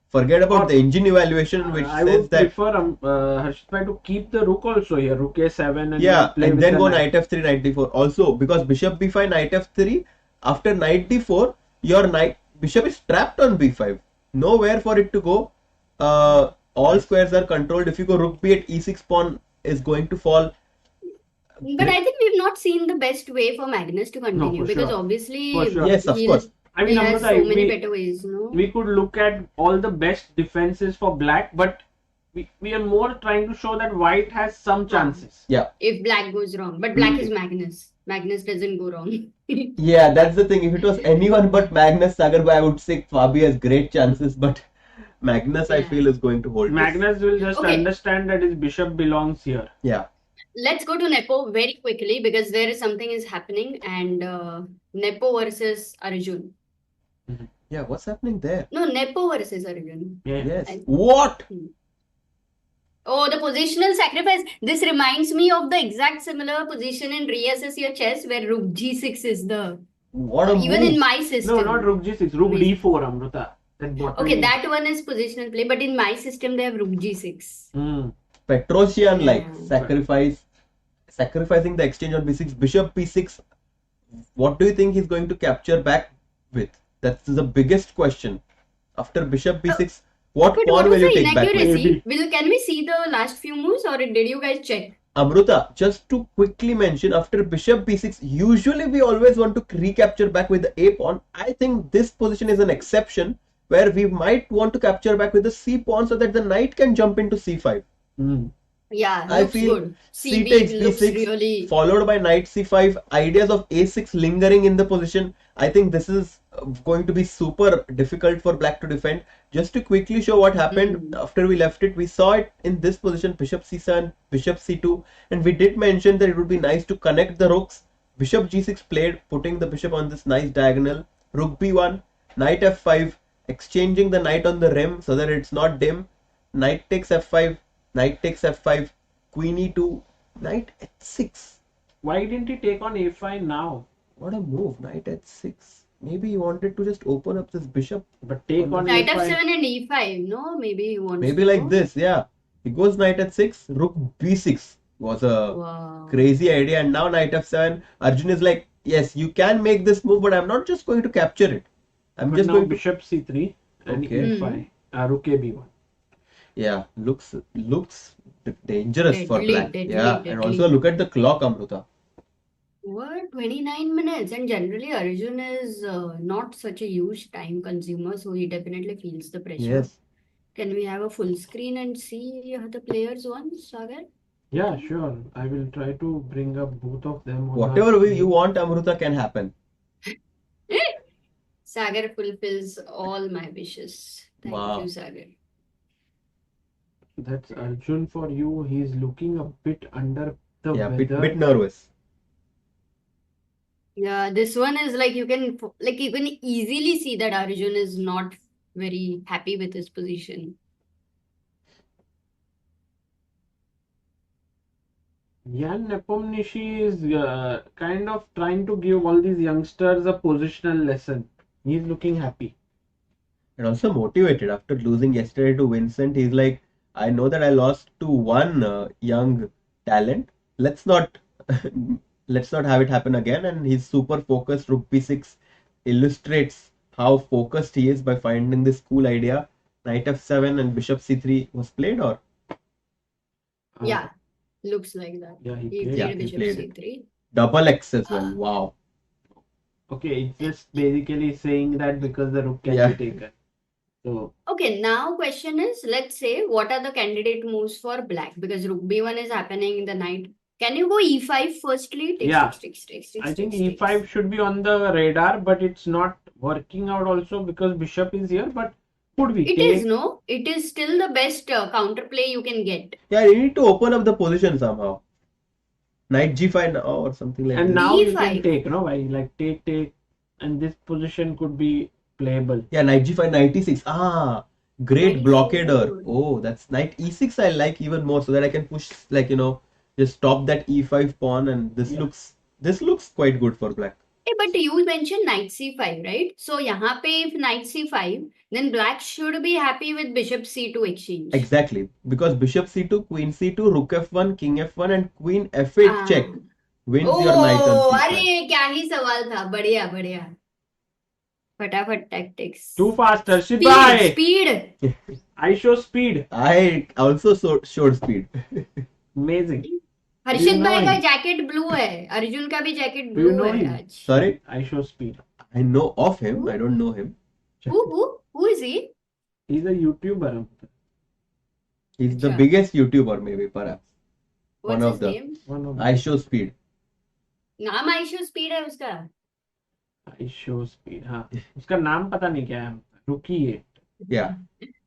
forget about the engine evaluation, which I says would that prefer Harshit to keep the rook also here, rook a7, and yeah, play and with then the go knight. knight f3, knight d4. Also, because bishop b5, knight f3, after knight d4, your bishop is trapped on b5. nowhere for it to go. All squares are controlled. If you go rook b at e6, pawn is going to fall. But I think we've not seen the best way for Magnus to continue, for because sure. obviously For sure. Yes, of course. I mean, he has Amrita, so many better ways, no? We could look at all the best defenses for black, but we are more trying to show that white has some chances. Yeah. If black goes wrong. But black is Magnus. Magnus doesn't go wrong. Yeah, that's the thing. If it was anyone but Magnus Sagarbai, I would say Fabi has great chances, but Magnus, I feel, is going to hold Magnus this. will just understand that his bishop belongs here. Yeah. Let's go to Nepo very quickly, because there is something is happening, and Nepo versus Arjun. Yeah, what's happening there? No, Nepo versus Arjun. Yes. What? Oh, the positional sacrifice. This reminds me of the exact similar position in Reassess Your Chess, where rook g6 is the... What a even move. in my system. No, not rook g6, rook d4, Amrita. Okay, that one is positional play, but in my system they have rook g6. Petrosian like sacrificing the exchange on b6, bishop b6. What do you think he's going to capture back with? That's the biggest question. After bishop b6, what pawn will you take back with? Can we see the last few moves, or did you guys check? Amruta, just to quickly mention, after bishop b6, usually we always want to recapture back with the a pawn. I think this position is an exception, where we might want to capture back with the c pawn so that the knight can jump into c5. Yeah, I feel good. c takes looks b6 really... followed by knight c5, ideas of a6 lingering in the position. I think this is going to be super difficult for black to defend. Just to quickly show what happened after we left it, we saw it in this position, bishop c7, bishop c2, and we did mention that it would be nice to connect the rooks. Bishop g6 played, putting the bishop on this nice diagonal. Rook b1, knight f5, exchanging the knight on the rim so that it's not dim. Knight takes f5, knight takes f5, queen e2, knight h6. Why didn't he take on a5 now? What a move, knight h6. Maybe he wanted to just open up this bishop. But take on Knight a5. f7 and e5, no? Maybe he wants Maybe to like go. this, yeah. He goes knight h6, rook b6 was a crazy idea, and now knight f7. Arjun is like, yes, you can make this move, but I'm not just going to capture it. I'm But just now going to... bishop c3 and e5. Rook a b1. Yeah, looks dangerous for black. Deadly, And also look at the clock, Amruta. What? 29 minutes. And generally, Arjun is not such a huge time consumer, so he definitely feels the pressure. Yes. Can we have a full screen and see the players once, Sagar? Yeah, sure. I will try to bring up both of them. On Whatever you want, Amruta, can happen. Sagar fulfills all my wishes. Thank you, Sagar. That's Arjun for you. He's looking a bit under the Yeah, weather. bit nervous. Yeah, this one is like you can easily see that Arjun is not very happy with his position. Jan Nepomniachtchi is kind of trying to give all these youngsters a positional lesson. He's looking happy. And also motivated after losing yesterday to Vincent. He's like, I know that I lost to one young talent. Let's not have it happen again. And he's super focused. Rook b6 illustrates how focused he is by finding this cool idea. Knight f7 and bishop c3 was played, or? Yeah, looks like that. Yeah, he played bishop played c3. Double X as well. Wow. Okay, it's just basically saying that because the rook can be taken. So Okay, now question is, let's say, what are the candidate moves for black? Because rook b1 is happening in the night. Can you go e5 firstly? Takes. I think e5 should be on the radar, but it's not working out also because bishop is here. But could we It take? is, no? It is still the best counterplay you can get. Yeah, you need to open up the position somehow. Knight g5 now or something like And this. now you can take, no? Why like take, and this position could be playable. Yeah, knight g5, knight e6. Great blockader. Oh, that's knight e6 I like even more, so that I can push, like, just stop that e5 pawn, and this looks quite good for black. Hey, but you mentioned knight c5, right? So, यहाँ पे if knight c5, then black should be happy with bishop c2 exchange. Exactly, because bishop c2, queen c2, rook f1, king f1 and queen f8 check wins your knight on c5. अरे क्या ही सवाल था, बढ़िया. Fatafat tactics. Too fast, Harshit Speed, bhai. speed. I show speed. I also showed speed. Amazing. हर्षित भाई का jacket blue है, अर्जुन का भी jacket Do you blue know है him? आज. Sorry? I show speed. I know of him. I don't know him. Who is he? He's a YouTuber. He's the biggest YouTuber, maybe, perhaps. What's his name? I show speed. नाम I show speed है उसका. I show speed. हाँ. उसका नाम पता नहीं क्या है. Rookie 8. Yeah.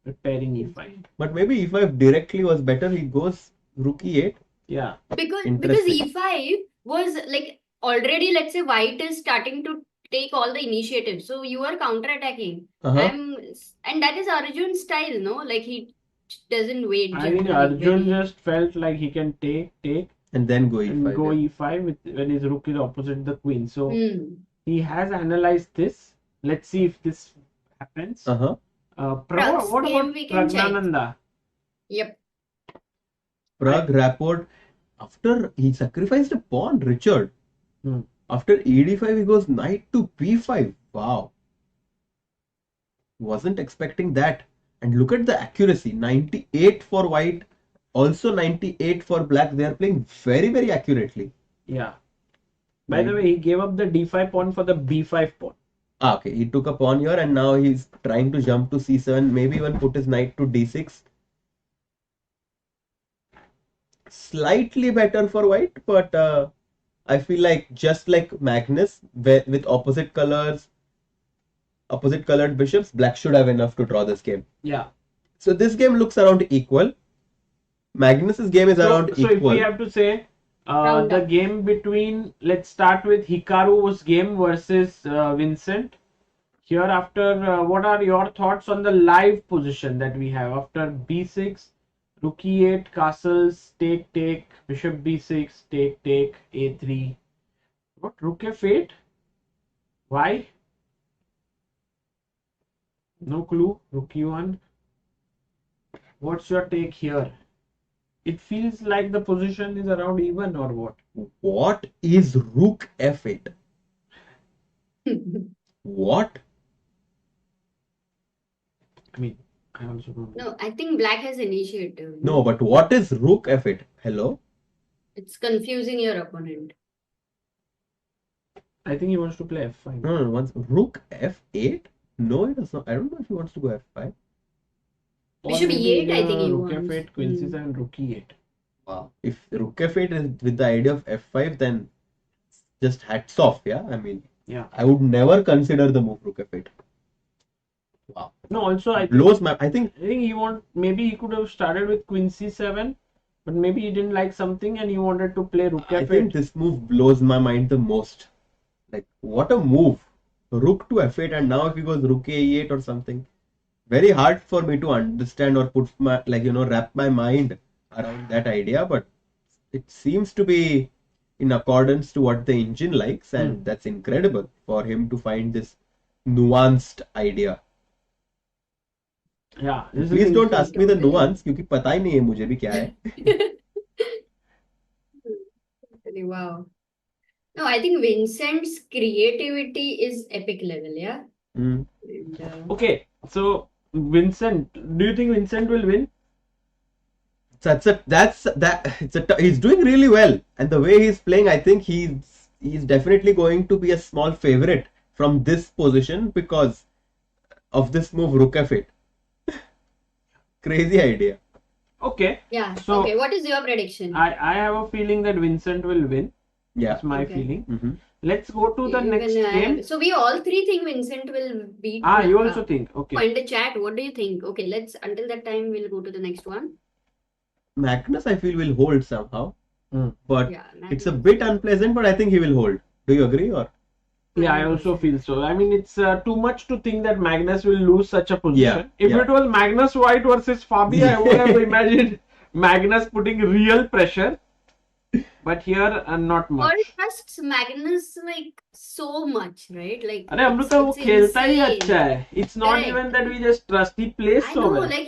Preparing E5. But maybe E5 directly was better. He goes Rookie 8. Yeah. Because Interesting. E5 was like already, let's say white is starting to take all the initiative. So you are counter-attacking. And that is Arjun's style, no? Like he doesn't wait. I think Arjun just felt like he can take and then go E5. And go E5 when his rook is opposite the queen. So he has analyzed this. Let's see if this happens. Uh-huh. What about Praggnanandhaa? Yep. Prag Rapport. After he sacrificed a pawn, Richard. After ED5, he goes knight to B5. Wow. Wasn't expecting that. And look at the accuracy. 98 for white. Also 98 for black. They are playing very, very accurately. Yeah. By the way, he gave up the D5 pawn for the B5 pawn. Ah, okay. He took a pawn here and now he's trying to jump to C7. Maybe even put his knight to D6. Slightly better for white, but I feel like just like Magnus, with opposite colored bishops, black should have enough to draw this game. Yeah. So this game looks around equal. Magnus's game is around equal. So if we have to say the game between, let's start with Hikaru's game versus Vincent. Here after, what are your thoughts on the live position that we have after B6, Rook E8, castles, take, bishop B6, take, A3. What? Rook F8? Why? No clue. Rook E1. What's your take here? It feels like the position is around even or what? What is Rook F8? What? I mean, I also don't know. No, I think black has initiative. No, but what is Rook F8? Hello? It's confusing your opponent. I think he wants to play F5. No, once Rook F8? No, it does not. I don't know if he wants to go F5. Bishop E8, I think he Rook wants. F8, Queen C7, Rook E8. Wow. If Rook F8 is with the idea of F5, then just hats off, yeah? I mean, yeah. I would never consider the move Rook F8. Wow. No, also I think, blows my. I think maybe he could have started with Queen C7, but maybe he didn't like something and he wanted to play Rook F8. I think this move blows my mind the most. Like, what a move. Rook to F8, and now if he goes Rook A8 or something. Very hard for me to understand or put my, wrap my mind around that idea, but it seems to be in accordance to what the engine likes, and that's incredible for him to find this nuanced idea. Yeah. Please don't ask me the nuance, क्योंकि पता ही नहीं है मुझे भी क्या है. Wow. No, I think Vincent's creativity is epic level, yeah? And, okay, so Vincent, do you think Vincent will win? He's doing really well, and the way he's playing, I think he's definitely going to be a small favorite from this position because of this move Rook F8. Crazy idea. Okay. Yeah. So, okay, what is your prediction? I have a feeling that Vincent will win. Yeah. That's my feeling. Let's go to the next game. So we all three think Vincent will beat. You also think? Okay. In the chat, what do you think? Okay, until that time we'll go to the next one. Magnus, I feel, will hold somehow. But yeah, it's a bit unpleasant, but I think he will hold. Do you agree? Or? Yeah, I also feel so. I mean, it's too much to think that Magnus will lose such a position. If it was Magnus White versus Fabi, I would have imagined Magnus putting real pressure. But here, not much. All trusts Magnus like so much, right? Like, अरे अमृता वो खेलता ही अच्छा है. It's not even that we just trust. He plays so well. Like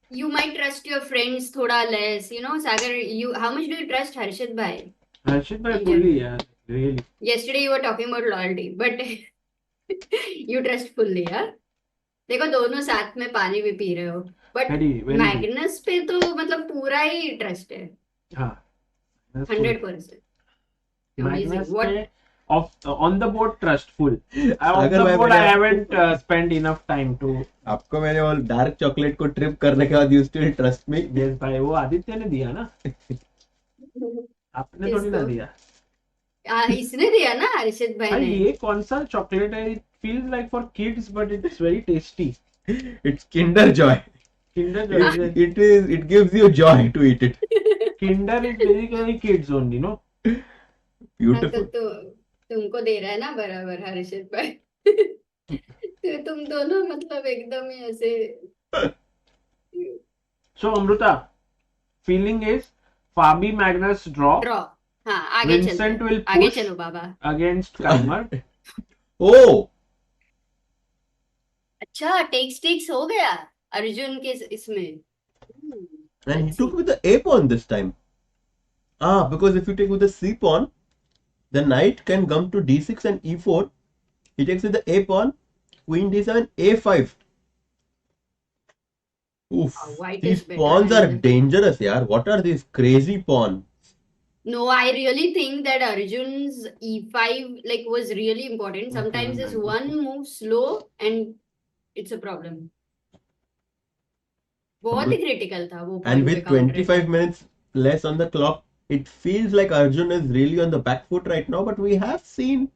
you might trust your friends thoda less. You know, Sagar, how much do you trust Harshit bhai? Harshit bhai fully, yeah, really. Yesterday you were talking about loyalty, but You trust fully, हाँ? देखो दोनों साथ में पानी भी P रहे हो, but Magnus पे तो मतलब पूरा ही ट्रस्ट है. हाँ 100%. Magnus पे on the board trustful. On the board I haven't spent enough time to. आपको मैंने वो डार्क चॉकलेट को ट्रिप करने के बाद you still trust me? Yes भाई, वो आदित्य ने दिया ना. आपने थोड़ी ना दिया. इसने दिया ना हर्षित भाई ने. ये कौन सा चॉकलेट है? It feels like for kids but it's very tasty. It's Kinder Joy. Kinder Joy. It gives you joy to eat it. Kinder is basically kids only, no? Beautiful. तो तुमको दे रहा है ना बराबर हर्षित भाई. तो तुम दोनों मतलब एकदम ही ऐसे. So Amruta, feeling is Fabi Magnus draw. हाँ आगे चलो. Vincent will push आगे चलो बाबा. against Keymer. Oh. अच्छा टेक्स हो गया अर्जुन के इसमें. And he took with the A pawn this time. Because if you take with the C pawn, the knight can come to D6 and E4. He takes with the A pawn, Queen D7, A5. Oof. These pawns are dangerous, yaar. What are these crazy pawns? No, I really think that Arjun's E5 like was really important. Sometimes this one move slow and it's a problem. बहुत ही critical था वो. And with 25 minutes less on the clock, it feels like Arjun is really on the back foot right now. But we have seen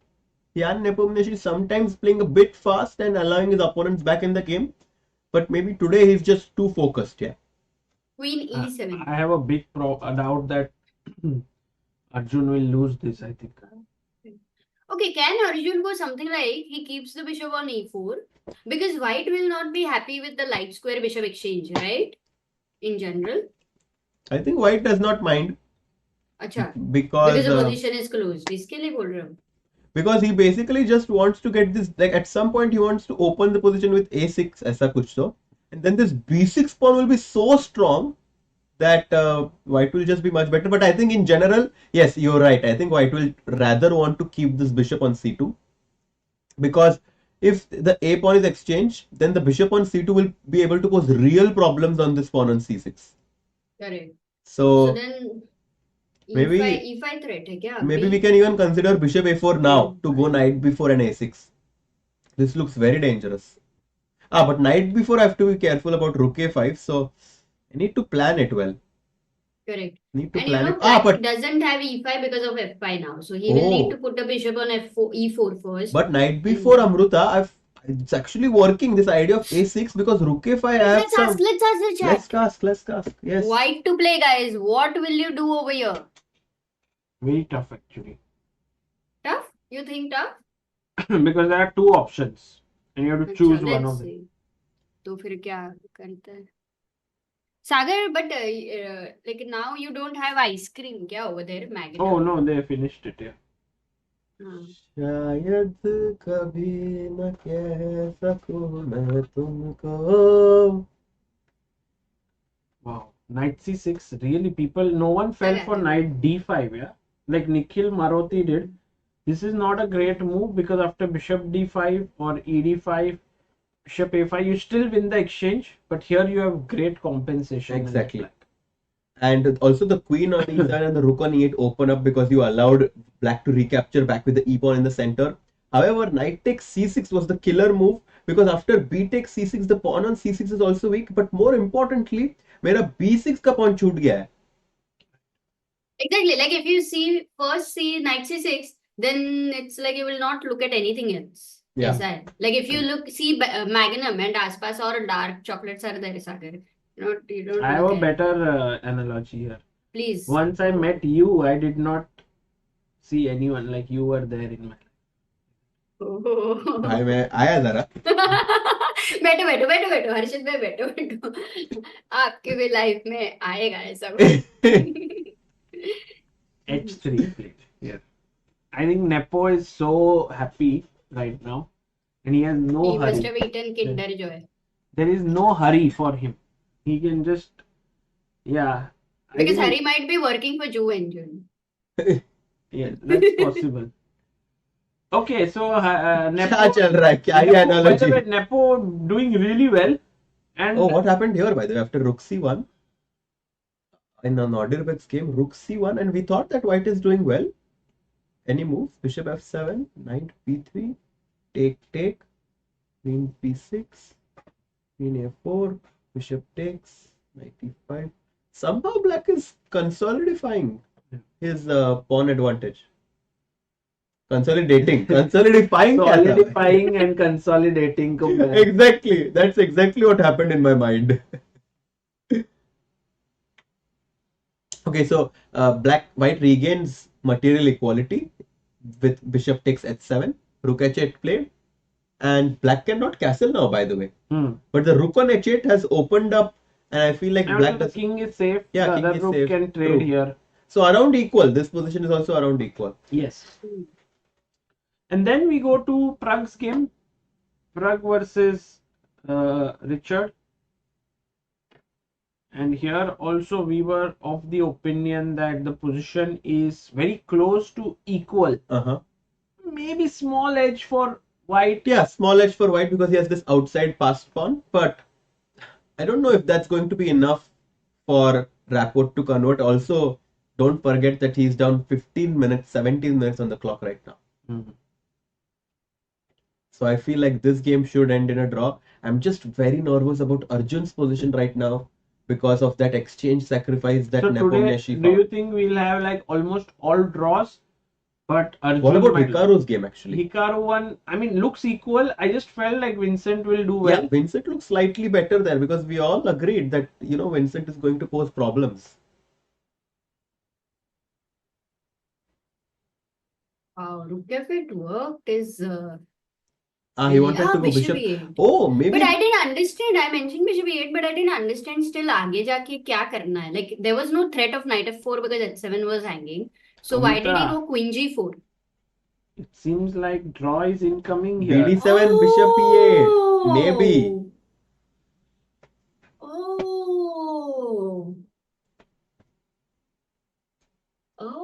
Jan Nepomniachtchi sometimes playing a bit fast and allowing his opponents back in the game. But maybe today he's just too focused. Yeah. Queen E7. I have a big doubt that Arjun will lose this, I think. Okay, can Arjun go something like he keeps the bishop on E4 because white will not be happy with the light square bishop exchange, right? In general. I think white does not mind. अच्छा. Because the position is closed. इसके लिए बोल रहा हूँ. Because he basically just wants to get this, like at some point he wants to open the position with A6 ऐसा कुछ तो, and then this B6 pawn will be so strong that white will just be much better. But I think in general, yes, you're right. I think white will rather want to keep this bishop on C2, because if the A pawn is exchanged, then the bishop on C2 will be able to cause real problems on this pawn on C6. Correct. So then maybe E5 threat है क्या? Maybe we can even consider bishop A4 now to go knight B4 and A6. This looks very dangerous. But knight B4 I have to be careful about rook A5. So I need to plan it well. Correct. Need to And plan you know, it. But doesn't have E5 because of F5 now. So he will need to put the bishop on E4 first. But knight B4 Amruta, it's actually working, this idea of A6, because rook A5 Let's ask the chat. Let's ask. Yes. White to play, guys. What will you do over here? Very tough actually. Tough? You think tough? Because there are two options and you have to choose one of them. तो फिर क्या करते हैं? Sagar, but like now you don't have ice cream क्या over there, Maggie? Oh no, they finished it, yeah. शायद कभी न कह सकूं मैं तुमको. Wow, knight c6, really people, no one fell for knight d5, yeah? Like Nikhil Maruti did. This is not a great move because after bishop d5 or ed5, bishop a5, you still win the exchange, but here you have great compensation. Exactly. And also the queen on e7 and the rook on e8 open up because you allowed black to recapture back with the e pawn in the center. However, knight takes c6 was the killer move because after b takes c6, the pawn on c6 is also weak. But more importantly, मेरा b6 का pawn छूट गया है. Exactly. Like if you first see knight c6, then it's like you will not look at anything else. Yeah. Like if you see Magnum and aspas or dark chocolates are there, Sagar. You don't I have a better analogy here. Please. Once I met you, I did not see anyone like you were there in my life. Oh. भाई मैं आया जरा. बैठो हर्षित भाई बैठो आपके भी life में आएगा ऐसा. H3 plate. Yeah. I think Nepo is so happy right now, and he has no he hurry. He must have eaten Kinder Joy. There is no hurry for him. He can just, yeah. Because Harry might be working for Jew Engine. Yeah, that's possible. Okay, so Nepo. क्या चल रहा है? क्या ही By the analogy? way, Nepo doing really well. And Oh, what happened here by the way? After Rook C1 in Nodirbek's game, Rook C1, and we thought that White is doing well. Any moves? Bishop F7, Knight B3, take, Queen B6, Queen A4, Bishop takes, Knight E5. Somehow Black is consolidating his pawn advantage. Solidifying and consolidating. Exactly. That's exactly what happened in my mind. Okay, so white regains material equality with bishop takes h7, rook h8 played, and black cannot castle now, by the way. But the rook on h8 has opened up, and I feel like black the king is safe. Yeah, the king other is rook safe. can trade True. here. So around equal. This position is also around equal. Yes. And then we go to Prag's game. Pragg versus Richard. And here also we were of the opinion that the position is very close to equal. Maybe small edge for white. Yeah, small edge for white because he has this outside passed pawn. But I don't know if that's going to be enough for Rapport to convert. Also, don't forget that he's down 15 minutes, 17 minutes on the clock right now. So I feel like this game should end in a draw. I'm just very nervous about Arjun's position right now because of that exchange sacrifice that So today, Nepomniachtchi do found. you think we'll have like almost all draws? But Arjun What about might- Hikaru's game actually? Hikaru one, I mean, looks equal. I just felt like Vincent will do well. Yeah, Vincent looks slightly better there because we all agreed that, Vincent is going to pose problems. Wow, look if it worked is. He wanted to go bishop bishop. E8. Oh, maybe. But I didn't understand. I mentioned bishop E8, but I didn't understand still आगे जाके क्या करना है. Like there was no threat of knight F4 because H7 was hanging. So why did he go queen G4? It seems like draw is incoming here. BD7, bishop E8. Maybe. Oh.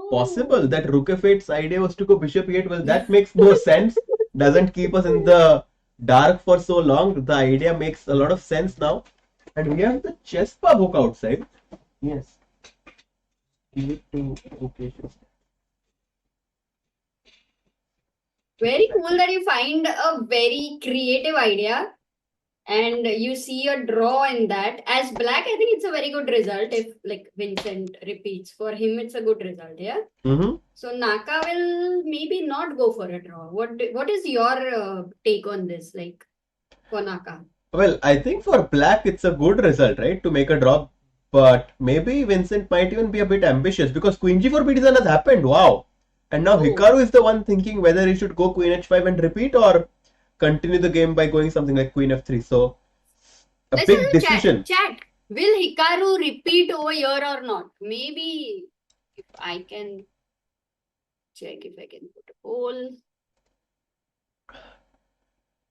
Possible that rook f8's idea was to go bishop e8. Well, that makes more sense. Doesn't keep us in the dark for so long. The idea makes a lot of sense now. And we have the chess book outside. Yes. Give it to Gukesh. Very cool that you find a very creative idea and you see a draw in that. As black, I think it's a very good result if like Vincent repeats. For him, it's a good result, yeah? So Naka will maybe not go for a draw. What is your take on this, like for Naka? Well, I think for black, it's a good result, right? To make a draw. But maybe Vincent might even be a bit ambitious because queen g4 BD7 has happened. Wow. And now Hikaru is the one thinking whether he should go queen h5 and repeat or continue the game by going something like queen f3. So, a big decision. Chat. Will Hikaru repeat over here or not? Maybe if I can check if I can put a poll.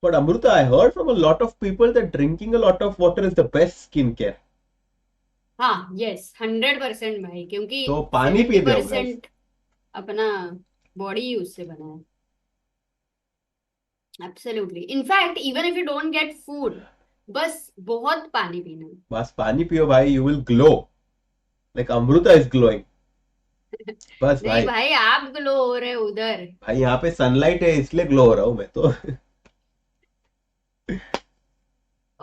But Amruta, I heard from a lot of people that drinking a lot of water is the best skincare. हाँ, yes, 100% भाई, क्योंकि तो पानी P रहे हो 70% अपना body उससे बना है. Absolutely. In fact, even if you don't get food, बस बहुत पानी पीना. बस पानी पियो भाई, you will glow. Like Amruta is glowing. बस नहीं भाई. भाई, आप ग्लो हो रहे हो उधर. भाई यहाँ पे सनलाइट है इसलिए ग्लो हो रहा हूँ मैं तो.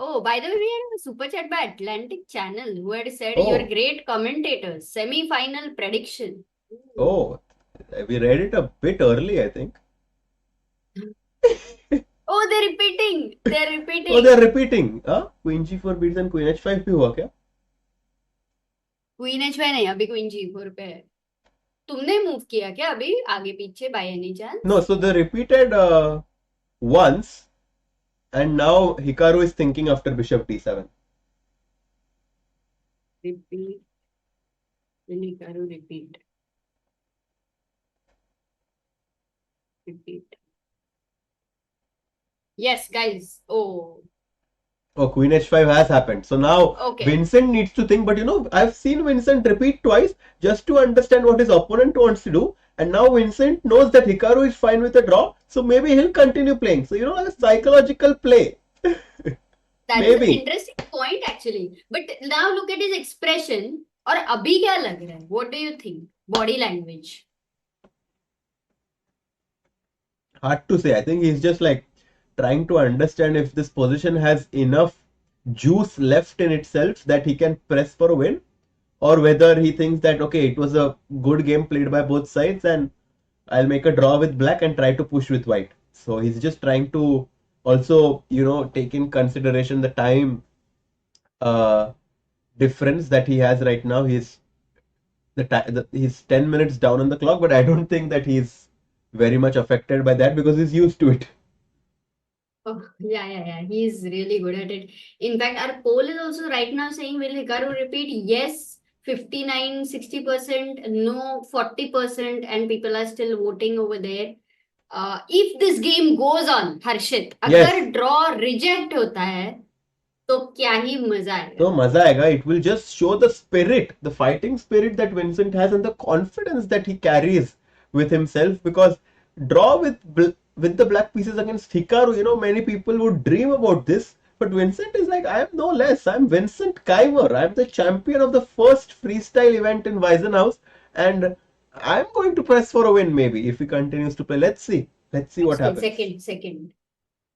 Oh, by the way, we had a super chat by Atlantic Channel who had said Oh. you're great commentators. Semi-final prediction. Oh, we read it a bit early, I think. Oh, they're repeating. They're repeating. Oh, they're repeating. Queen g4 beats and queen h5 भी हुआ क्या? Queen h5 नहीं, अभी Queen g4 पे है. तुमने move किया क्या अभी आगे पीछे by any chance? No, so they repeated once, and now Hikaru is thinking after bishop d7. Repeat. Then Hikaru repeat. Repeat. Yes, guys. Oh. Oh, queen h5 has happened. So now Okay. Vincent needs to think, but I've seen Vincent repeat twice just to understand what his opponent wants to do, And now Vincent knows that Hikaru is fine with a draw, so maybe he'll continue playing. So, like a psychological play. That is an interesting point actually. But now look at his expression. और अभी क्या लग रहा है? What do you think? Body language. Hard to say. I think he's just like trying to understand if this position has enough juice left in itself that he can press for a win, or whether he thinks that okay, it was a good game played by both sides and I'll make a draw with black and try to push with white. So he's just trying to also, take in consideration the time difference that he has right now. He's 10 minutes down on the clock, but I don't think that he's very much affected by that because he's used to it. Oh, yeah. He's really good at it. In fact, our poll is also right now saying, will Hikaru repeat? Yes, 59, 60%, no, 40%, and people are still voting over there. If this game goes on, Harshit, अगर draw reject होता है, तो क्या ही मजा आएगा. तो मजा आएगा. It will just show the spirit, the fighting spirit that Vincent has and the confidence that he carries with himself, because draw with the black pieces against Hikaru, many people would dream about this, but Vincent is like, I am no less. I am Vincent Keymer. I am the champion of the first freestyle event in Weissenhaus, and I am going to press for a win maybe if he continues to play. Let's see what happens. Second.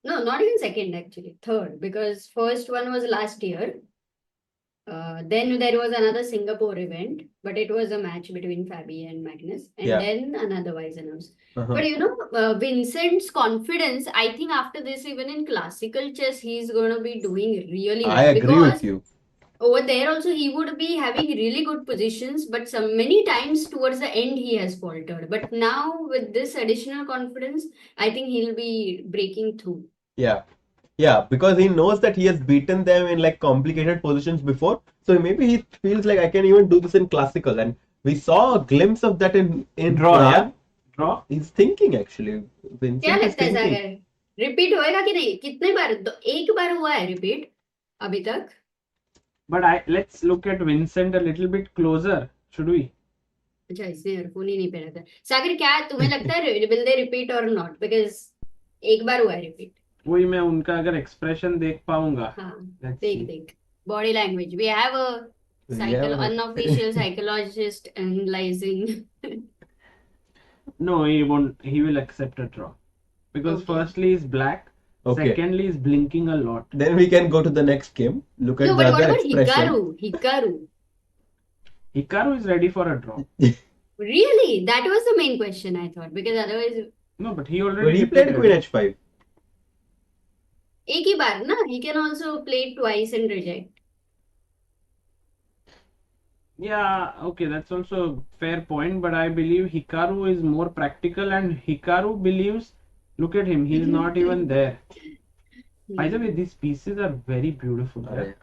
No, not even second actually. Third, because first one was last year. Then there was another Singapore event, but it was a match between Fabi and Magnus, and then another Weissenhaus. But Vincent's confidence, I think after this, even in classical chess, he's going to be doing really well. I agree with you. Over there also, he would be having really good positions, but many times towards the end, he has faltered. But now with this additional confidence, I think he'll be breaking through. Yeah, because he knows that he has beaten them in like complicated positions before. So maybe he feels like I can even do this in classical. And we saw a glimpse of that in draw. Draw? He's thinking actually. क्या लगता है सागर? Repeat होएगा कि नहीं? कितने बार? एक बार हुआ है repeat अभी तक. But let's look at Vincent a little bit closer. Should we? अच्छा इसने earphone ही नहीं पहना था. सागर क्या तुम्हें लगता है will they repeat or not? Because एक बार हुआ है repeat. वही मैं उनका अगर expression देख पाऊंगा. हाँ देख. Body language. We have a unofficial psychologist analyzing. No, he won't. He will accept a draw because firstly he's black. Okay. Secondly, he's blinking a lot. Then we can go to the next game. Look at the but other what about expression. Hikaru is ready for a draw. Really? That was the main question I thought, because otherwise. No, but he already played Queen H5. एक ही बार ना. He can also play twice and reject. Yeah, okay, that's also a fair point, but I believe Hikaru is more practical, and Hikaru believes. Look at him, he's not even there. By the way, these pieces are very beautiful. Right?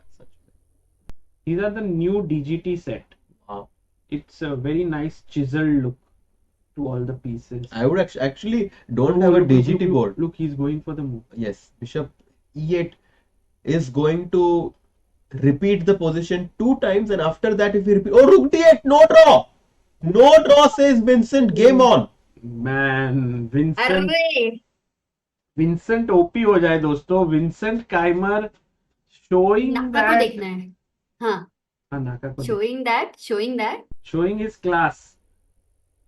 These are the new DGT set. Wow. It's a very nice chiseled look to all the pieces. I would actually don't have a DGT board. Look, he's going for the move. Yes, Bishop E8 is going to repeat the position 2 times, and after that if he repeat, Rook D8, no draw! No draw, says Vincent, game on. Man, Vincent OP हो जाए दोस्तों. Vincent Keymer showing Naka को देखना है. हाँ. Naka को showing his class.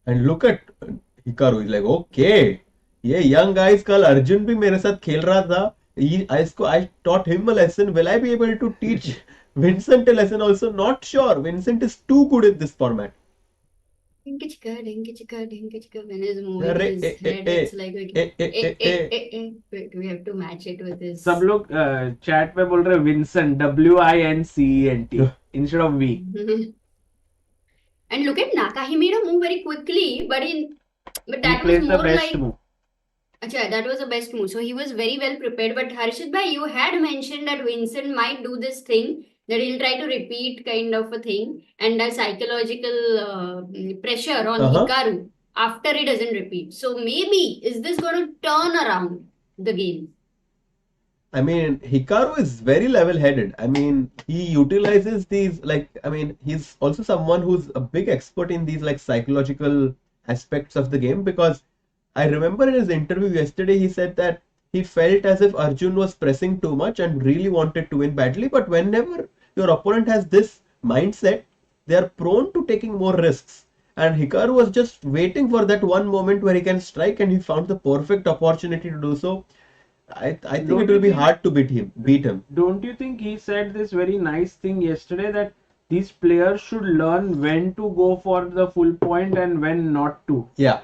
And look at Hikaru. He's like, okay, ये young guys कल Arjun भी मेरे साथ खेल रहा था. I taught him a lesson. Will I be able to teach Vincent a lesson also? Not sure. Vincent is too good in this format. When he's moving his head, it's like we have to match it with his. सब लोग chat पे बोल रहे Vincent, WINCENT instead of V. And look at Naka. He made a move very quickly, but that was more like. Move. Achha, that was the best move. So he was very well prepared. But Harshit bhai, you had mentioned that Vincent might do this thing, that he'll try to repeat kind of a thing, and a psychological pressure on Hikaru after he doesn't repeat. So maybe, is this going to turn around the game? I mean, Hikaru is very level-headed. I mean, he utilizes these, he's also someone who's a big expert in these, psychological aspects of the game, because I remember in his interview yesterday he said that he felt as if Arjun was pressing too much and really wanted to win badly. But whenever your opponent has this mindset, they are prone to taking more risks. And Hikaru was just waiting for that one moment where he can strike, and he found the perfect opportunity to do so. I think it will be hard to beat him. Don't you think he said this very nice thing yesterday, that these players should learn when to go for the full point and when not to? Yeah.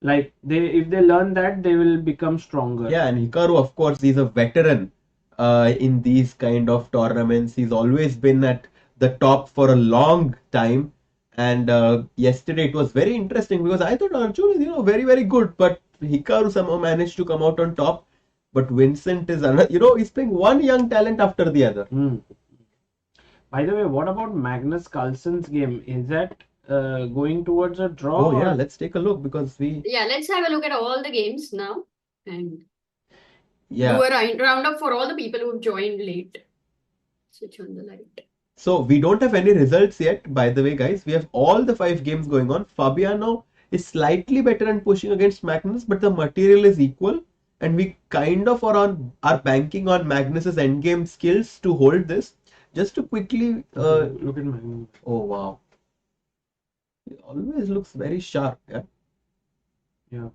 Like if they learn that, they will become stronger. Yeah, and Hikaru, of course, he's a veteran in these kind of tournaments. He's always been at the top for a long time. And yesterday it was very interesting because I thought Arjun is, very, very good, but Hikaru somehow managed to come out on top. But Vincent is another, he's playing one young talent after the other. By the way, what about Magnus Carlsen's game? Is that going towards a draw? Oh yeah, let's take a look because Yeah, let's have a look at all the games now and do yeah. a roundup for all the people who've joined late. Switch on the light. So we don't have any results yet, by the way, guys. We have all the 5 games going on. Fabiano is slightly better and pushing against Magnus, but the material is equal. And we kind of are banking on Magnus's endgame skills to hold this. Just to quickly look at Magnus. Oh wow. He always looks very sharp, yeah. Yeah.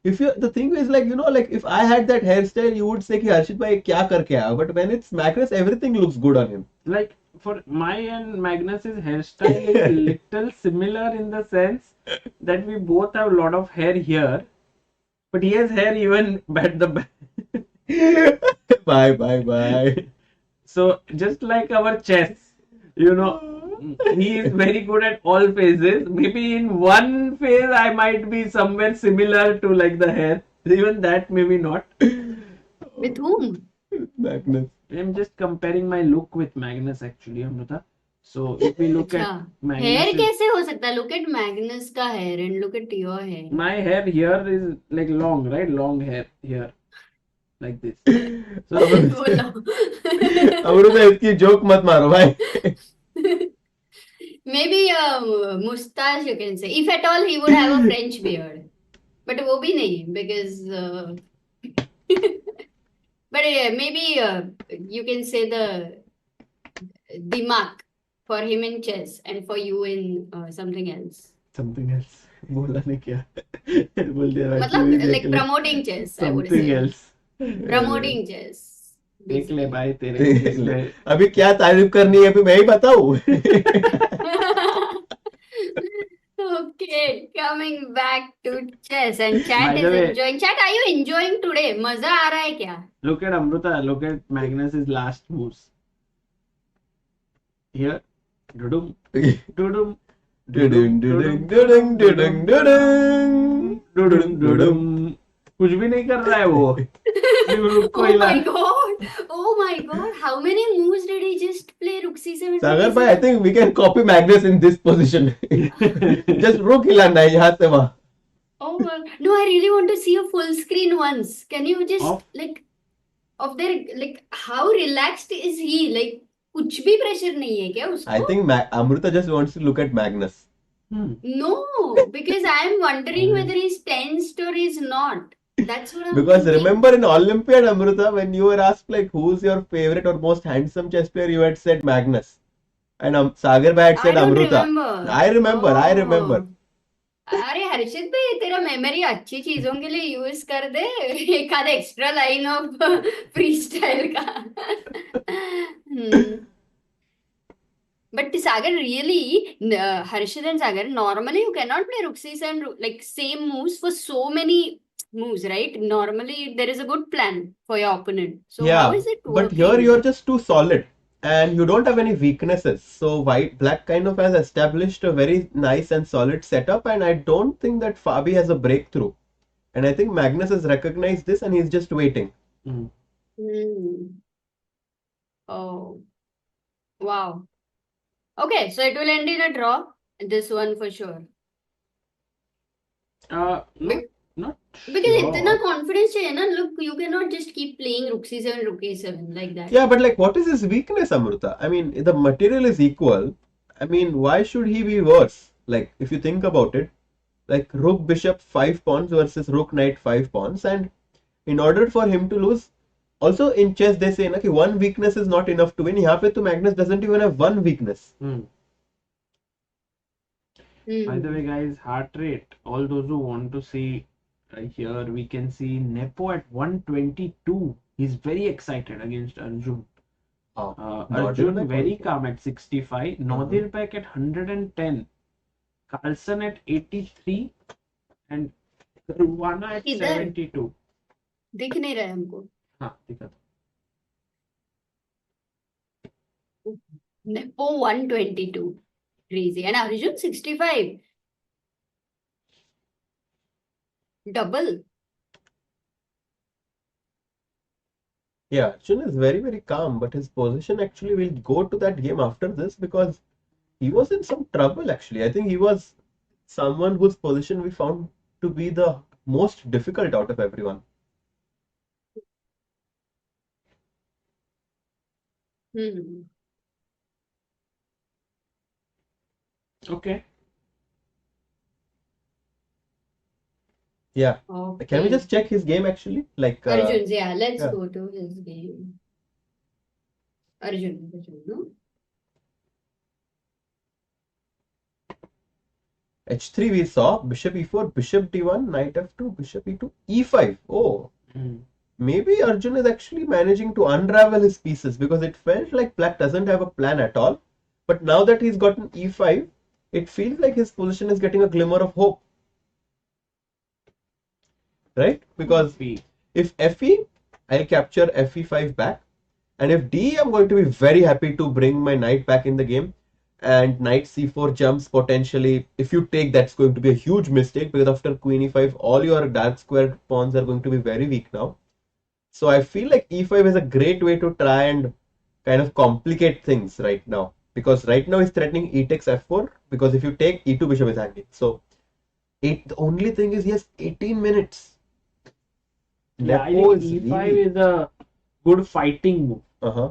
The thing is like if I had that hairstyle, you would say ki Harshit bhai kya karke aaya? But when it's Magnus, everything looks good on him. Like for my and Magnus's hairstyle is little similar in the sense that we both have a lot of hair here, but he has hair even at the back. Bye. So just like our chess, he is very good at all phases. Maybe in one phase I might be somewhere similar to like the hair. Even that maybe not. With whom? Magnus. I'm just comparing my look with Magnus actually, Amrita. So if we look at Magnus, hair कैसे हो सकता है? Look at Magnus का hair and look at your hair. My hair here is like long, right? Long hair here. Like this. So Amrita, इसकी joke मत मारो भाई. Maybe a mustache, you can say. If at all, he would have a French beard. But वो भी नहीं, because but maybe you can say the mark for him in chess and for you in something else. Something else. बोला नहीं क्या? बोल दिया. मतलब like promoting chess, I would say. Something else. Promoting chess. देख ले भाई तेरे. अभी क्या तारीफ करनी है, अभी मैं ही बताऊं. Okay, coming back to chess and chat is enjoying. Chat, are you enjoying today? मजा आ रहा है क्या? Look at Amrita. Look at Magnus's last moves. Here, dudum, dudum, dudum, dudum, dudum, dudum, dudum, dudum, dudum. कुछ भी नहीं कर रहा है वो. Oh my god! How many moves did he just play? Rook c7. Sagar bhai, I think we can copy Magnus in this position. Just rook हिलाना है यहाँ से वहाँ. Oh my! No, I really want to see a full screen once. Can you just of their how relaxed is he? Like कुछ भी pressure नहीं है क्या उसको? I think Amrita just wants to look at Magnus. No, because I am wondering whether he's tensed or he's not. That's what I'm Because thinking. remember in Olympiad, Amrita, when you were asked like who's your favorite or most handsome chess player, you had said Magnus. And Sagar bhai had said Amrita. I remember. अरे हर्षित भाई तेरा memory अच्छी चीजों के लिए use कर दे. एक आध extra line of free style का. But Sagar, really, Harshit and Sagar, normally you cannot play rook c7 like same moves for so many moves, right? Normally there is a good plan for your opponent. So how is it working? But here you're just too solid and you don't have any weaknesses. So black kind of has established a very nice and solid setup, and I don't think that Fabi has a breakthrough. And I think Magnus has recognized this and he's just waiting. Oh, wow. Okay, so it will end in a draw. This one for sure. Not because इतना confidence चाहिए ना. Look, you cannot just keep playing rook c7, rook a7 like that. Yeah, but like what is his weakness, Amrita? I mean, the material is equal. I mean, why should he be worse? Like if you think about it, like rook bishop 5 pawns versus rook knight 5 pawns, and in order for him to lose, also in chess they say na, ki one weakness is not enough to win. Here pe to Magnus doesn't even have one weakness. By the way, guys, heart rate. All those who want to see here, we can see Nepo at 122. He's very excited against Arjun. Arjun very calm at 65. Nodirbek at 110. Carlsen at 83. And Caruana at 72. दिख नहीं रहा है हमको. हाँ, दिखा था. Nepo 122. Crazy. And Arjun 65. Double. Yeah, Arjun is very, very calm, but his position actually will go to that game after this because he was in some trouble actually. I think he was someone whose position we found to be the most difficult out of everyone. Okay. Yeah. Okay. Can we just check his game actually? Like Arjun's, yeah. Let's go to his game. Arjun, no? H3 we saw, bishop e4, bishop d1, knight f2, bishop e2, e5. Oh. Maybe Arjun is actually managing to unravel his pieces because it felt like black doesn't have a plan at all. But now that he's gotten e5, it feels like his position is getting a glimmer of hope. Right? Because if fe, I'll capture fe5 back. And if d, I'm going to be very happy to bring my knight back in the game. And knight c4 jumps potentially. If you take, that's going to be a huge mistake because after queen e5, all your dark square pawns are going to be very weak now. So I feel like e5 is a great way to try and kind of complicate things right now. Because right now he's threatening e takes f4. Because if you take, e2 bishop is hanging. So the only thing is he has 18 minutes. Yeah, I think e5 is a good fighting move.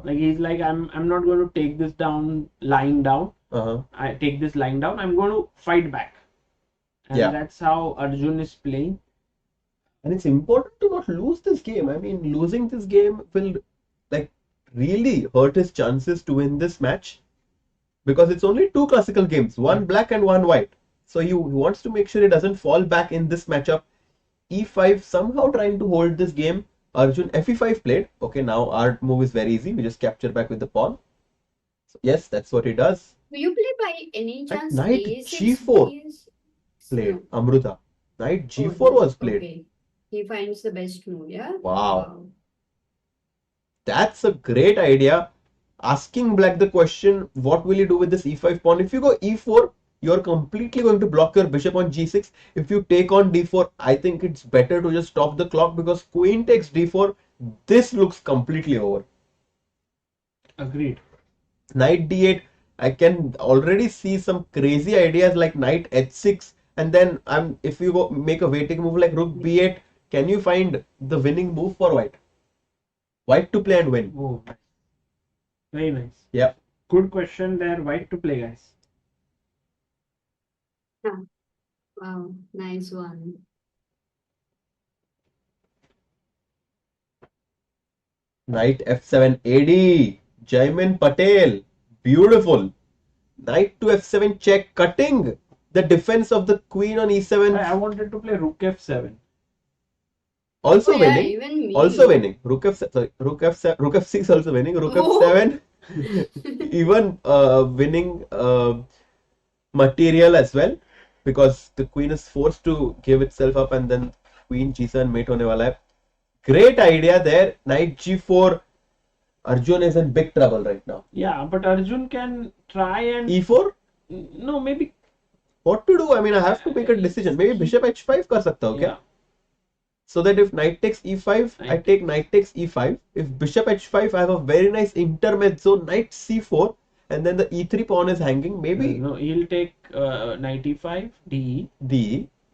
Like he's like, I'm not going to take this down lying down. I take this lying down. I'm going to fight back. And that's how Arjun is playing. And it's important to not lose this game. I mean, losing this game will like really hurt his chances to win this match because it's only two classical games, one black and one white. So he wants to make sure he doesn't fall back in this matchup. E5 somehow trying to hold this game. Arjun fe5 played. Okay, now our move is very easy. We just capture back with the pawn. So yes, that's what he does. Do you play by any chance Knight g4 played. Amruta. Knight g4 was played. Okay. He finds the best move, yeah? Wow. That's a great idea. Asking black the question, what will you do with this e5 pawn? If you go e4, you're completely going to block your bishop on g6. If you take on d4, I think it's better to just stop the clock because queen takes d4. This looks completely over. Agreed. Knight d8, I can already see some crazy ideas like knight h6. And then if you go make a waiting move like rook b8, can you find the winning move for white? White to play and win. Oh, very nice. Yeah. Good question there. White to play, guys. Wow, nice one. Knight f7 AD. Jaimin Patel. Beautiful. Knight to f7 check, cutting the defense of the queen on e7. I wanted to play rook f7. Also yeah, winning. even me. Also winning. Rook f7. Sorry, rook f6 also winning. Rook f7. Even winning material as well because the queen is forced to give itself up and then queen g7 mate hone wala hai. Great idea there. Knight g4. Arjun is in big trouble right now. Yeah, but Arjun can try and e4. No, maybe what to do? I mean, I have to make a decision. Maybe bishop h5 kar sakta ho kya? So that if knight takes e5, I take knight takes e5. If bishop h5, I have a very nice intermezzo, knight c4, and then the e3 pawn is hanging. Maybe no, he'll take knight e5, d,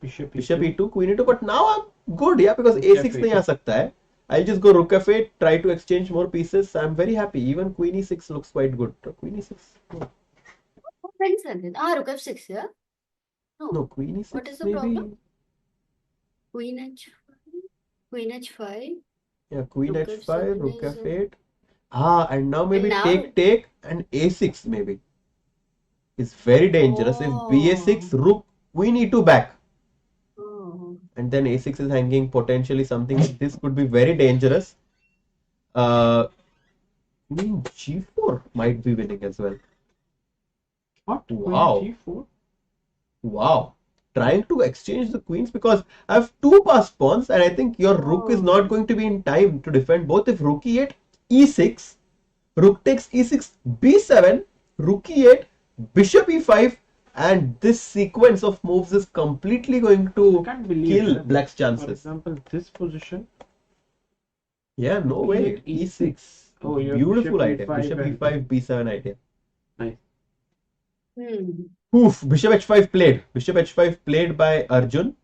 bishop e2, queen e2. But now I'm good, yeah, because a6 nahi aa sakta hai. I'll just go rook f8, try to exchange more pieces. I'm very happy. Even queen e6 looks quite good. Queen e6. Rook f6, yeah? No, queen e6 What is the maybe. problem? Queen h5. Queen h5. Yeah, queen Rook h5, f7 rook is. f8. And now maybe now. take and a6 maybe. It's very dangerous. If ba6, rook, queen e2 back. And then a6 is hanging, potentially something like this could be very dangerous. Queen g4 might be winning as well. What? Wow. Queen g4? Wow. Trying to exchange the queens because I have two passed pawns and I think your rook is not going to be in time to defend both. If rook e8, e6, rook takes e6, b7, rook e8, bishop e5, and this sequence of moves is completely going to kill black's chances. For example, this position. Yeah, no way. E6. Oh, beautiful idea. Bishop e5, b7 idea. Nice. Oof, bishop h5 played. Bishop h5 played by Arjun.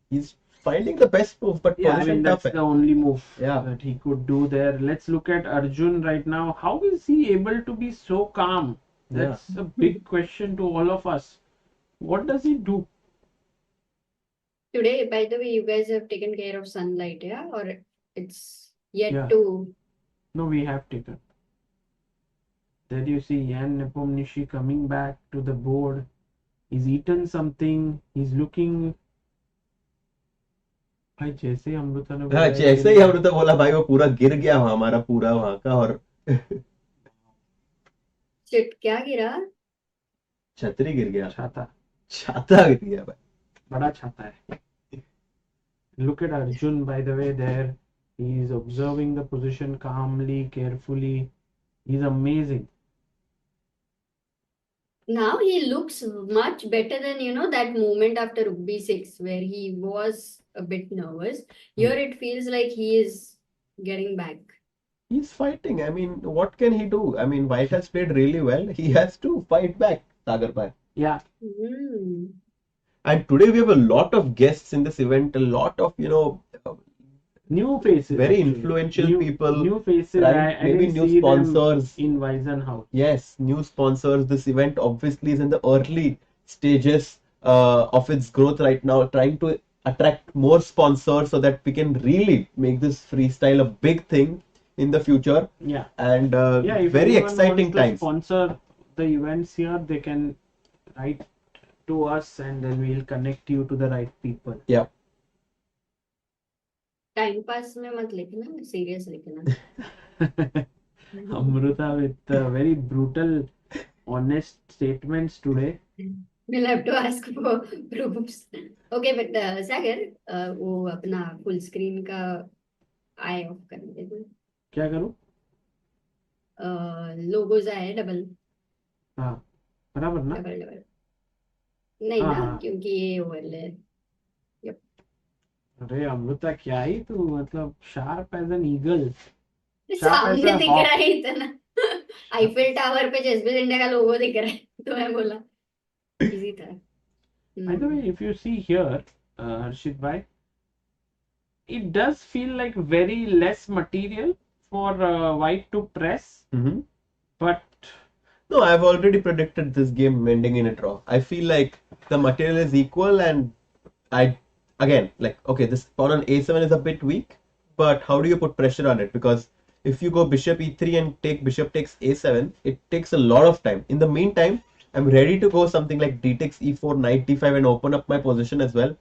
He's finding the best move, but Yeah, I position mean, that's tough. the only move that he could do there. Let's look at Arjun right now. How is he able to be so calm? That's a big question to all of us. What does he do? Today, by the way, you guys have taken care of sunlight, yeah? Or it's yet Yeah. to. No, we have taken. There you see Yan Nepomniachtchi coming back to the board. He's eaten something. He's looking. भाई जैसे ही अमृता ने बोला जैसे ही अमृता बोला भाई वो पूरा गिर गया हमारा पूरा वहां का और Shit, क्या गिरा? छतरी गिर गया छाता गिर गया भाई बड़ा छाता है. Look at Arjun, by the way, there. He is observing the position calmly, carefully. He's amazing. Now he looks much better than, that moment after Rook b6 where he was a bit nervous. Here it feels like he is getting back. He's fighting. I mean, what can he do? I mean, White has played really well. He has to fight back, Sagar Bhai. Yeah. And today we have a lot of guests in this event, a lot of, new faces. Very influential people. New faces. Right? Maybe new sponsors. In Weisenhouse. Yes, new sponsors. This event obviously is in the early stages of its growth right now, trying to attract more sponsors so that we can really make this freestyle a big thing in the future. Yeah. And if very anyone exciting wants to times. Sponsor the events here, they can write to us and then we'll connect you to the right people. Yeah. Time pass में मत लिखना, serious लिखना. Amruta with very brutal, honest statements today. We'll have to ask for proofs. Okay, but Sagar, वो अपना full screen का eye off कर दे दो. क्या करूँ? Logos आए double. हाँ, बराबर ना? Double. नहीं ना, क्योंकि ये ओवरले है. अरे अमृता क्या ही तू मतलब sharp as an eagle. सामने दिख रहा है इतना. आईफिल टावर पे जेएसबी इंडिया का लोगो दिख रहा है, तो मैं बोला इजी था. By the way, if you see here, Harshit bhai, it does feel like very less material for white to press. But no, I've already predicted this game ending in a draw. I feel like the material is equal, and again, okay, this pawn on a7 is a bit weak, but how do you put pressure on it? Because if you go bishop e3 and take bishop takes a7, it takes a lot of time. In the meantime, I'm ready to go something like d takes e4, knight d5 and open up my position as well.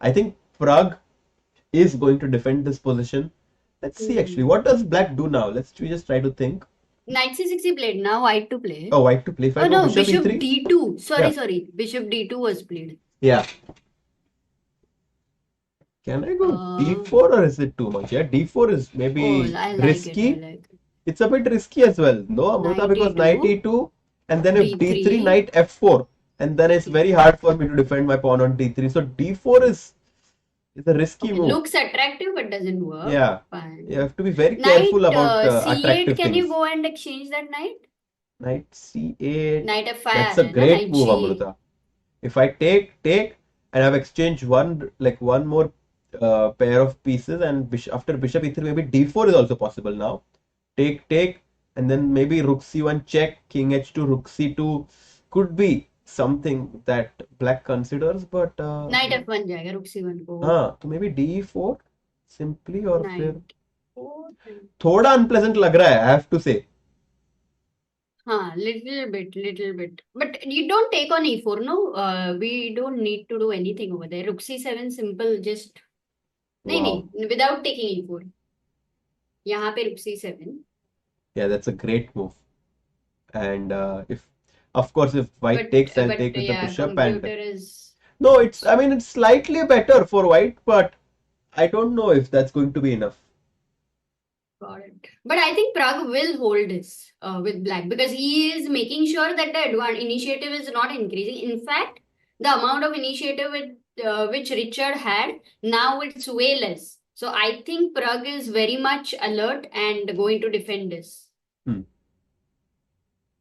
I think Pragg is going to defend this position. Let's see actually. What does black do now? We just try to think. Knight c6 he played, now white to play. Oh, white to play. Oh no, bishop e3? d2. Sorry. Bishop d2 was played. Yeah. Can I go d4 or is it too much? Yeah, d4 is maybe risky. It's a bit risky as well. No, Amruta, because knight e2 and then if d3, knight f4, and then it's very hard for me to defend my pawn on d3. So d4 is a risky move. Looks attractive but doesn't work. Yeah. Fine. You have to be very careful about c8, attractive can things. you go and exchange that knight? Knight c8. Knight f5. That's a great move, Amruta. If I take, and I've exchanged one more pair of pieces, and after bishop e3, maybe d4 is also possible now. Take, and then maybe rook c1 check, king h2, rook c2 could be something that black considers, but Knight f1 जाएगा रुक c1 को. हाँ तो maybe d4 simply और फिर Knight 4. थोड़ा unpleasant लग रहा है, I have to say. Little bit. But you don't take on e4, no? We don't need to do anything over there. Rook c7 simple, just नहीं, without taking e4. यहाँ पे rook c7. Yeah, that's a great move. And if white takes, I'll take with the bishop. And no, it's slightly better for white, but I don't know if that's going to be enough. Got it. But I think Pragg will hold this with black because he is making sure that the initiative is not increasing. In fact, the amount of initiative which Richard had, now it's way less. So I think Pragg is very much alert and going to defend this.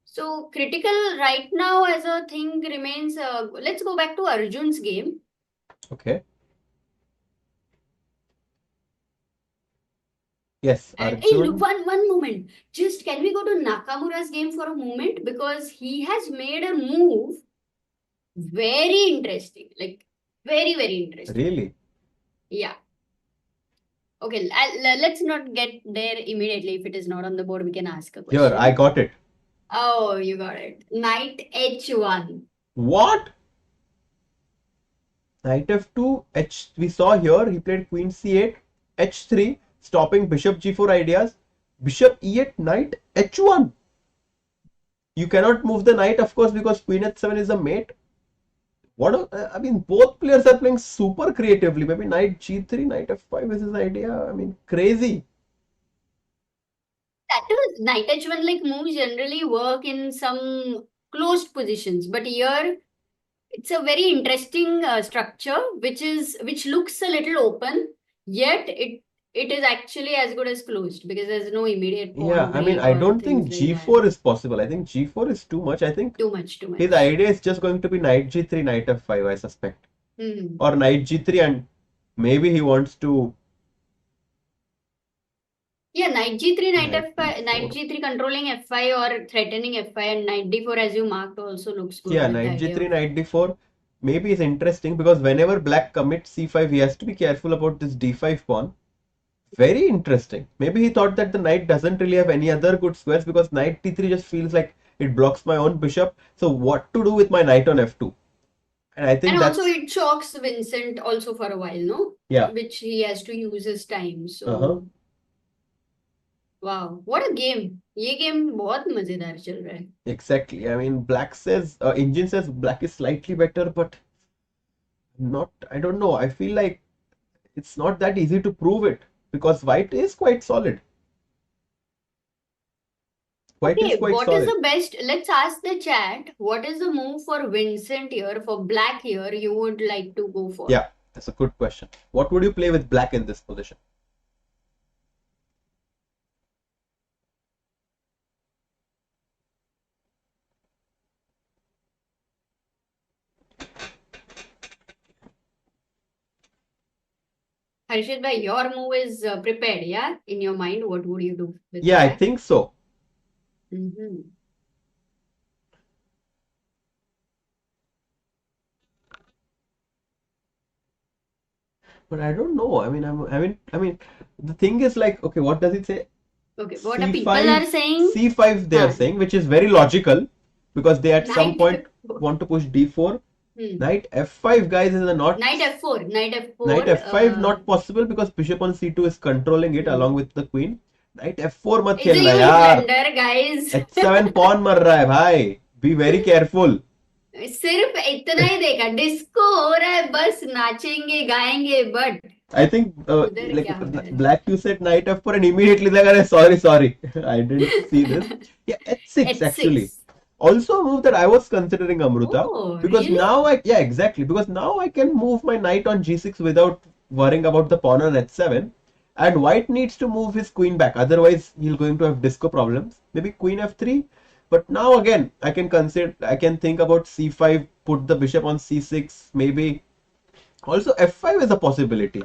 So critical right now as a thing remains. Let's go back to Arjun's game. Okay. Yes, Arjun. Hey, look, one moment. Just can we go to Nakmaura's game for a moment? Because he has made a move very interesting. Like, very, very interesting. Really? Yeah. Okay, let's not get there immediately. If it is not on the board, we can ask a question. Here, I got it. Oh, you got it. Knight h1. What? Knight f2, we saw here, he played queen c8, h3, stopping bishop g4 ideas, bishop e8, knight h1. You cannot move the knight, of course, because queen h7 is a mate. Both players are playing super creatively. Maybe knight g3, knight f5 is his idea. Crazy. That was knight h1 like moves generally work in some closed positions, but here it's a very interesting structure which looks a little open, yet it is actually as good as closed because there's no immediate pawn. Yeah, I don't think g4 is possible. I think g4 is too much. I think too much. His idea is just going to be knight g3, knight f5, I suspect. Or knight g3, and maybe he wants to. Yeah, knight g3, knight f5, knight g3 controlling f5 or threatening f5, and knight d4 as you marked also looks good. Yeah, knight g3, knight d4 maybe is interesting because whenever black commits c5, he has to be careful about this d5 pawn. Very interesting. Maybe he thought that the knight doesn't really have any other good squares because knight t3 just feels like it blocks my own bishop. So what to do with my knight on f2? And I think also it shocks Vincent also for a while, no? Yeah. Which he has to use his time. So wow, what a game. Ye game बहुत मजेदार चल रहा है. Exactly. Black says, Engine says black is slightly better, but I don't know. I feel like it's not that easy to prove it because white is quite solid. What is the best? Let's ask the chat. What is the move for Vincent here, for black here, you would like to go for? Yeah, that's a good question. What would you play with black in this position? Harshit bhai, your move is prepared, yeah? In your mind, what would you do with Yeah, that? I think so. But I don't know. The thing is like, okay, what does it say? Okay, what the people are saying? C5 they are saying, which is very logical because they at some point want to push d4. Knight f5, guys, is not. Knight f4. Knight f5 not possible because bishop on c2 is controlling it along with the queen. Knight f4 मत खेलना यार. Blunder, guys. h7 pawn मर रहा है भाई. Be very careful. सिर्फ इतना ही देखा. Disco हो रहा है, बस नाचेंगे, गाएंगे, but. I think black you said knight f4 and immediately like, sorry. I didn't see this. Yeah, h6 actually. Also a move that I was considering, Amruta, because really? now exactly, because now I can move my knight on g6 without worrying about the pawn on h7, and white needs to move his queen back, otherwise he's going to have disco problems. Maybe queen f3, but now again I can think about c5, put the bishop on c6, maybe also f5 is a possibility.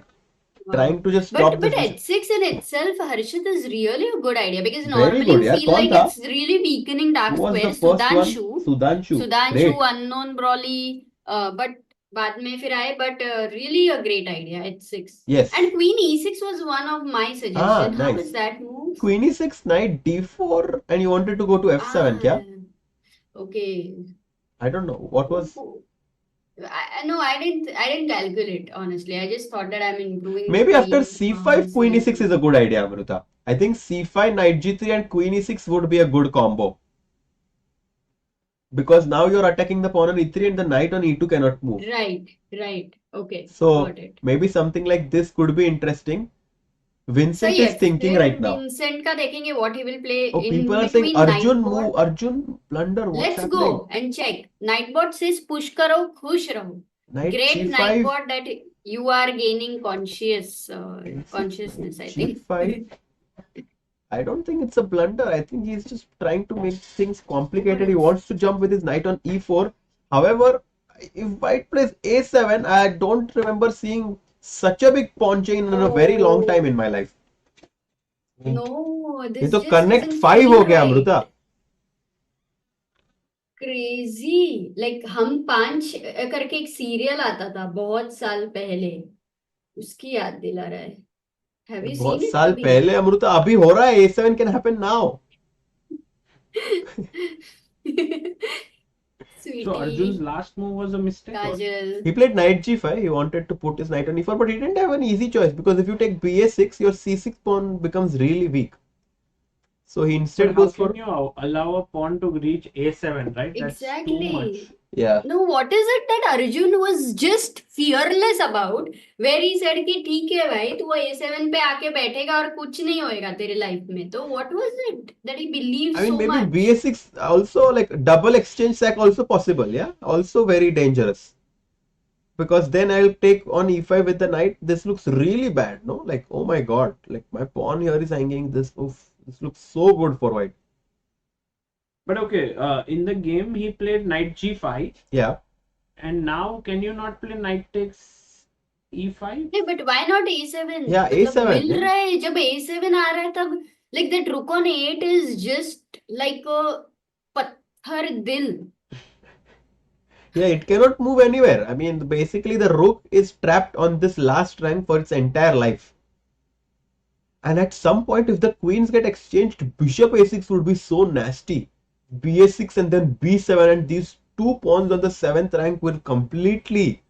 trying to just stop But this. h6 in itself, Harshit, is really a good idea because Very normally good, you yaar. feel Kaun like tha? it's really weakening dark Who was the square. first one? Sudanshu, Great. unknown Brawly, but बाद में फिर आए, but really a great idea. h6. Yes. And Queen e6 was one of my suggestions. How Nice. is that move? Queen e6, knight d4, and you wanted to go to f7, kya? Okay. I don't know. What was... No, I didn't calculate, honestly. I just thought that I'm improving the Maybe after queen. c5, queen e6 is a good idea, Amruta. I think c5, knight g3 and queen e6 would be a good combo. Because now you're attacking the pawn on e3 and the knight on e2 cannot move. Right. Okay, So got it. maybe something like this could be interesting. Vincent is thinking right now. Vincent का देखेंगे what he will play Oh, in people are between saying Arjun knight move, bot. Arjun blunder. What's Let's happening? go and check. Nightbot says push करो, खुश रहो. Knight Great c5. Nightbot that you are gaining consciousness, I think. g5. I don't think it's a blunder. I think he's just trying to make things complicated. He wants to jump with his knight on e4. However, if white plays a7, I don't remember seeing such a big pawn chain in a very long time in my life. No, ये this तो just connect doesn't 5 feel हो गया right. Amrita. Crazy. Like हम 5 करके एक serial आता था बहुत साल पहले, उसकी याद दिला रहा है. Have you बहुत seen it साल कभी? पहले अमृता, अभी हो रहा है. a7 can happen now. Sweetie. So Arjun's last move was a mistake. Kajal. He played knight g5. He wanted to put his knight on e4, but he didn't have an easy choice because if you take ba6, your c6 pawn becomes really weak. So he instead goes for... How can you allow a pawn to reach a7, right? That's too much. Yeah. No, what is it that Arjun was just fearless about, where he said कि ठीक है भाई, तू a7 पे आके बैठेगा और कुछ नहीं होएगा तेरे लाइफ में. तो what was it that he believed I mean, so maybe much? ba6 also, like double exchange sack also possible, yeah? Also very dangerous. Because then I'll take on e5 with the knight. This looks really bad, no? Like, oh my god, like my pawn here is hanging. This looks so good for white. But okay, in the game he played knight g5. Yeah. And now can you not play knight takes e5? नहीं, but why not a7? Yeah, मतलब a7, मिल रहा है, जब a7 आ रहा है तब like that rook on 8 is just like a पत्थर दिल. Yeah, it cannot move anywhere. I mean, basically the rook is trapped on this last rank for its entire life. And at some point, if the queens get exchanged, bishop a6 would be so nasty. ba6 and then b7, and these two pawns on the 7th rank will completely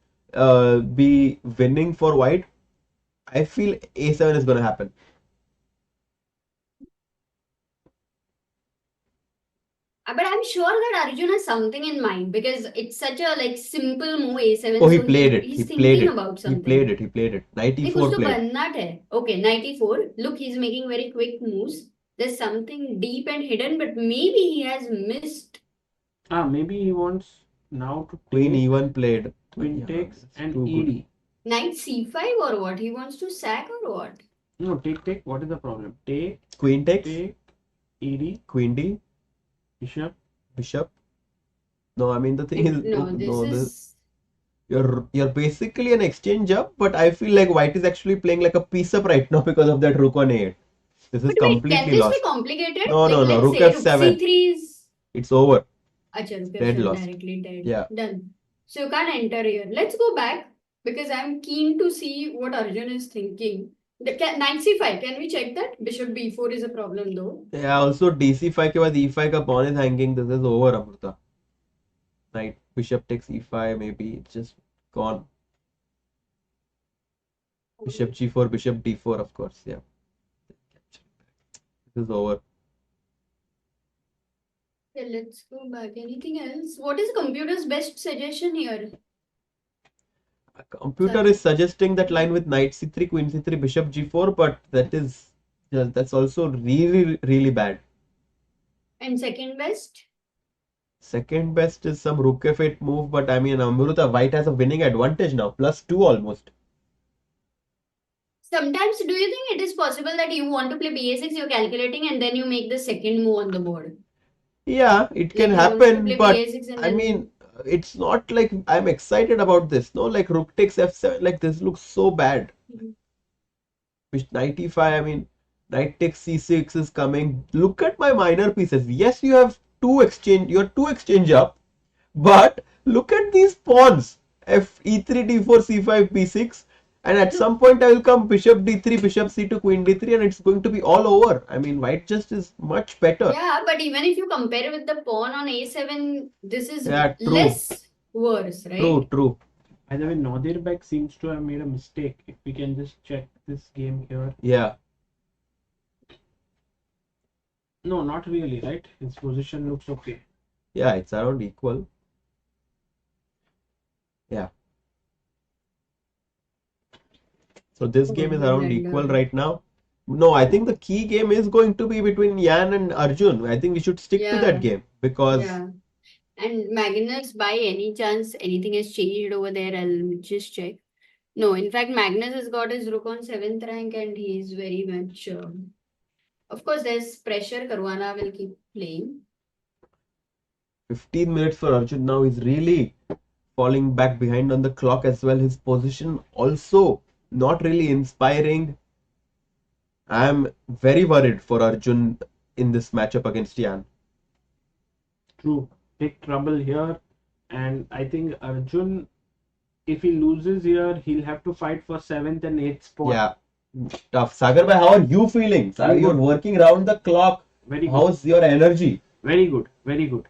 be winning for white. I feel a7 is going to happen. But I'm sure that Arjun has something in mind because it's such a like simple move a7. Oh, he so played it. He's He thinking played it. about something. He played it. Knight नहीं, e4 कुछ तो played. बनना है. Okay, knight e4. Look, he's making very quick moves. There's something deep and hidden, but maybe he has missed. Maybe he wants now to Queen take e1 played. queen Yeah, takes and too good. ed. Knight c5 or what? He wants to sack or what? No, take. What is the problem? Take, Queen takes. take, ed, Queen d. Bishop. No, I mean the thing is, This you're basically an exchange up, but I feel like white is actually playing like a piece up right now because of that rook on a8. This is But wait, completely can this lost. be complicated? No, Like, no, let's rook say f7. c3 is... It's over. Achha, rook Dead f7 lost. directly dead. Yeah. Done. So you can't enter here. Let's go back because I'm keen to see what Arjun is thinking. Knight c5, can we check that? Bishop b4 is a problem though. Yeah, also dc5 के बाद e5 का pawn is hanging. This is over, Amrita. Knight, bishop takes e5, maybe it's just gone. Bishop g4, bishop d4, of course, yeah. This is over. Okay, let's go back. Anything else? What is computer's best suggestion here? Computer is suggesting that line with knight c3, queen c3, bishop g4, but that's also really, really bad. And second best? Second best is some rook f8 move, but I mean, Amruta, white has a winning advantage now, +2 almost. Sometimes, do you think it is possible that you want to play ba6, you're calculating, and then you make the second move on the board? Yeah, it can Like you want to happen, play but ba6 and I then- mean, it's not like I'm excited about this. No, like rook takes f7, like this looks so bad. Knight e5, I mean, knight takes c6 is coming. Look at my minor pieces. Yes, you have two exchange up, but look at these pawns. F e3, d4, c5, b6, and at some point I will come bishop d3, bishop c2, queen d3, and it's going to be all over. I mean, white just is much better. Yeah, but even if you compare with the pawn on a7, this is Yeah, true. less worse, right? True. By the way, Nodirbek seems to have made a mistake. If we can just check this game here. Yeah. No, not really, right? His position looks okay. Yeah, it's around equal. Yeah. So this game is around equal right now. No, I think the key game is going to be between Yan and Arjun. I think we should stick to that game because And Magnus, by any chance, anything has changed over there? I'll just check. No, in fact, Magnus has got his rook on 7th rank and he's very much... of course, there's pressure. Caruana will keep playing. 15 minutes for Arjun now. He's really falling back behind on the clock as well. His position also not really inspiring. I'm very worried for Arjun in this matchup against Yan. True. Big trouble here. And I think Arjun, if he loses here, he'll have to fight for 7th and 8th spot. Yeah. Tough. Sagar bhai, how are you feeling? Sagar, you're working round the clock. Very good. How's your energy? Very good. Very good.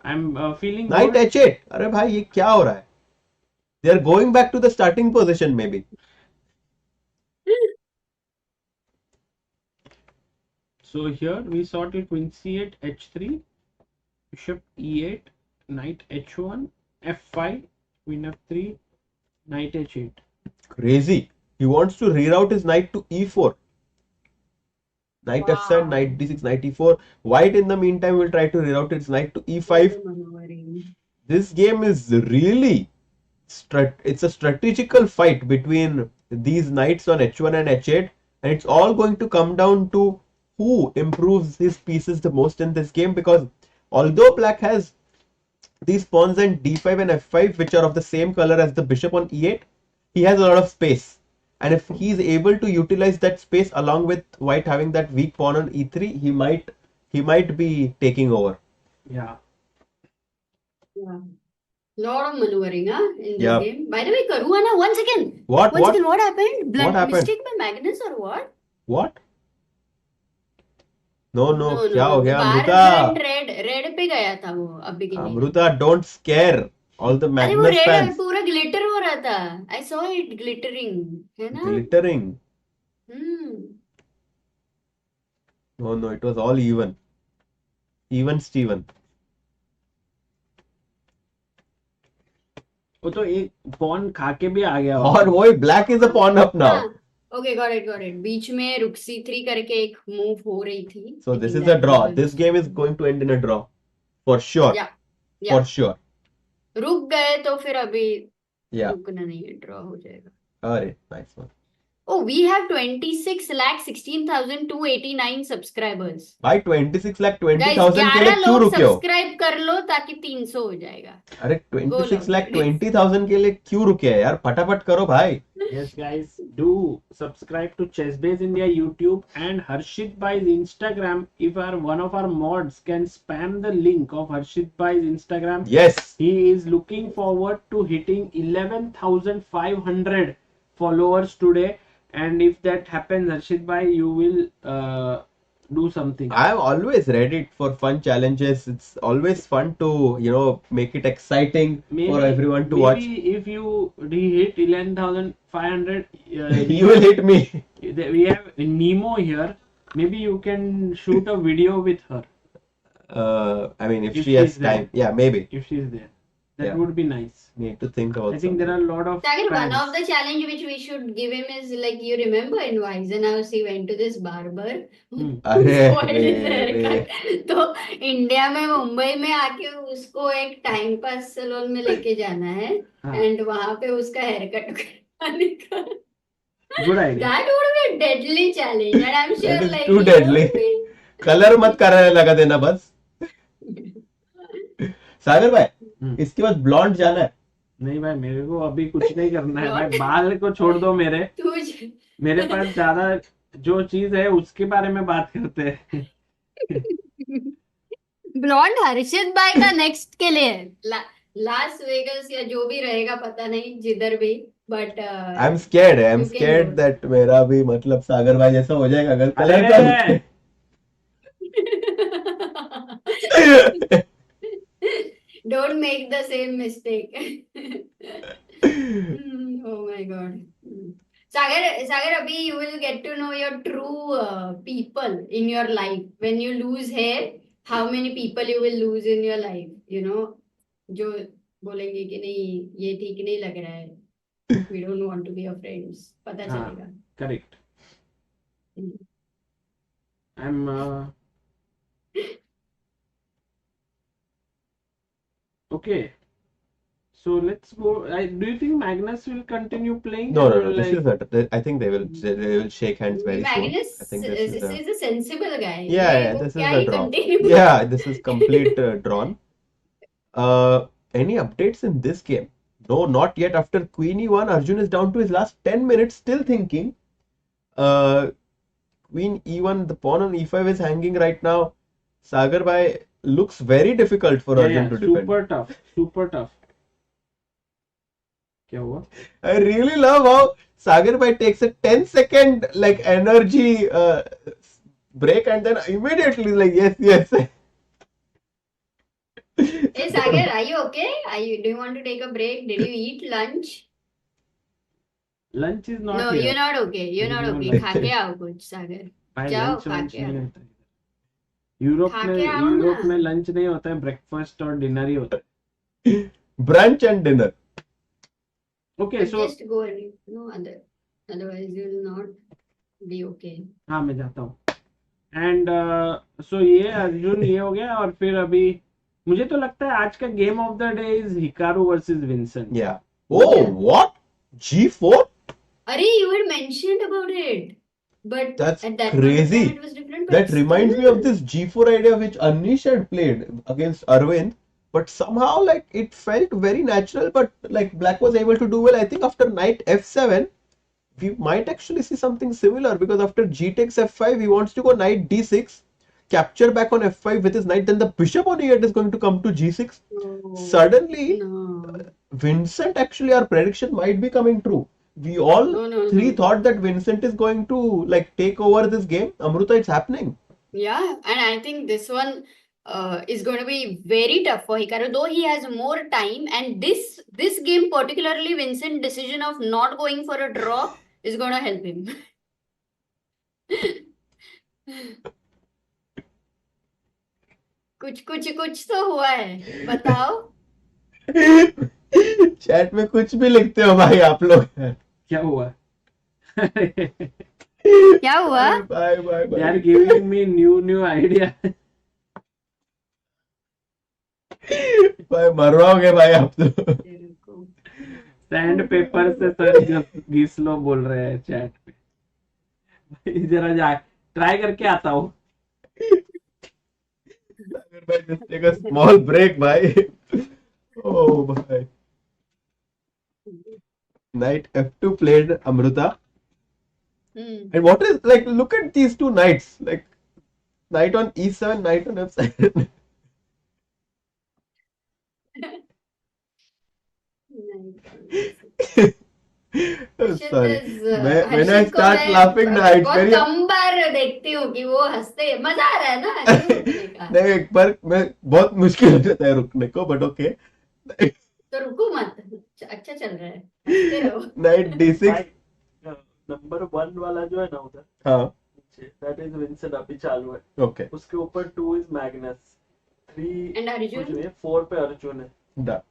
I'm feeling Knight good. h8. अरे भाई ये क्या हो रहा है? They're going back to the starting position maybe. So here we saw till queen c8, h3, bishop e8, knight h1, f5, queen f3, knight h8. Crazy. He wants to reroute his knight to e4. Knight f7, knight d6, knight e4. White in the meantime will try to reroute its knight to e5. This game is really... it's a strategical fight between these knights on h1 and h8. And it's all going to come down to who improves his pieces the most in this game, because although black has these pawns and d5 and f5 which are of the same color as the bishop on e8, he has a lot of space, and if he's able to utilize that space along with white having that weak pawn on e3, he might be taking over. Yeah. Lot of maneuvering in this game. By the way, Caruana, once again. What happened? Blood what happened? mistake by Magnus or what? No, क्या हो गया Amrita? Red पे गया था वो अभी के लिए. Amruta, don't scare all the Magnus fans. पूरा glitter हो रहा था. I saw it glittering, है ना? Glittering. No, it was all even. Even Steven. वो तो एक pawn खा के भी आ गया. और वही black is a pawn up now. Okay, got it. बीच में रुक c3 करके एक move हो रही थी. So this is a draw. This game is going to end in a draw. For sure. Yeah. For sure. रुक गए तो फिर अभी रुकना नहीं है, draw हो जाएगा. Alright, nice one. Oh, we have 26,16,289 subscribers. भाई 26,20,000 के लिए ग्यारह क्यों लोग रुके हो? सब्सक्राइब कर लो ताकि 300 हो जाएगा. अरे 26,20,000 के लिए क्यों रुके हैं यार? फटाफट करो भाई. Yes, guys, do subscribe to Chessbase India YouTube and Harshit Bhai's Instagram. If one of our mods can spam the link of Harshit Bhai's Instagram, yes, he is looking forward to hitting 11,500 followers today. And if that happens, Harshit Bhai, you will do something. I'm always ready for fun challenges. It's always fun to, make it exciting for everyone to watch. Maybe if you hit 11,500, you will hit me. We have Nemo here. Maybe you can shoot a video with her. I mean, if she has time. Yeah, maybe. If she's there. That would be nice. Need to think about I think there are a lot of Sagar, one fans. of the challenge which we should give him is like, you remember in Vizen House he went to this barber who spoiled his haircut. तो India में मुंबई में आके उसको एक time pass salon में लेके जाना है एंड वहां पे उसका हेयर कट कराने का. Good idea. That would be a deadly challenge and I'm sure That is like too deadly. Colour मत कराने लगा देना बस. सागर भाई, इसके बाद ब्लॉन्ड जाना है. नहीं भाई, मेरे को अभी कुछ नहीं करना है भाई. बाल को छोड़ दो मेरे. मेरे पास ज्यादा जो चीज है उसके बारे में बात करते हैं. ब्लॉन्ड हर्षित भाई का नेक्स्ट के लिए लास वेगस या जो भी रहेगा पता नहीं जिधर भी बट I'm scared that मेरा भी मतलब सागर भाई जैसा हो जाएगा अगर कलर का. Don't make the same mistake. Oh my God. Sagar, abhi you will get to know your true people in your life. When you lose hair, how many people you will lose in your life? You know, जो बोलेंगे कि नहीं ये ठीक नहीं लग रहा है. We don't want to be your friends. पता चलेगा. Correct. I'm okay. So let's go. Do you think Magnus will continue playing? No. This is not. I think they will shake hands very soon. Magnus I think this is a sensible guy. Yeah, this is a drawn. Yeah, this is complete drawn. Any updates in this game? No, not yet. After Queen E1, Arjun is down to his last 10 minutes, still thinking. Queen E1, the pawn on E5 is hanging right now. Sagar bhai looks very difficult for Arjun to defend. Super tough. क्या हुआ? I really love how Sagar bhai takes a 10-second like energy break and then immediately like yes. Hey Sagar, are you okay? Do you want to take a break? Did you eat lunch? Lunch is not. No, here. you're not okay. You're not okay. खा के आओ कुछ सागर. जाओ खा के आओ. Europe में lunch नहीं होता है, ब्रेकफास्ट और डिनर ही होता है. Brunch and dinner. Okay, so just go and no otherwise you will not be okay. हाँ मैं जाता हूँ. And so ये अर्जुन ये हो गया और फिर अभी मुझे तो लगता है आज का game of the day is Hikaru versus Vincent. Yeah. Oh, what? G4? अरे you had mentioned about it. But that's at that crazy. It was different, that reminds me of this G4 idea which Anish had played against Arvind, but somehow like it felt very natural, but like black was able to do well. I think after knight f7 we might actually see something similar, because after g takes f5 he wants to go knight d6, capture back on f5 with his knight, then the bishop on e8 is going to come to g6. Suddenly Vincent, actually our prediction might be coming true. We all three thought that Vincent is going to like take over this game. Amruta, it's happening. Yeah, and I think this one is going to be very tough for Hikaru, though he has more time. And this game particularly, Vincent's decision of not going for a draw is going to help him. कुछ तो हुआ है, बताओ. Chat में कुछ भी लिखते हो भाई आप लोग. क्या हुआ? क्या हुआ? Bye. They are giving me new idea. भाई मरवाओगे भाई आप तो. सैंड पेपर से सर घिस लो बोल रहे हैं चैट पे. जरा जा ट्राई करके आता हूँ. भाई just take a small break भाई. Oh भाई. Knight f2 played Amruta. And what is like, look at these two knights, like knight on e7, knight on f7. Sorry. When I start laughing ना it's very. कम बार देखती हूँ कि वो हंसते, मजा आ रहा है ना. नहीं, एक बार मैं बहुत मुश्किल हो जाता है रुकने को, बट ओके. तो रुको मत, अच्छा चल रहा है. Knight d6. नंबर 1 वाला जो है ना उधर, हाँ, that is Vincent अभी चालू है. Okay. उसके ऊपर 2 is Magnus, 3 and Arjun, 4 पे अर्जुन है. Done.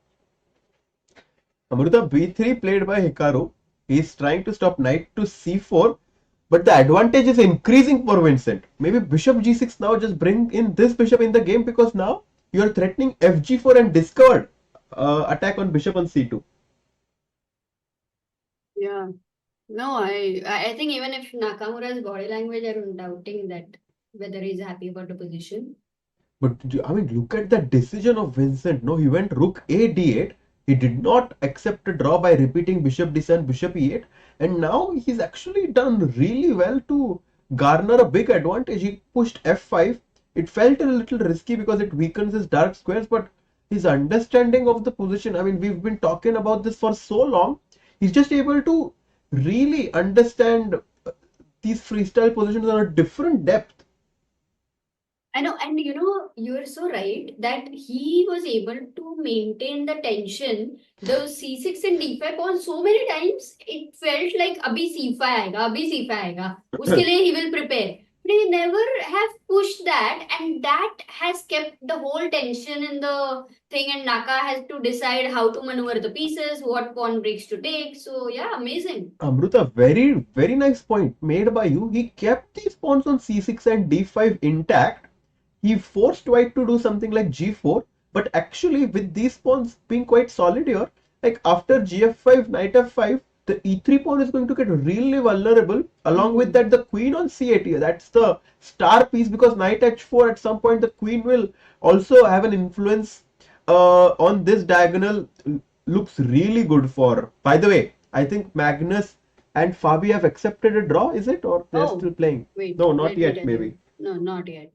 Amruta b3 played by Hikaru. He is trying to stop knight to c4, but the advantage is increasing for Vincent. Maybe bishop g6 now, just bring in this bishop in the game, because now you are threatening fg4 and discovered attack on bishop on c2. Yeah. No, I think even if Nakmaura's body language, I'm doubting that whether he's happy about the position. But I mean, look at the decision of Vincent. No, he went rook a d8, He did not accept a draw by repeating bishop d7, bishop e8, and now he's actually done really well to garner a big advantage. He pushed f5. It felt a little risky because it weakens his dark squares, but his understanding of the position, I mean, we've been talking about this for so long, he's just able to really understand these freestyle positions on a different depth. I know, and you know, you're so right that he was able to maintain the tension, those c6 and d5 pawn so many times, it felt like abhi c5 aayega, abhi c5 aayega. Uske liye he will prepare. But he never have pushed that, and that has kept the whole tension in the thing, and Naka has to decide how to maneuver the pieces, what pawn breaks to take. So yeah, amazing. Amruta, very, very nice point made by you. He kept these pawns on c6 and d5 intact. He forced white to do something like g4, but actually with these pawns being quite solid here, like after gf5, knight f5, the e3 pawn is going to get really vulnerable. Along with that, the queen on c8, that's the star piece, because knight h4 at some point the queen will also have an influence on this diagonal. Looks really good for, by the way, I think Magnus and Fabi have accepted a draw, is it? Or they're still playing? Wait, No, not yet, maybe. No, not yet.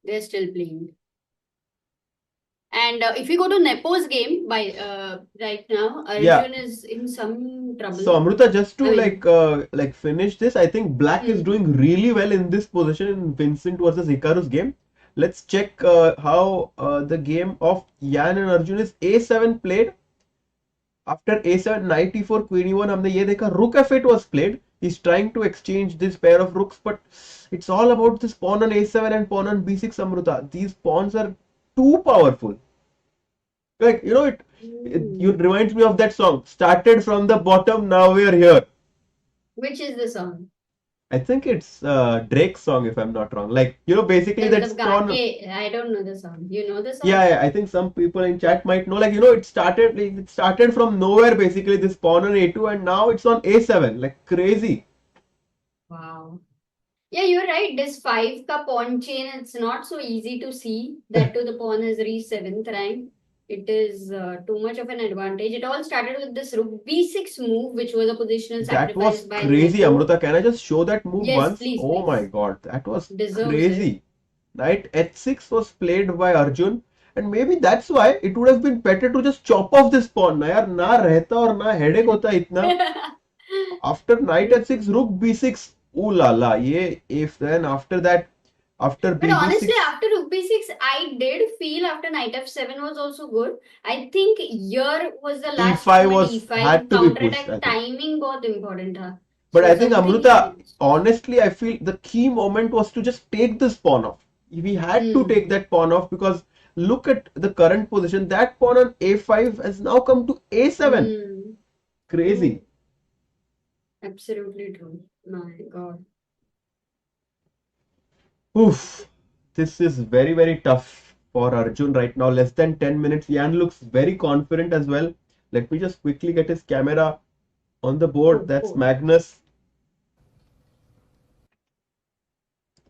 They're still playing. And if you go to Nepo's game by right now, Arjun is in some trouble. So Amruta, just to like finish this, I think Black is doing really well in this position in Vincent versus Hikaru's game. Let's check how the game of Yan and Arjun is. A7 played. After A7, knight e4, queen e1, हमने ये देखा. Rook f8 was played. He's trying to exchange this pair of rooks, but it's all about this pawn on a7 and pawn on b6, Amruta. These pawns are too powerful. Like, you know, it reminds me of that song. Started from the bottom, now we're here. Which is the song? I think it's Drake's song, if I'm not wrong. Like, you know, basically that's pawn. I don't know the song. You know the song? Yeah, I think some people in chat might know. Like, you know, it started from nowhere, basically, this pawn on a2, and now it's on a7. Like, crazy. Wow. Yeah, you're right. This 5 ka pawn chain, it's not so easy to see. That too, the pawn has reached 7th rank. It is too much of an advantage. It all started with this rook b6 move, which was a positional sacrifice by That was crazy, Nepo. Amruta. Can I just show that move Yes, once? please, Oh please. my god, that was Deserves crazy. Knight h6 was played by Arjun, and maybe that's why it would have been better to just chop off this pawn. Na yaar, na rehta aur na headache hota itna. After knight h6, rook b6. Ooh la la, ye if then after that. After But honestly, after rook b6, I did feel after knight f7 was also good. I think here was the last E5 moment. was E5 had to be pushed, counter-attack I think. timing बहुत important था. But So I think something Amruta, honestly, I feel the key moment was to just take this pawn off. We had to take that pawn off because look at the current position. That pawn on a5 has now come to a7. Crazy. Absolutely true. My God. Oof. This is very, very tough for Arjun right now. Less than 10 minutes. Yan looks very confident as well. Let me just quickly get his camera on the board. That's Magnus.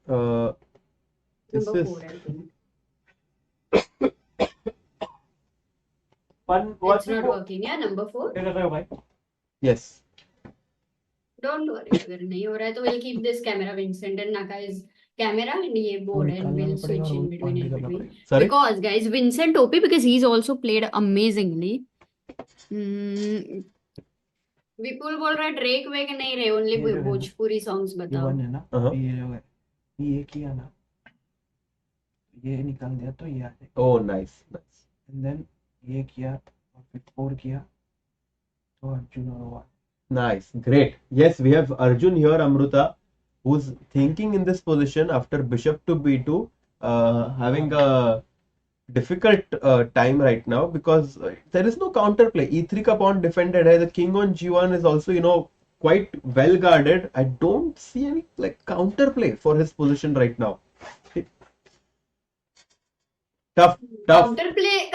This Number is 4, I think. It's not working, yeah, number 4. Yes. Don't worry, अगर नहीं हो रहा है तो we'll keep this camera. Vincent and Naka is camera and ये board, and we'll switch in between. Sorry? Because guys, Vincent OP, because he's also played amazingly. विपुल बोल रहा है ड्रेक वेक नहीं रहे, only भोजपुरी songs बताओ. ये ना ये किया ना ये निकाल दिया तो ये आ जाएगा. Oh, nice. And then ये किया और फिर 4 किया तो अर्जुन और 1. Nice, great. Yes, we have Arjun here, Amruta, who's thinking in this position after bishop to b2, having a difficult time right now because there is no counterplay. E3 ka pawn defended hai. The king on g1 is also, you know, quite well guarded. I don't see any like counterplay for his position right now. Tough. Counterplay,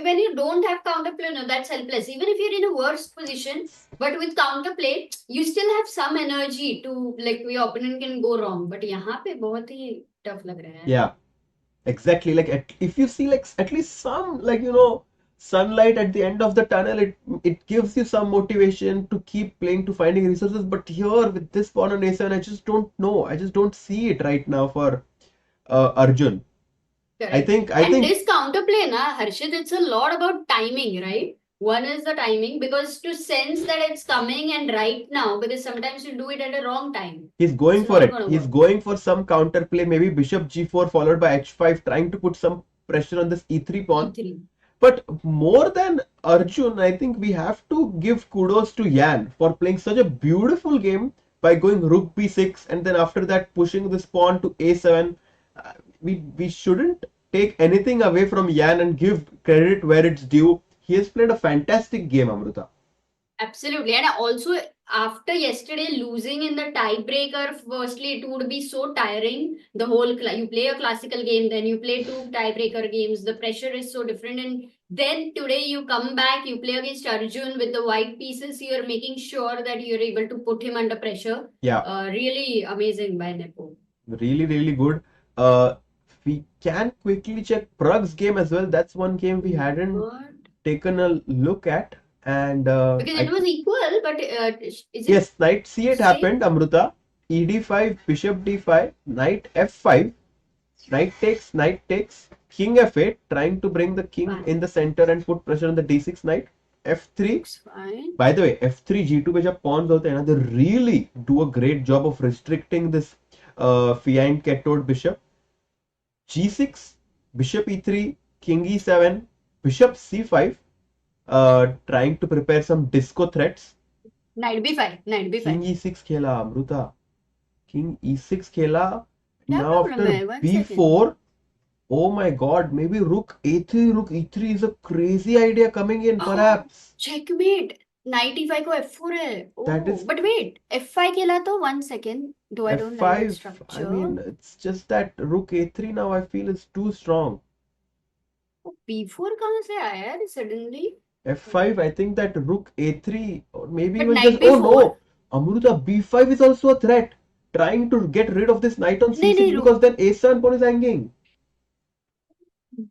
when you don't have counterplay, no, that's helpless. Even if you're in a worse position, but with counterplay, you still have some energy to, like, your opponent can go wrong. But यहाँ पे बहुत ही tough लग रहा है. Yeah, exactly. Like if you see like at least some, like, you know, sunlight at the end of the tunnel. It gives you some motivation to keep playing, to finding resources. But here with this pawn on a7, I just don't know. I just don't see it right now for Arjun. Correct. I think this counterplay, na, Harshit, it's a lot about timing, right? One is the timing, because to sense that it's coming and right now, because sometimes you do it at a wrong time. he's going It's for not it. gonna He's work. going for some counterplay, maybe bishop g4 followed by h5, trying to put some pressure on this e3 pawn. E3. But more than Arjun, I think we have to give kudos to Yan for playing such a beautiful game by going rook b6 and then after that pushing this pawn to a7. We shouldn't take anything away from Yan and give credit where it's due. He has played a fantastic game, Amruta. Absolutely. And also, after yesterday losing in the tiebreaker, firstly, it would be so tiring. The whole, you play a classical game, then you play 2 tiebreaker games. The pressure is so different. And then today you come back, you play against Arjun with the white pieces. You're making sure that you're able to put him under pressure. Yeah. Really amazing by Nepo. Really, really good. We can quickly check Prag's game as well. That's one game we hadn't taken a look at. And because it was equal, but is it? Yes, knight c8 happened, Amruta. ed5, bishop d5, knight f5, knight takes, king f8, trying to bring the king in the center and put pressure on the d6 knight. f3. By the way, f3, g2 पे जब pawns होते हैं ना, they really do a great job of restricting this fiant kettoed bishop. g6, bishop e3, king e7, bishop c5. Trying to prepare some disco threats. Knight b5. King e6 खेला Amruta. King e6 खेला. Now after b4, oh my god, maybe rook a3, rook e3 is a crazy idea coming in perhaps. Checkmate. Knight e5 को f4 है. Oh, that is, but wait, f5 खेला तो 1 second. Do I don't like that structure? I mean, it's just that rook a3 now I feel is too strong. Oh, b4 कहाँ से आया यार suddenly? f5, I think that rook a3 or maybe but even just oh no, Amruta b5 is also a threat, trying to get rid of this knight on c6 because then a7 pawn is hanging.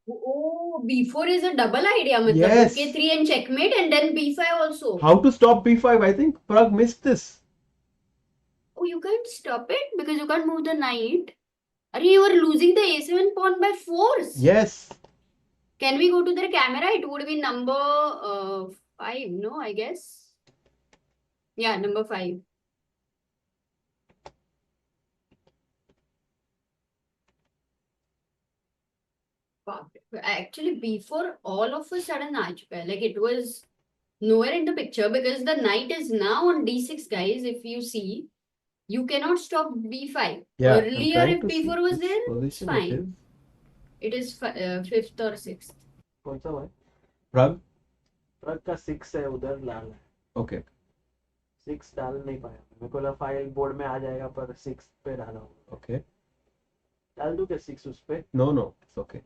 Oh, b4 is a double idea, yes. Rook a3 and checkmate and then b5 also. How to stop b5? I think Pragg missed this. Oh, you can't stop it because you can't move the knight. Are you were losing the a7 pawn by force. Yes. Can we go to their camera? It would be number 5, no, I guess. Yeah, number 5. Actually, before all of a sudden, like it was nowhere in the picture because the knight is now on d6, guys. If you see, you cannot stop b5. Yeah, earlier, if b4 was there, it's fine. It is 5th or 6th. कौन सा भाई? Pragg? Pragg का 6 है उधर लाल है. Okay. 6 डाल नहीं पाया. मेरे को लगा फाइल बोर्ड में आ जाएगा पर 6 पे डाला हूँ. Okay. डाल दूँ क्या 6 उस पे? No, it's okay.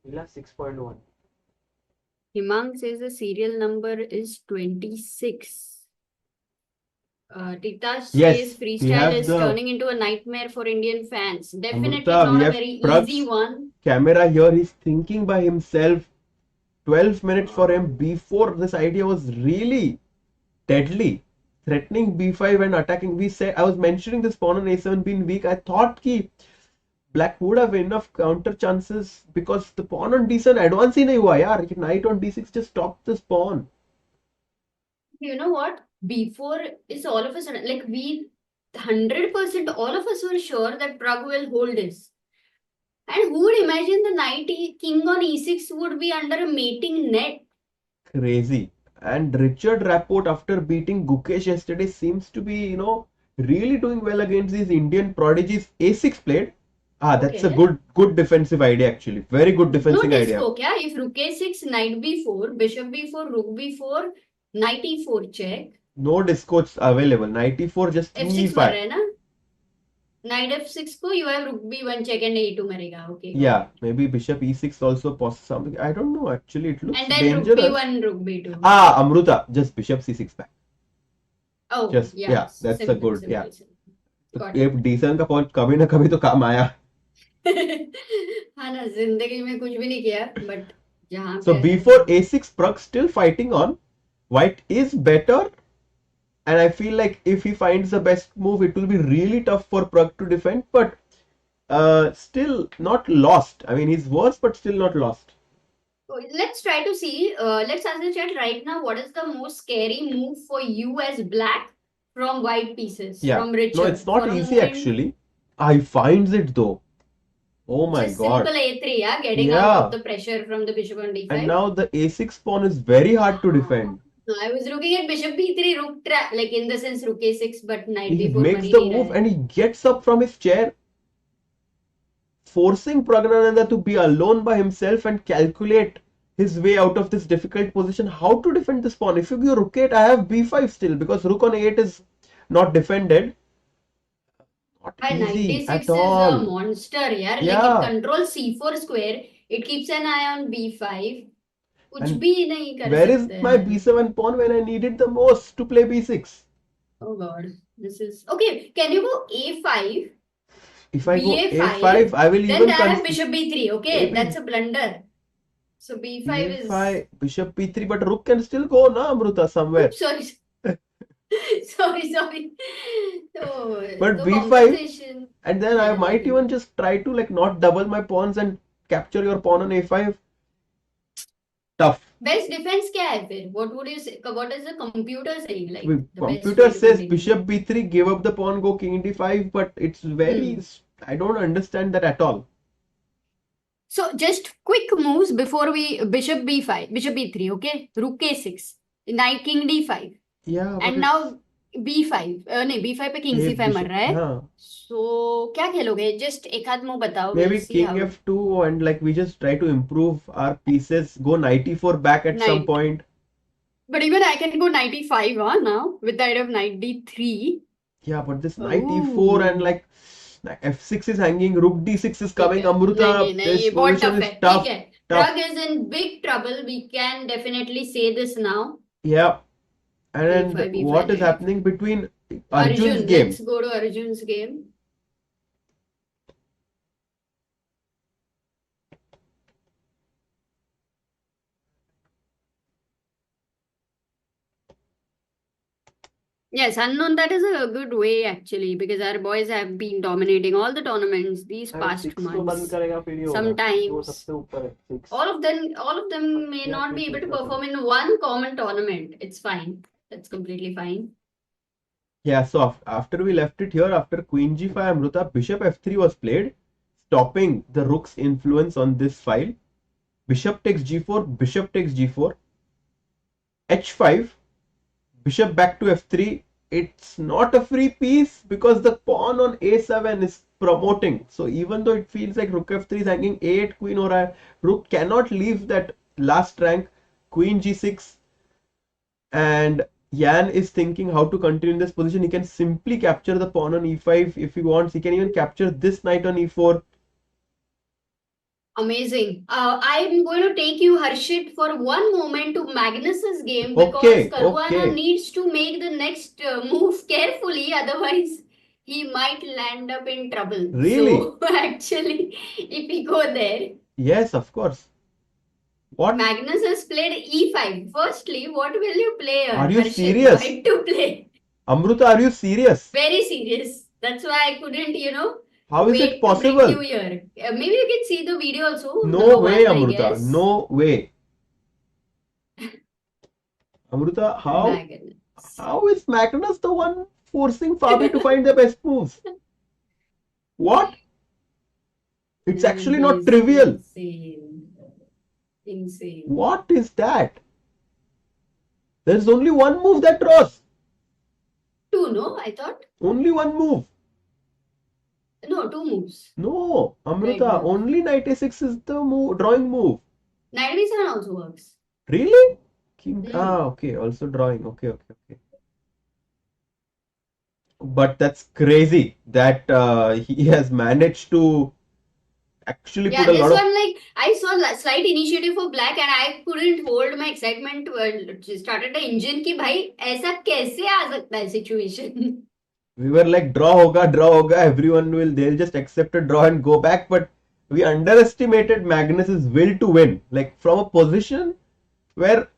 मिला 6.1. Himang says the serial number is 26. Titash says freestyle is turning into a nightmare for Indian fans. Definitely Amruta, not a very easy one. Camera here, he's thinking by himself. 12 minutes for him. Before this idea was really deadly. Threatening b5 and attacking. I was mentioning this pawn on a7 being weak. I thought ki black would have enough counter chances because the pawn on d7 advance ही नहीं हुआ यार. Knight on d6 just stopped this pawn. You know what? Before is all of a sudden, like we 100% all of us were sure that Pragg will hold this. And who would imagine the knight king on e6 would be under a mating net? Crazy. And Richard Rapport, after beating Gukesh yesterday, seems to be, really doing well against these Indian prodigies. a6 played. That's a good defensive idea actually. Very good defensive idea. No disco, kya? If rook a6, knight b4, bishop b4, rook b4, knight e4 check. No disco's available. Knight e4 just f6 e5. mar raha hai na? Knight f6 ko you have rook b1 check and a2 marega. Okay. Yeah, maybe bishop e6 also possible something. I don't know actually. It looks and then dangerous. rook b1, rook b2. Amruta, just bishop c6 back. Oh, just yeah. That's simple, a good. simple, yeah. Got एक decent का point कभी ना कभी तो काम आया. हाँ ना जिंदगी में कुछ भी नहीं किया but जहाँ So पे b4 a6 Pragg still fighting on. White is better, and I feel like if he finds the best move, it will be really tough for Pragg to defend. But still not lost. I mean, he's worse, but still not lost. Let's try to see. Let's ask the chat right now. What is the most scary move for you as black from white pieces? Yeah. From Richard. No, it's not For a easy moment, actually. I finds it though. Oh my just god. simple a3, yeah, getting out Yeah. of the pressure from the bishop on d5. And now the a6 pawn is very hard to defend. I was looking at bishop b3, rook trap, like in the sense rook a6, but knight He b4 makes bani the nahi move raha hai. and he gets up from his chair, forcing Praggnanandhaa to be alone by himself and calculate his way out of this difficult position. How to defend this pawn? If you give rook 8, I have b5 still because rook on 8 is not defended. Not easy 96 at is a all. monster, yeah. Yeah. Like it controls c4 square. It keeps an eye on b5. कुछ And भी नहीं कर where is सकते my हैं. b7 pawn when I need it the most to play b6? Oh god, this is okay. Can you go a5? If I go BA5, a5, I will then even I have consider bishop b3. Okay, maybe that's a blunder. So b5 is. b5, bishop b3, but rook can still go, na Amruta, somewhere. Oops, sorry. sorry. So, But the b5, compensation. and then I might even just try to like not double my pawns and capture your pawn on a5. Tough. Best defense क्या है फिर? What would you say? What is the computer saying? Like the best Computer way to says continue? bishop b3, give up the pawn, go king d5, but it's very. I don't understand that at all. So just quick moves before we bishop b5, bishop b3, okay? Rook a6, knight king d5. Yeah. And now b5, नहीं b5 पे king c5 मर रहा है. हाँ. So क्या खेलोगे? Just एक आध मूव बताओ. Maybe We'll see king how. f2 and like we just try to improve our pieces, go knight e4 back at some Knight. point. But even I can go knight e5 now with the idea of knight d3. Yeah, but this knight e4 and like f6 is hanging, rook d6 is coming. Amruta, नहीं this ये बहुत position tough is है. tough. ठीक है. tough. Pragg is in big trouble. We can definitely say this now. Yeah. And B5, B5, what is knight happening between Arjun's Arjun, game? let's go to Arjun's game. Yes, unknown, that is a good way actually because our boys have been dominating all the tournaments these past months. Sometimes all of them may not be able to perform in one common tournament. It's fine. That's completely fine. Yeah, so after we left it here, after queen g5, Amruta, bishop f3 was played, stopping the rook's influence on this file. Bishop takes g4, bishop takes g4, h5, bishop back to f3. It's not a free piece because the pawn on a7 is promoting. So even though it feels like rook f3 is hanging, a8 queen or a rook cannot leave that last rank. Queen g6, and Yan is thinking how to continue in this position. He can simply capture the pawn on e5 if he wants. He can even capture this knight on e4. Amazing. I'm going to take you, Harshit, for one moment to Magnus's game because Okay, Caruana okay. needs to make the next move carefully, otherwise he might land up in trouble. Really? So actually, if we go there, Yes, of course. What? Magnus has played e5. Firstly, what will you play? Are you Harshit? serious? Why to play? Amruta, are you serious? Very serious. That's why I couldn't, How is wait it to bring possible? you here. Maybe you can see the video also. No the way, one, I Amruta. guess. No way. Amruta, Magnus. how is Magnus the one forcing Fabi to find the best moves? What? It's actually not trivial. Insane. What is that? There's only one move that draws. Two, no? I thought. Only one move. No, two moves. No, Amruta, Right move. only knight a6 is the drawing move. Knight b7 also works. Really? King. Okay. Also drawing. Okay. But that's crazy that he has managed to actually Yeah, put a this lot of. one, like, I saw slight initiative for black and I couldn't hold my excitement to started the engine कि भाई ऐसा कैसे आ सकता है situation. We were like draw hoga. Everyone they'll just accept a draw and go back. But we underestimated Magnus's will to win. Like from a position where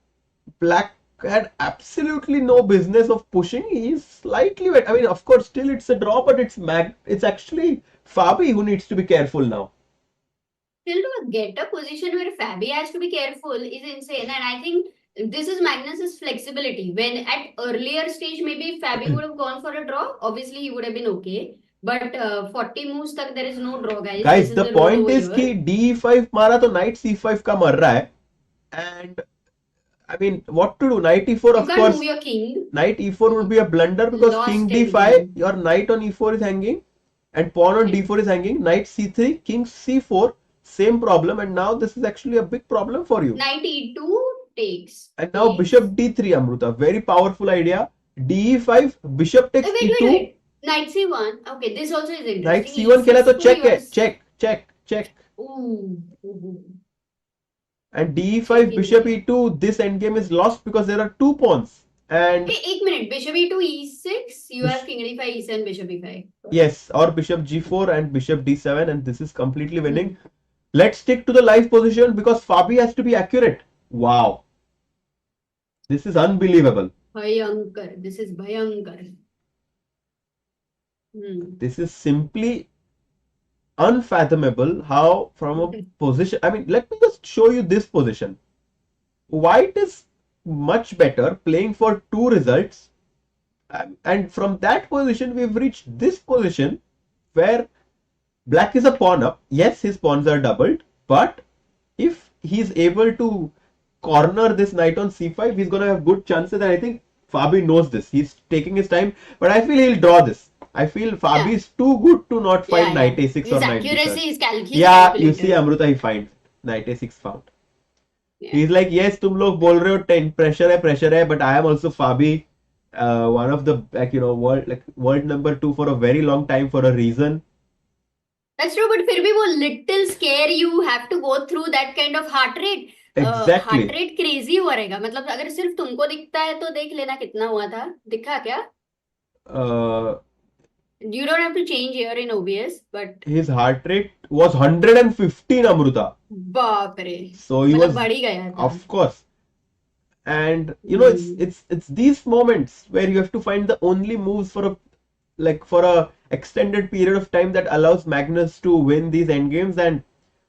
Black had absolutely no business of pushing, he's slightly wet. I mean, of course, still it's a draw, but it's actually Fabi who needs to be careful now. Still to get a position where Fabi has to be careful is insane, and I think this is Magnus's flexibility. When at earlier stage, maybe if Fabi would have gone for a draw, obviously he would have been okay. But 40 moves tak there is no draw, guys. Guys, the point is कि D5 मारा तो Knight C5 का मर रहा है, and I mean, what to do? Knight E4, of course. Move your king. Knight E4 would be a blunder because Lost King D5, your Knight on E4 is hanging, and Pawn on D4 is hanging. Knight C3, King C4, same problem, and now this is actually a big problem for you. Knight E2 takes. And now Bishop D3, Amruta, very powerful idea. DE5, Bishop takes E2. Wait. Knight C1. Okay, this also is interesting. Knight C1 खेला तो check है, check. Ooh. And D5, Bishop E2, this endgame is lost because there are two pawns. And wait, 1 minute. Bishop E2, E6. You have King D5, E7, Bishop E5. Yes, or Bishop G4 and Bishop D7, and this is completely winning. Let's stick to the live position because Fabi has to be accurate. Wow. This is unbelievable. Bhayankar. This is Bhayankar. This is simply unfathomable how from a position, I mean, let me just show you this position. White is much better playing for two results, and from that position we've reached this position where Black is a pawn up. Yes, his pawns are doubled, but if he's able to corner this knight on c5, he's gonna have good chances, and I think Fabi knows this. He's taking his time, but I feel he'll draw this. I feel Fabi is too good to not find knight a6 or knight d7. Yeah, you see Amruta, he finds knight a6 found. He's like, yes, तुम लोग बोल रहे हो pressure है, but I am also Fabi, one of the world number 2 for a very long time for a reason. That's true, but फिर भी वो little scare you have to go through that kind of heart rate. Exactly. Heart rate crazy हुआ रहेगा. मतलब अगर सिर्फ तुमको दिखता है तो देख लेना कितना हुआ था. दिखा क्या? You don't have to change here in OBS, but his heart rate was 115, Amruta. बाप रे. So he was, बढ़ ही गया था. of course. And you know, it's these moments where you have to find the only moves for a extended period of time that allows Magnus to win these endgames. And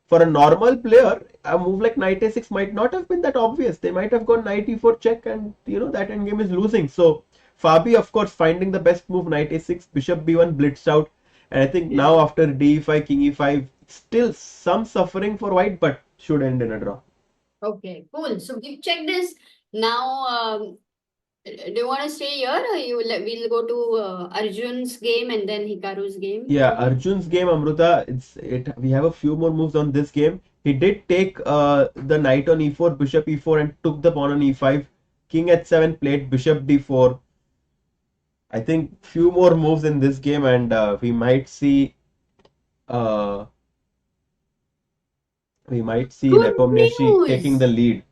for a normal player, a move like knight a6 might not have been that obvious. They might have gone knight e4 check, and that endgame is losing. So Fabi, of course, finding the best move, knight a6, bishop b1 blitzed out, and I think now after d5, king e5, still some suffering for white, but should end in a draw. Okay, cool. So we've checked this. Now, do you want to stay here, or we'll go to Arjun's game and then Hikaru's game? Yeah, Arjun's game, Amruta. We have a few more moves on this game. He did take the knight on e4, bishop e4, and took the pawn on e5. King h7, played bishop d4. I think few more moves in this game, and we might see Nepomniachtchi taking the lead.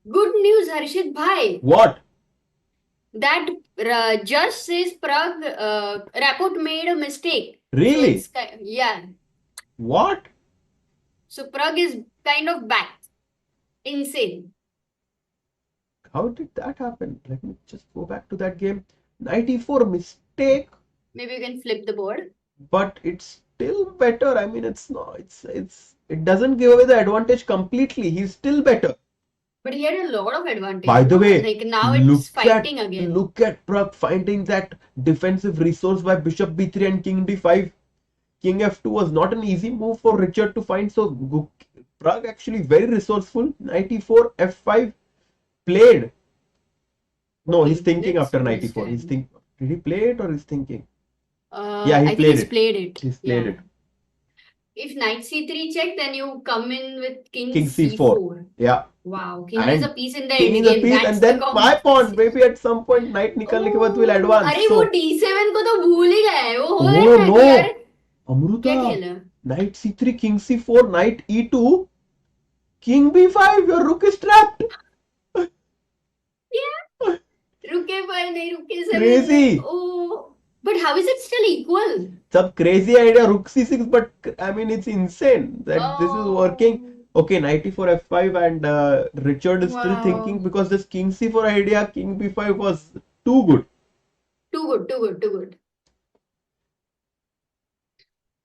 Good news, Harshit bhai. What? That judge says Rapport made a mistake. Really? So yeah. What? So Pragg is kind of back. Insane. How did that happen? Let me just go back to that game. Knight e4 mistake. Maybe you can flip the board. But it's still better. I mean, it doesn't give away the advantage completely. He's still better. But he had a lot of advantage. By the way, like now it's fighting again. Look at Pragg finding that defensive resource by bishop b3 and king d5. King f2 was not an easy move for Richard to find. So Pragg actually very resourceful. Knight e4, f5 played. No, he's thinking after knight e4. He's thinking. Did he play it or he's thinking? Yeah, I think he's played it. He's played it. If knight c3 check, then you come in with king c4. Yeah. Wow, king is a piece in the king end is a game. piece, and then my pawn. Maybe at some point knight निकालने के बाद will advance. अरे वो d7 को तो भूल ही गए. वो हो गया था यार. Amruta. क्या खेला? Knight c3, king c4, knight e2, king b5. Your rook is trapped. Yeah. रुके पर नहीं रुके sir. Crazy. Oh, But how is it still equal? Some crazy idea, rook c6, but I mean, it's insane that this is working. Okay, knight e4 f5, and Richard is still thinking because this king c4 idea, king b5 was too good. Too good.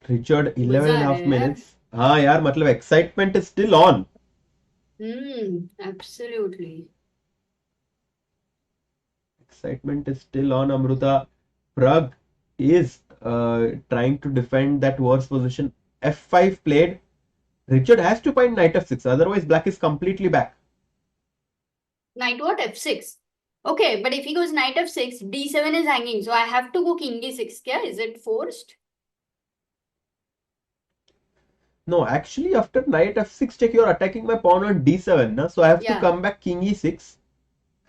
Richard, 11.5 minutes. हाँ यार, मतलब excitement is still on. Absolutely. Excitement is still on, Amruta. Pragg is trying to defend that worst position. f5 played. Richard has to find knight f6, otherwise black is completely back. Knight what? f6. Okay, but if he goes knight f6, d7 is hanging, so I have to go king e6. Yeah, is it forced? No, actually, after knight f6 check, you're attacking my pawn on d7, na? So I have to come back king e6.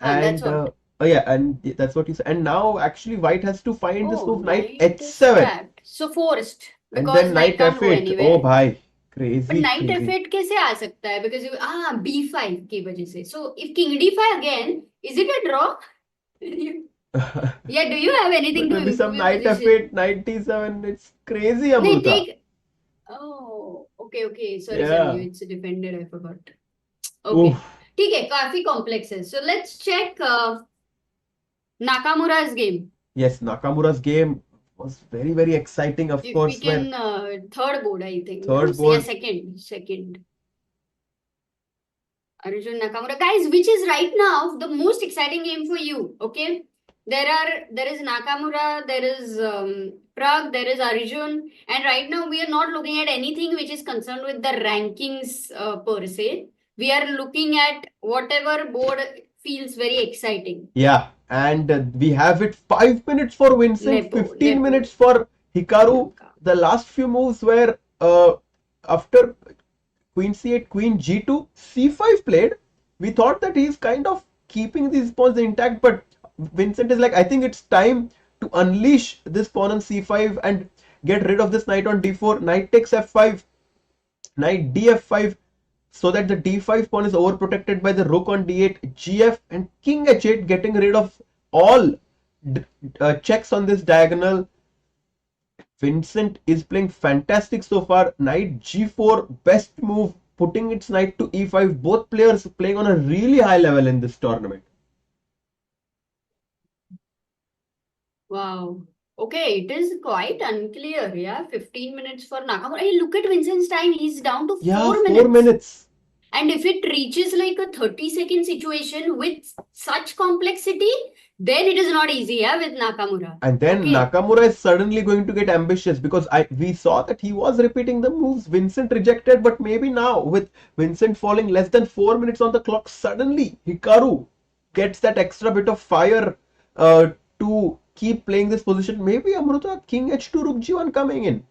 That's what. Oh yeah, and that's what you said. And now actually white has to find this move knight h7. So forced. And then knight f8. Oh bhai, crazy. But knight f8 कैसे आ सकता है? Because b5 की वजह से. So if king d5 again, is it a draw? Yeah, do you have anything to maybe improve some your knight position? f8, knight d7. It's crazy, Amruta. Oh, okay. Sorry, Yeah. it's defended. I forgot. Okay. ठीक है, काफी complex है. So let's check Nakamura's game. Yes, Nakamura's game was very, very exciting. Of course, We can third board, I think. Third board. Yeah, second. Arjun Nakamura, guys, which is right now the most exciting game for you? Okay, there is Nakamura, there is Pragg, there is Arjun, and right now we are not looking at anything which is concerned with the rankings per se. We are looking at whatever board feels very exciting. Yeah, and we have it 5 minutes for Vincent, 15 minutes for Hikaru. The last few moves were after Queen c8, Queen g2, c5 played. We thought that he's kind of keeping these pawns intact, but Vincent is like, I think it's time to unleash this pawn on c5 and get rid of this knight on d4. Knight takes f5, knight df5, so that the d5 pawn is overprotected by the rook on d8, gf, and king h8, getting rid of all checks on this diagonal. Vincent is playing fantastic so far. Knight g4, best move, putting its knight to e5. Both players playing on a really high level in this tournament. Wow. Okay, it is quite unclear. Yeah, 15 minutes for Nakamura. Hey, look at Vincent's time. He's down to 4 minutes. 4 minutes. And if it reaches like a 30-second situation with such complexity, then it is not easy, yeah, with Nakamura. And then Nakamura is suddenly going to get ambitious because we saw that he was repeating the moves Vincent rejected, but maybe now with Vincent falling less than 4 minutes on the clock, suddenly Hikaru gets that extra bit of fire to keep playing this position. Maybe Amruta, king h2, rook g1 coming in.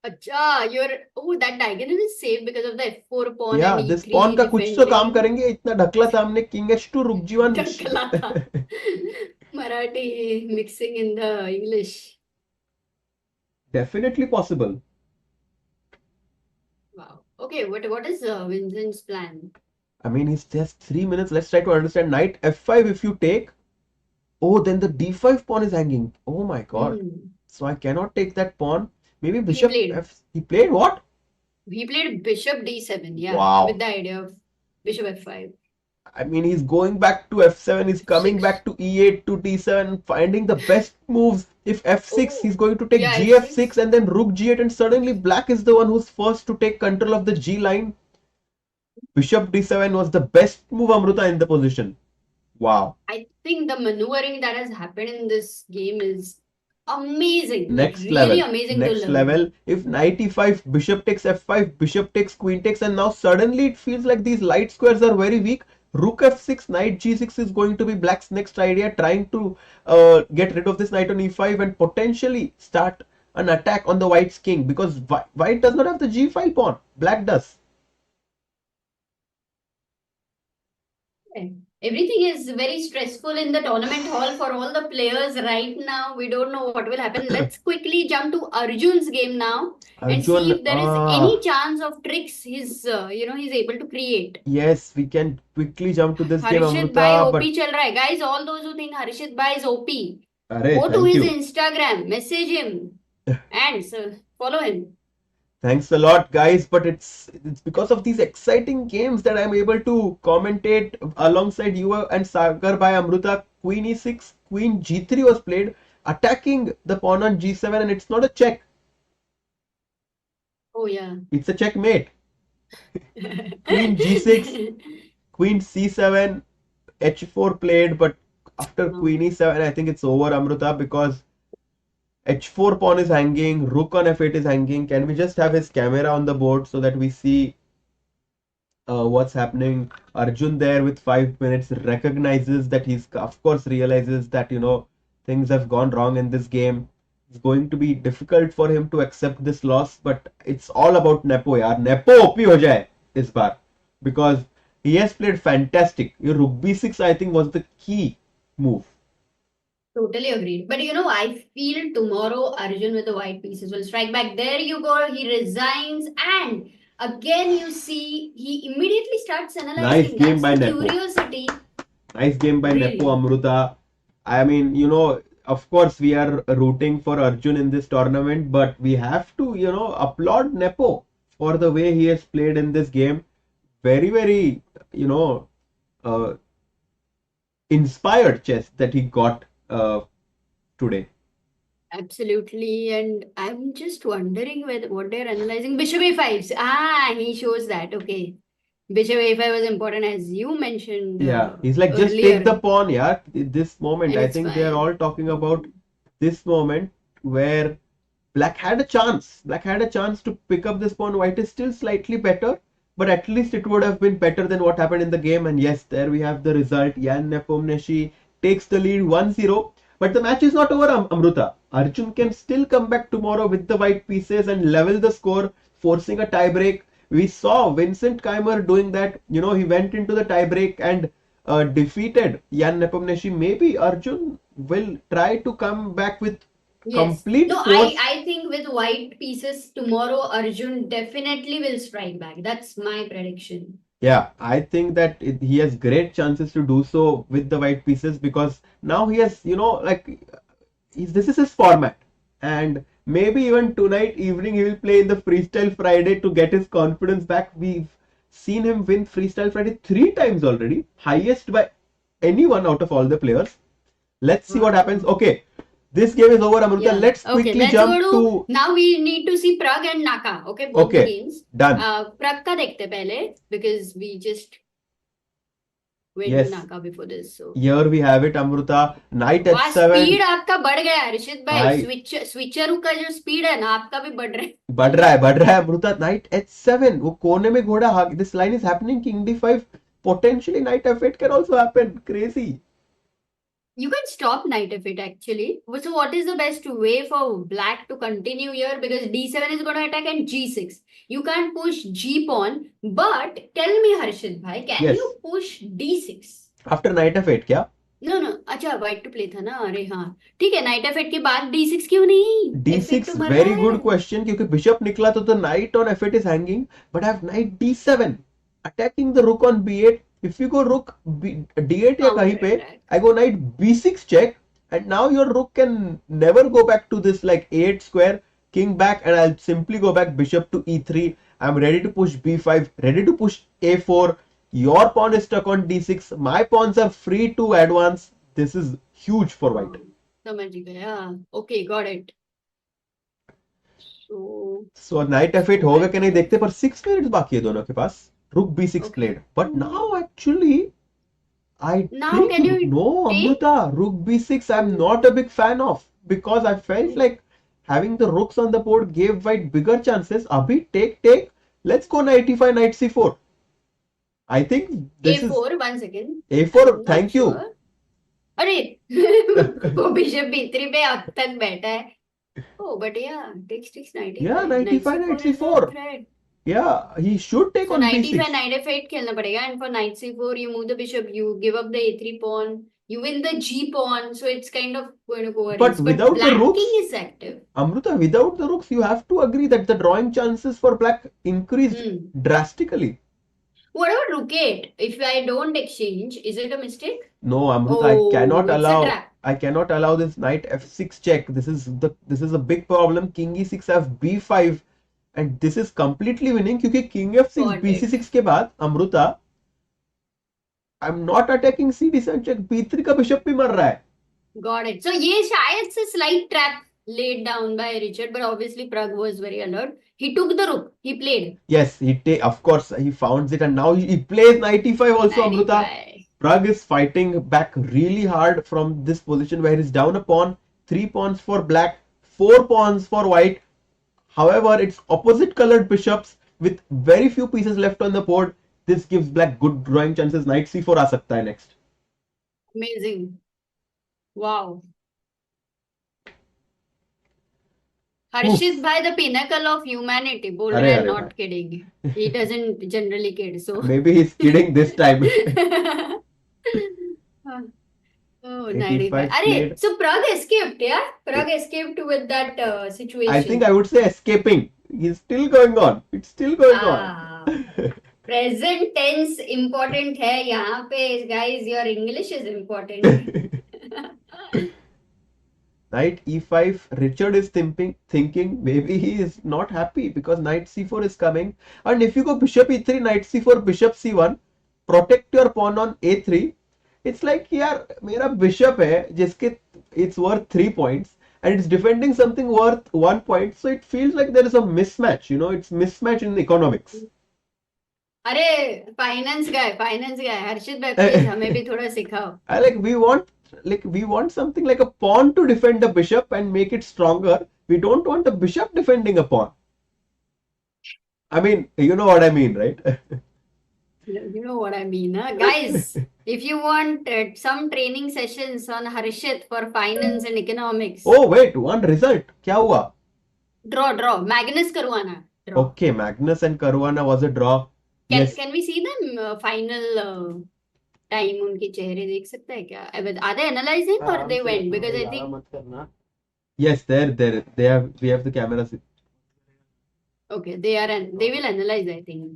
That diagonal is safe because of the f4 pawn. Yeah, and this e3 pawn का कुछ तो काम defending. करेंगे. इतना ढकला था हमने, king h2, rook g1. ढकला था. Marathi mixing in the English. Definitely possible. Wow. Okay, what is Vincent's plan? I mean, it's just 3 minutes. Let's try to understand. Knight f5 if you take. Oh, then the d5 pawn is hanging. Oh my god. So I cannot take that pawn. Maybe bishop he played what? He played bishop d7, yeah. Wow. With the idea of bishop f5. I mean, he's going back to f7, he's coming back to e8 to d7, finding the best moves. If f6, he's going to take gf6 and then rook g8, and suddenly black is the one who's first to take control of the g line. Bishop d7 was the best move, Amruta, in the position. Wow. I think the maneuvering that has happened in this game is amazing. Next really level. Amazing Next to learn. level. If knight e5, bishop takes f5, bishop takes, queen takes, and now suddenly it feels like these light squares are very weak. Rook f6, knight g6 is going to be black's next idea, trying to get rid of this knight on e5 and potentially start an attack on the white's king, because white does not have the g5 pawn. Black does. Everything is very stressful in the tournament hall for all the players right now. We don't know what will happen. Let's quickly jump to Arjun's game now and see if there is any chance of tricks he's able to create. Yes, we can quickly jump to this game, Harshit Amruta. Bhai OP chal raha hai. Guys, all those who think Harshit Bhai is OP, Arey, Go to thank his you. Instagram, message him, and follow him. Thanks a lot, guys. But it's because of these exciting games that I'm able to commentate alongside you and Sagar by Amruta. Queen e6, Queen g3 was played, attacking the pawn on g7, and it's not a check. Oh yeah. It's a checkmate. Queen g6, Queen c7, h4 played, but after Queen e7, I think it's over, Amruta, because h4 pawn is hanging, rook on f8 is hanging. Can we just have his camera on the board so that we see what's happening? Arjun there with 5 minutes recognizes that he's, of course, realizes that, things have gone wrong in this game. It's going to be difficult for him to accept this loss, but it's all about Nepo, yaar. Nepo OP ho jaye is bar, because he has played fantastic. Your rook b6, I think, was the key move. Totally agreed. But I feel tomorrow Arjun with the white pieces will strike back. There you go. He resigns, and again you see he immediately starts analyzing. Nice game That's by the Nepo. curiosity. Nice game by Really? Nepo, Amruta. I mean, of course, we are rooting for Arjun in this tournament, but we have to, applaud Nepo for the way he has played in this game. Very, very, inspired chess that he got today. Absolutely. And I'm just wondering what they're analyzing. Bishop a5. He shows that. Okay. Bishop a5 was important, as you mentioned. Yeah, he's like, just earlier. take the pawn, yeah. This moment, And I it's think they are fine. all talking about this moment where Black had a chance. Black had a chance to pick up this pawn. White is still slightly better, but at least it would have been better than what happened in the game. And yes, there we have the result. Jan Nepomniachtchi takes the lead 1-0. But the match is not over, Amruta. Arjun can still come back tomorrow with the white pieces and level the score, forcing a tie break. We saw Vincent Keymer doing that. He went into the tie break and defeated Jan Nepomniachtchi. Maybe Arjun will try to come back with complete No, force. I think with white pieces tomorrow, Arjun definitely will strike back. That's my prediction. Yeah, I think that he has great chances to do so with the white pieces, because now he has, this is his format. And maybe even tonight evening he will play in the Freestyle Friday to get his confidence back. We've seen him win Freestyle Friday 3 times already, highest by anyone out of all the players. Let's see what happens. Okay, this game is over, Amruta. Yeah. Let's Okay, quickly let's jump go to now we need to see Pragg and Naka. Okay, both the Okay, games. done. Pragg का देखते पहले because we just went Yes. to Naka before this. So Here we have it, Amruta. Knight वाह h7. Speed आपका बढ़ गया है ऋषित भाई. भाई. स्विचर का जो स्पीड है ना आपका भी बढ़ रहा है. बढ़ रहा है अमृता. Knight h7, वो कोने में घोड़ा. This line is happening. King d5, potentially knight f8 can also happen. Crazy. You can stop knight f8 actually. So what is the best way for black to continue here? Because d7 is going to attack and g6. You can't push g pawn. But tell me Harshit bhai, can Yes. you push d6? After knight f8 क्या? No, अच्छा white to play था ना. अरे हाँ ठीक है. knight f8 के बाद d6 क्यों नहीं? d6, तो मर very रहा good है. question, क्योंकि bishop निकला तो the knight on f8 is hanging, but I have knight d7 attacking the rook on b8. If you go rook d8 या कहीं पे, I go knight b6 check, and now your rook can never go back to this like a8 square. King back, and I'll simply go back bishop to e3. I'm ready to push b5, ready to push a4. Your pawn is stuck on d6. My pawns are free to advance. This is huge for white. समझ गया. Okay, got it. So knight f8 होगा कि नहीं देखते, पर 6 minutes बाकी है दोनों के पास. Rook b6 played, but now actually I Now think can you no, Amruta, rook b6 I'm not a big fan of, because I felt like having the rooks on the board gave white bigger chances. Abhi take. Let's go knight e5, knight c4. I think this a4, is 1 second. a4. Thank you. अरे वो bishop b3 पे अब तक बैठा है. Oh, but yeah, takes knight e5. Yeah, knight e5, knight c4. Yeah, he should take So on knight b6. e5, knight f8 खेलना पड़ेगा, and for knight c4 you move the bishop, you give up the a3 pawn, you win the g pawn, so it's kind of going to go a But risk. without the black rooks, king is active. Amruta, without the rooks, you have to agree that the drawing chances for black increased drastically. What about rook 8? If I don't exchange, is it a mistake? No, Amrut, Oh, it's a trap. I cannot allow this knight f6 check. This is a big problem. King e6 have b5, and this is completely winning because king f6 Got it. bc6 के बाद Amruta, I'm not attacking c7 check. b3 का bishop भी मर रहा है. Got it. So ये शायद से slight trap laid down by Richard, but obviously Pragg was very alert. He took the rook. He played. Yes, of course he found it, and now he plays knight e5 also. Knight Amruta. e5. Pragg is fighting back really hard from this position where he's down a pawn, 3 pawns for black, 4 pawns for white. However, it's opposite colored bishops with very few pieces left on the board. This gives black good drawing chances. Knight c4 aa sakta hai next. Amazing. Wow. Harshit bhai, the pinnacle of humanity. Bol rahe hain, not kidding. He doesn't generally kid, so. Maybe he's kidding this time. Oh, 95. So Pragg escaped, yeah? Pragg escaped with that situation. I think I would say escaping. He's still going on. It's still going on. Present tense important hai yahan pe, guys. Your English is important. Knight e5. Richard is thinking maybe he is not happy because knight c4 is coming. And if you go bishop e3, knight c4, bishop c1, protect your pawn on a3. It's like यार मेरा bishop है जिसके it's worth 3 points and it's defending something worth 1 point, so it feels like there is a mismatch. You know, it's mismatch in economics. अरे finance guy, Harshit bhai, please हमें भी थोड़ा सिखाओ. We want something like a pawn to defend a bishop and make it stronger. We don't want a bishop defending a pawn. I mean, you know what I mean, right? You know what I mean, huh? Guys, if you want some training sessions on Harshit for finance and economics. Oh wait, one result. क्या हुआ? Draw. Magnus Caruana. Draw. Okay, Magnus and Caruana was a draw. Can we see them final time? उनके चेहरे देख सकते हैं क्या? Are they analyzing or they went? Because I think. Yes, we have the cameras. Okay, they will analyze, I think.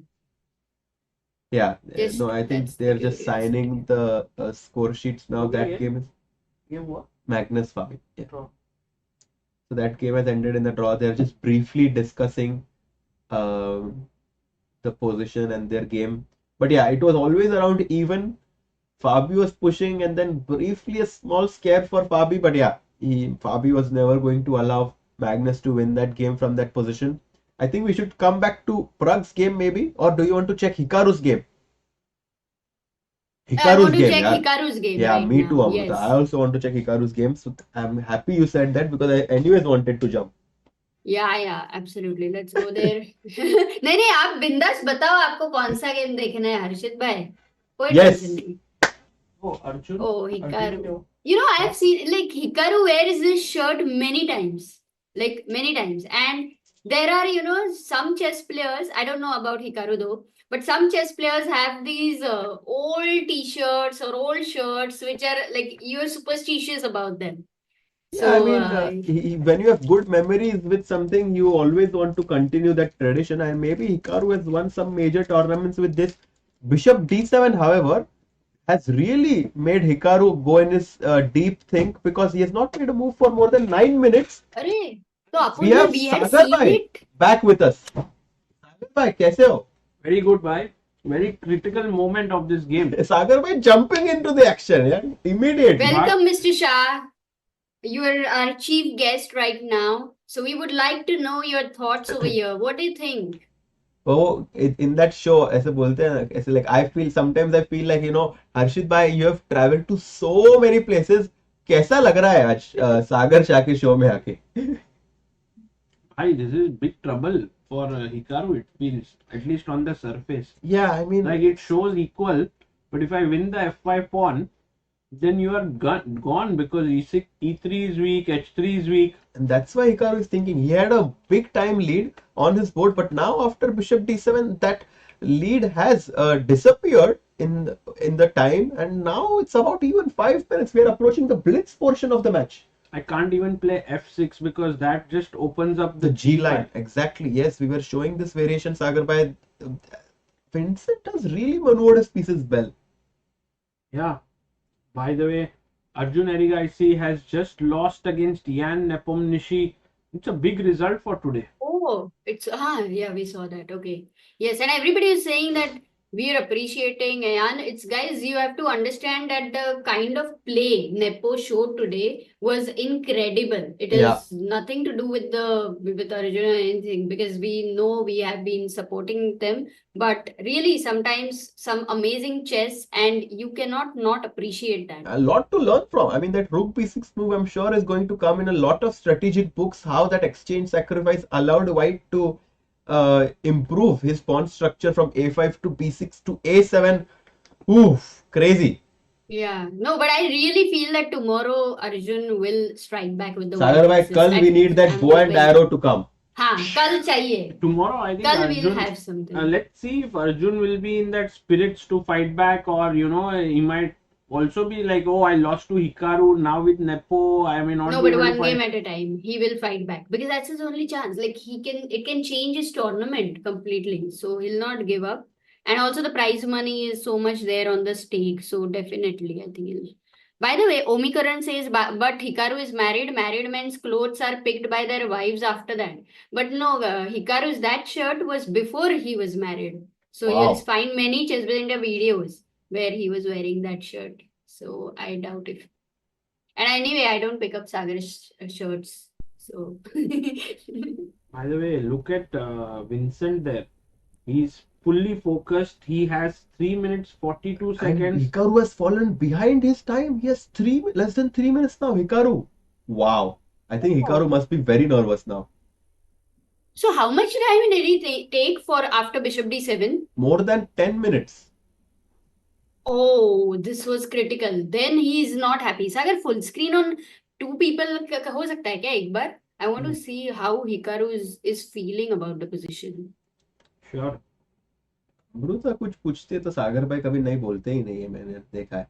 Yeah, no, I think they're just signing the score sheets now. That game is Magnus Fabi. Yeah. So that game has ended in the draw. They're just briefly discussing the position and their game. But yeah, it was always around even. Fabi was pushing and then briefly a small scare for Fabi. But yeah, Fabi was never going to allow Magnus to win that game from that position. I think we should come back to Pragg's game maybe, or do you want to check Hikaru's game? I want to check Hikaru's game. Yeah, right me now. too, Amrita. Yes. I also want to check Hikaru's game. So I'm happy you said that because I anyways wanted to jump. Yeah, absolutely. Let's go there. नहीं, आप बिंदास बताओ आपको कौन सा game देखना है हर्षित भाई. कोई टेंशन नहीं. Oh, Arjun. Oh, Hikaru. You know, I have seen like Hikaru wears this shirt many times. And there are, some chess players, I don't know about Hikaru though, but some chess players have these old t-shirts or old shirts which are like, you're superstitious about them. Yeah, I mean, when you have good memories with something, you always want to continue that tradition. And maybe Hikaru has won some major tournaments with this. Bishop d7, however, has really made Hikaru go in his deep think because he has not made a move for more than 9 minutes. We have Sagar bhai back with us. Sagar bhai, kaise ho? Very good, bhai. Very critical moment of this game. Sagar bhai jumping into the action, yeah? Immediately. Welcome, Mr. Shah. You are our chief guest right now. So we would like to know your thoughts over here. What do you think? Oh, in that show, ऐसे बोलते हैं, ऐसे like sometimes I feel like, Harshit bhai, you have traveled to so many places. कैसा लग रहा है आज सागर शाह के शो में आके? Hi, this is big trouble for Hikaru, it feels, at least on the surface. Yeah, I mean, like it shows equal, but if I win the f5 pawn, then you are gone because e6, e3 is weak, h3 is weak. And that's why Hikaru is thinking he had a big time lead on his board, but now after bishop d7, that lead has disappeared in the time, and now it's about even 5 minutes. We are approaching the blitz portion of the match. I can't even play f6 because that just opens up the G line. Exactly. Yes, we were showing this variation, Sagar bhai. Vincent has really maneuvered his pieces well. Yeah. By the way, Arjun Erigaisi has just lost against Jan Nepomniachtchi. It's a big result for today. Oh, it's yeah, we saw that. Okay. Yes, and everybody is saying that we are appreciating Ayan. It's guys, you have to understand that the kind of play Nepo showed today was incredible. It Yeah. has nothing to do with Arjun or anything, because we know we have been supporting them. But really, sometimes some amazing chess, and you cannot not appreciate that. A lot to learn from. I mean, that rook b6 move, I'm sure, is going to come in a lot of strategic books. How that exchange sacrifice allowed white to improve his pawn structure from a5 to b6 to a7. Oof, crazy. Yeah, no, but I really feel that tomorrow Arjun will strike back with the Sagar bhai, white kal aces. we need that I'm bow and hoping. arrow to come. हाँ, कल चाहिए. Tomorrow, I think Kal Arjun, we'll have something. let's see if Arjun will be in that spirits to fight back, or he might also be like, oh, I lost to Hikaru, now with Nepo, I may not No, be but able to one fight. game at a time. He will fight back because that's his only chance. Like it can change his tournament completely. So he'll not give up. And also the prize money is so much there on the stake. So definitely, I think he'll. By the way, Omikaran says, but Hikaru is married. Married men's clothes are picked by their wives after that. But no, Hikaru's that shirt was before he was married. So Wow. you'll find many chess India videos where he was wearing that shirt. So I doubt if. And anyway, I don't pick up Sagar's shirts. So. By the way, look at Vincent there. He's fully focused. He has 3 minutes 42 And seconds. Hikaru has fallen behind his time. He has less than 3 minutes now. Hikaru. Wow. I think Hikaru must be very nervous now. So how much time did he take for after Bishop D7? More than 10 minutes. Oh, this was critical. Then he is not happy. Sagar, full screen on two people हो सकता है क्या एक बार? I want to see how Hikaru is feeling about the position. Sure. Amrita कुछ पूछते तो सागर भाई कभी नहीं बोलते ही नहीं है, मैंने देखा है.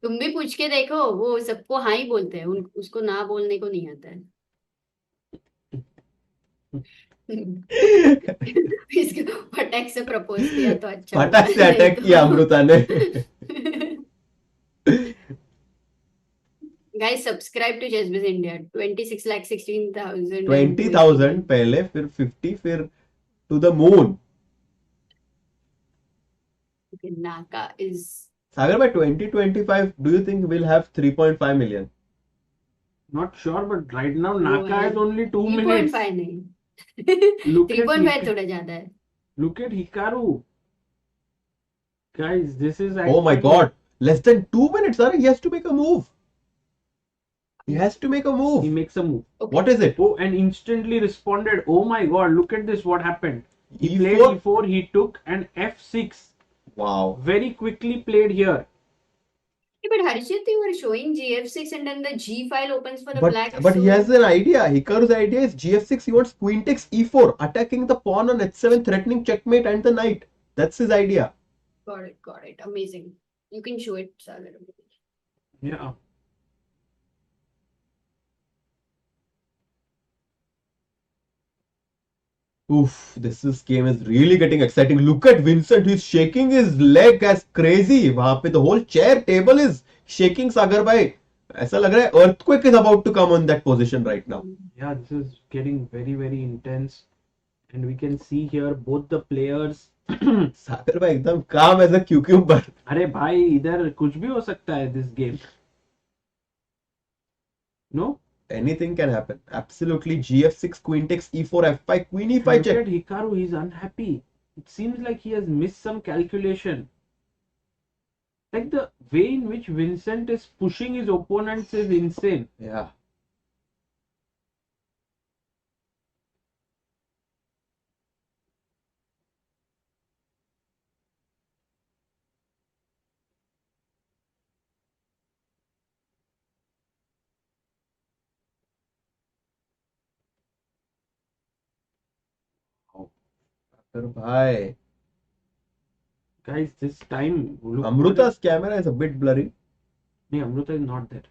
तुम भी पूछ के देखो, वो सबको हाँ ही बोलते हैं, उसको ना बोलने को नहीं आता है. इसको फटाक से प्रपोज किया तो अच्छा. फटाक से अटैक किया अमृता ने. Guys, subscribe to ChessBase India. 26,16,000. 20,000 पहले, फिर 50, फिर to the moon. Okay, Naka is. Sagar, by 2025, do you think we'll have 3.5 million? Not sure, but right now Naka has only 2 3.5 minutes. नहीं. Look at 3.5 थोड़ा ज्यादा है. Look at Hikaru. Guys, this is actually... Oh my god. Less than 2 minutes, sir. He has to make a move. He has to make a move. He makes a move. Okay. What is it? Oh, and instantly responded. Oh my god, look at this. What happened? He played E4? E4. He took an F6. Wow. Very quickly played here. But Harshit, you were showing GF6 and then the G file opens for the black. But he has an idea. Hikaru's idea is GF6. He wants queen takes E4, attacking the pawn on H7, threatening checkmate and the knight. That's his idea. Got it. Amazing. You can show it, Sagar. Yeah. Oof, game is really getting exciting. Look at Vincent, he's shaking his leg as crazy. वहाँ पे the whole chair table is shaking. Sagar bhai, ऐसा लग रहा है earthquake is about to come on that position right now. Yeah, this is getting very, very intense. And we can see here both the players. सागर भाई एकदम calm as a cucumber. अरे भाई इधर कुछ भी हो सकता है this game. No? Anything can happen. Absolutely. GF6, queen takes E4, F5, queen E5 Look check. at Hikaru, he's unhappy. It seems like he has missed some calculation. Like the way in which Vincent is pushing his opponents is insane. Yeah. Bhai. Guys, this time... Amruta's camera is a bit blurry. No, Amruta is not there.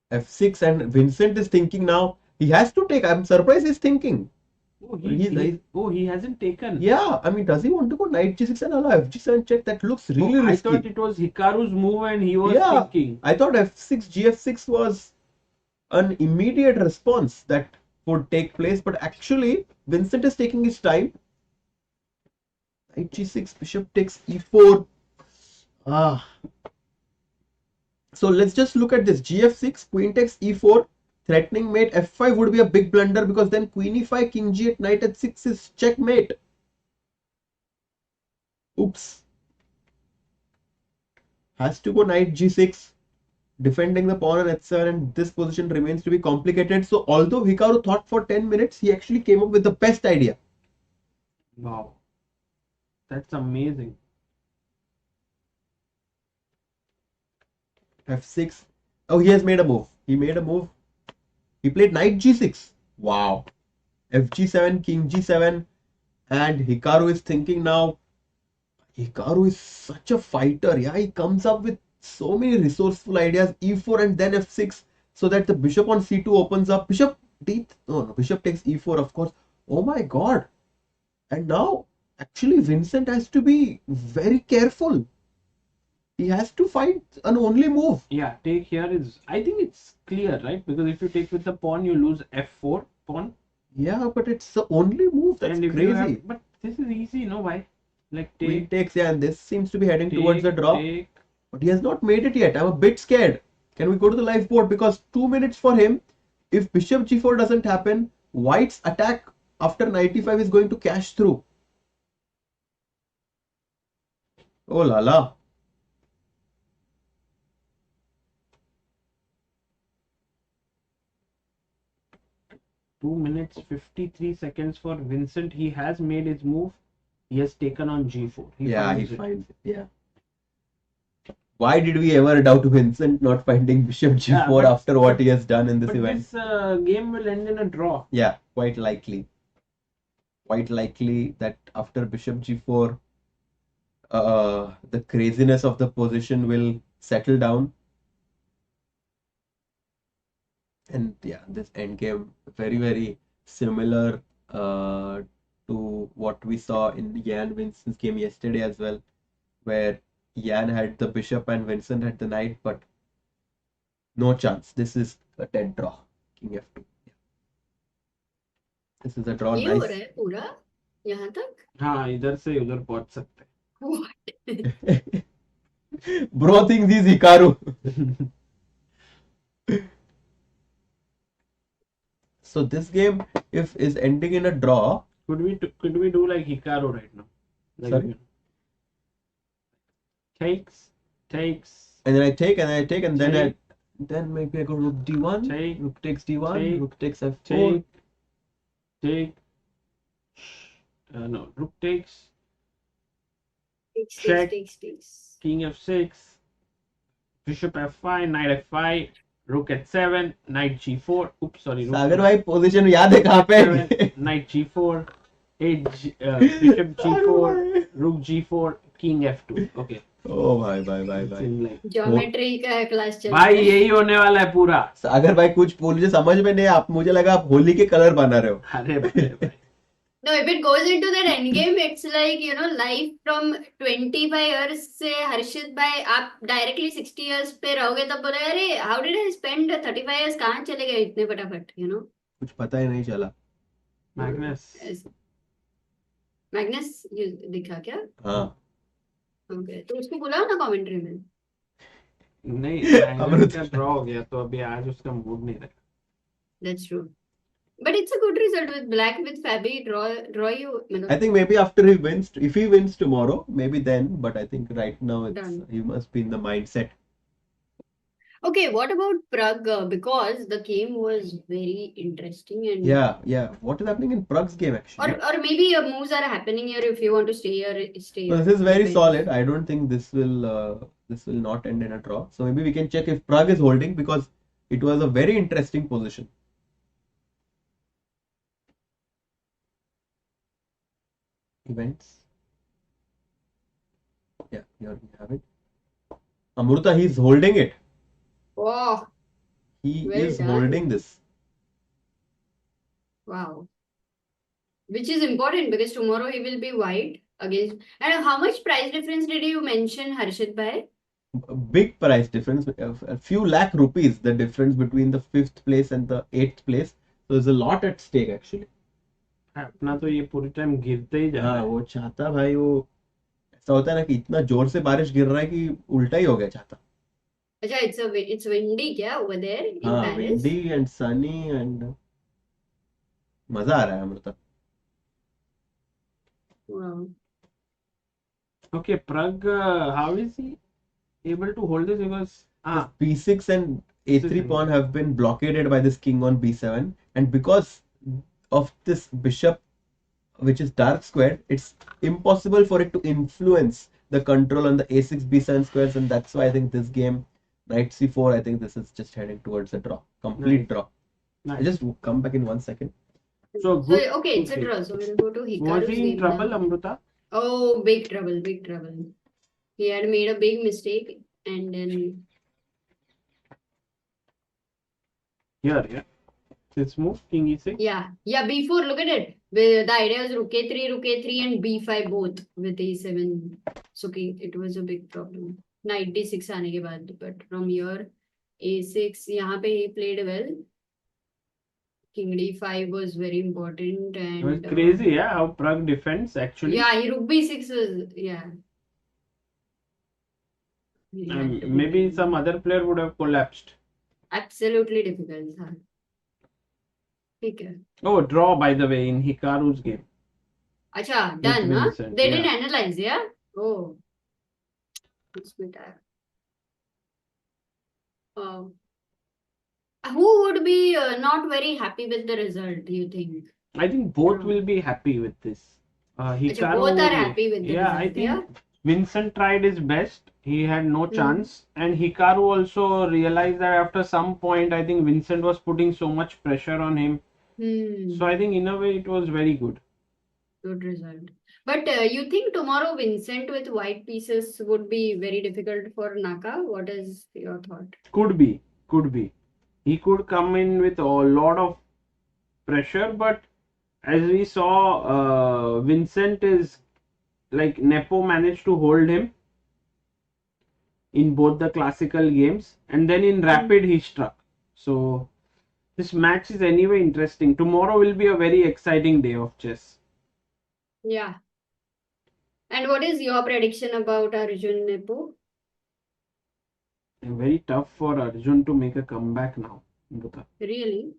F6 and Vincent is thinking now. He has to take. I'm surprised he's thinking. Oh, he hasn't taken. Yeah, I mean, does he want to go knight g6 and allow f7 check? That looks really risky. I thought it was Hikaru's move and he was thinking. I thought f6 gf6 was an immediate response that would take place, but actually Vincent is taking his time. Knight g6, bishop takes e4. So let's just look at this. gf6, queen takes e4, threatening mate. f5 would be a big blunder because then queen e5, king g8, knight h6 is checkmate. Oops. Has to go knight g6, defending the pawn on h7, and this position remains to be complicated. So although Hikaru thought for 10 minutes, he actually came up with the best idea. Wow. That's amazing. f6. Oh, he has made a move. He made a move. He played knight g6. Wow. fg7, king g7. And Hikaru is thinking now. Hikaru is such a fighter. Yeah, he comes up with so many resourceful ideas. e4 and then f6. So that the bishop on c2 opens up. Bishop takes e4, of course. Oh my god. And now, actually, Vincent has to be very careful. He has to find an only move. Yeah, take here is, I think it's clear, right? Because if you take with the pawn, you lose f4 pawn. Yeah, but it's the only move. That's crazy. But this is easy, you know why? Like take. Queen takes, yeah, and this seems to be heading towards the draw. But he has not made it yet. I'm a bit scared. Can we go to the live board? Because 2 minutes for him. If bishop g4 doesn't happen, white's attack after knight e5 is going to cash through. Oh la la. Two minutes 53 seconds for Vincent. He has made his move. He has taken on g4. He finds it. Yeah. Why did we ever doubt Vincent not finding bishop g4 after what he has done in this event? This game will end in a draw. Yeah, quite likely. Quite likely that after bishop g4, the craziness of the position will settle down. And yeah, this endgame very, very similar to what we saw in Jan Vincent's game yesterday as well, where Jan had the bishop and Vincent had the knight, but no chance. This is a dead draw. King f2. Yeah. This is a draw. ये हो रहा है पूरा यहाँ तक? हाँ, इधर से उधर पहुंच सकते हैं. What? Bro thinks he's Hikaru. So this game, if is ending in a draw, could we do like Hikaru right now? Like, sorry? Takes, and then I take, and then maybe I go rook d1, rook takes d1, rook takes f4, no, rook takes, takes. king f6, bishop f5, knight f5, rook h7, knight g4. Oops, sorry. Sagar bhai position याद है कहाँ पे? Knight g4, bishop g4, rook g4, king f2. Okay. Oh bhai. Geometry का class चल रहा है. भाई यही होने वाला है पूरा. सागर भाई कुछ मुझे समझ में नहीं, आप मुझे लगा आप होली के कलर बना रहे हो. अरे भाई. No, if it goes into that end game, it's like, you know, life from 25 years से हर्षित भाई आप directly 60 years पे रहोगे तब बोले अरे how did I spend 35 years कहाँ चले गए इतने फटाफट, you know? कुछ पता ही नहीं चला. Magnus दिखा क्या? हाँ. Okay, तो उसको बुलाओ ना commentary में. नहीं, अमृत का draw हो गया तो अभी आज उसका mood नहीं रहा. That's true. But it's a good result with black with Fabi draw you. I think maybe after he wins, if he wins tomorrow, maybe then. But I think right now he must be in the mindset. Okay, what about Pragg? Because the game was very interesting and yeah. What is happening in Pragg's game actually? Or maybe your moves are happening here. If you want to stay here, stay. Well, this is very solid. I don't think this will not end in a draw. So maybe we can check if Pragg is holding because it was a very interesting position. Events. Yeah, here we have it. Amruta, he's holding it. Wow. He is holding this. Wow. Which is important because tomorrow he will be white against. And how much price difference did you mention, Harshit bhai? Big price difference, a few lakh rupees, the difference between the 5th place and the 8th place. So there's a lot at stake actually. अपना तो ये पूरी time गिरते ही जा रहा हाँ, है. वो चाहता भाई, वो ऐसा होता है ना कि इतना जोर से बारिश गिर रहा है कि उल्टा ही हो गया चाहता. अच्छा, it's windy क्या over there in हाँ, Paris? windy and sunny and मजा आ रहा है Amrita. Wow. Okay, Prag, how is he able to hold this? Because b6 and a3 pawn have been blockaded by this king on b7, and because of this bishop which is dark squared, it's impossible for it to influence the control on the a6 b7 squares, and that's why I think this game knight c4, I think this is just heading towards a draw, complete draw. Nice. I just come back in 1 second. So good. Okay, it's a draw. So we'll go to Hikaru's Was he in game trouble, now. Amruta? Oh, big trouble, big trouble. He had made a big mistake and then Yeah. Let's move. King e6. yeah, b4. Look at it. The idea was rook a3, and b5 both with a7. So it was a big problem. Knight d6 आने के बाद, but from here a6 यहाँ पे he played well. King d5 was very important and It was crazy, yeah, how Prag defends actually. yeah, he rook b6 was Maybe some other player would have collapsed. absolutely difficult था. ठीक है. Oh, draw by the way in Hikaru's game. अच्छा, done, huh? Vincent, They yeah. didn't analyze, yeah? Oh. It's better. Who would be not very happy with the result, do you think? I think both will be happy with this. Hikaru, both are happy with the result, I think Vincent tried his best. He had no chance. And Hikaru also realized that after some point, I think Vincent was putting so much pressure on him. So I think in a way it was very good. Good result. But you think tomorrow Vincent with white pieces would be very difficult for Naka? What is your thought? Could be. He could come in with a lot of pressure, but as we saw, Vincent is like Nepo managed to hold him in both the classical games, and then in Rapid he struck. So this match is anyway interesting. Tomorrow will be a very exciting day of chess. Yeah. And what is your prediction about Arjun Nepo? Very tough for Arjun to make a comeback now. Really?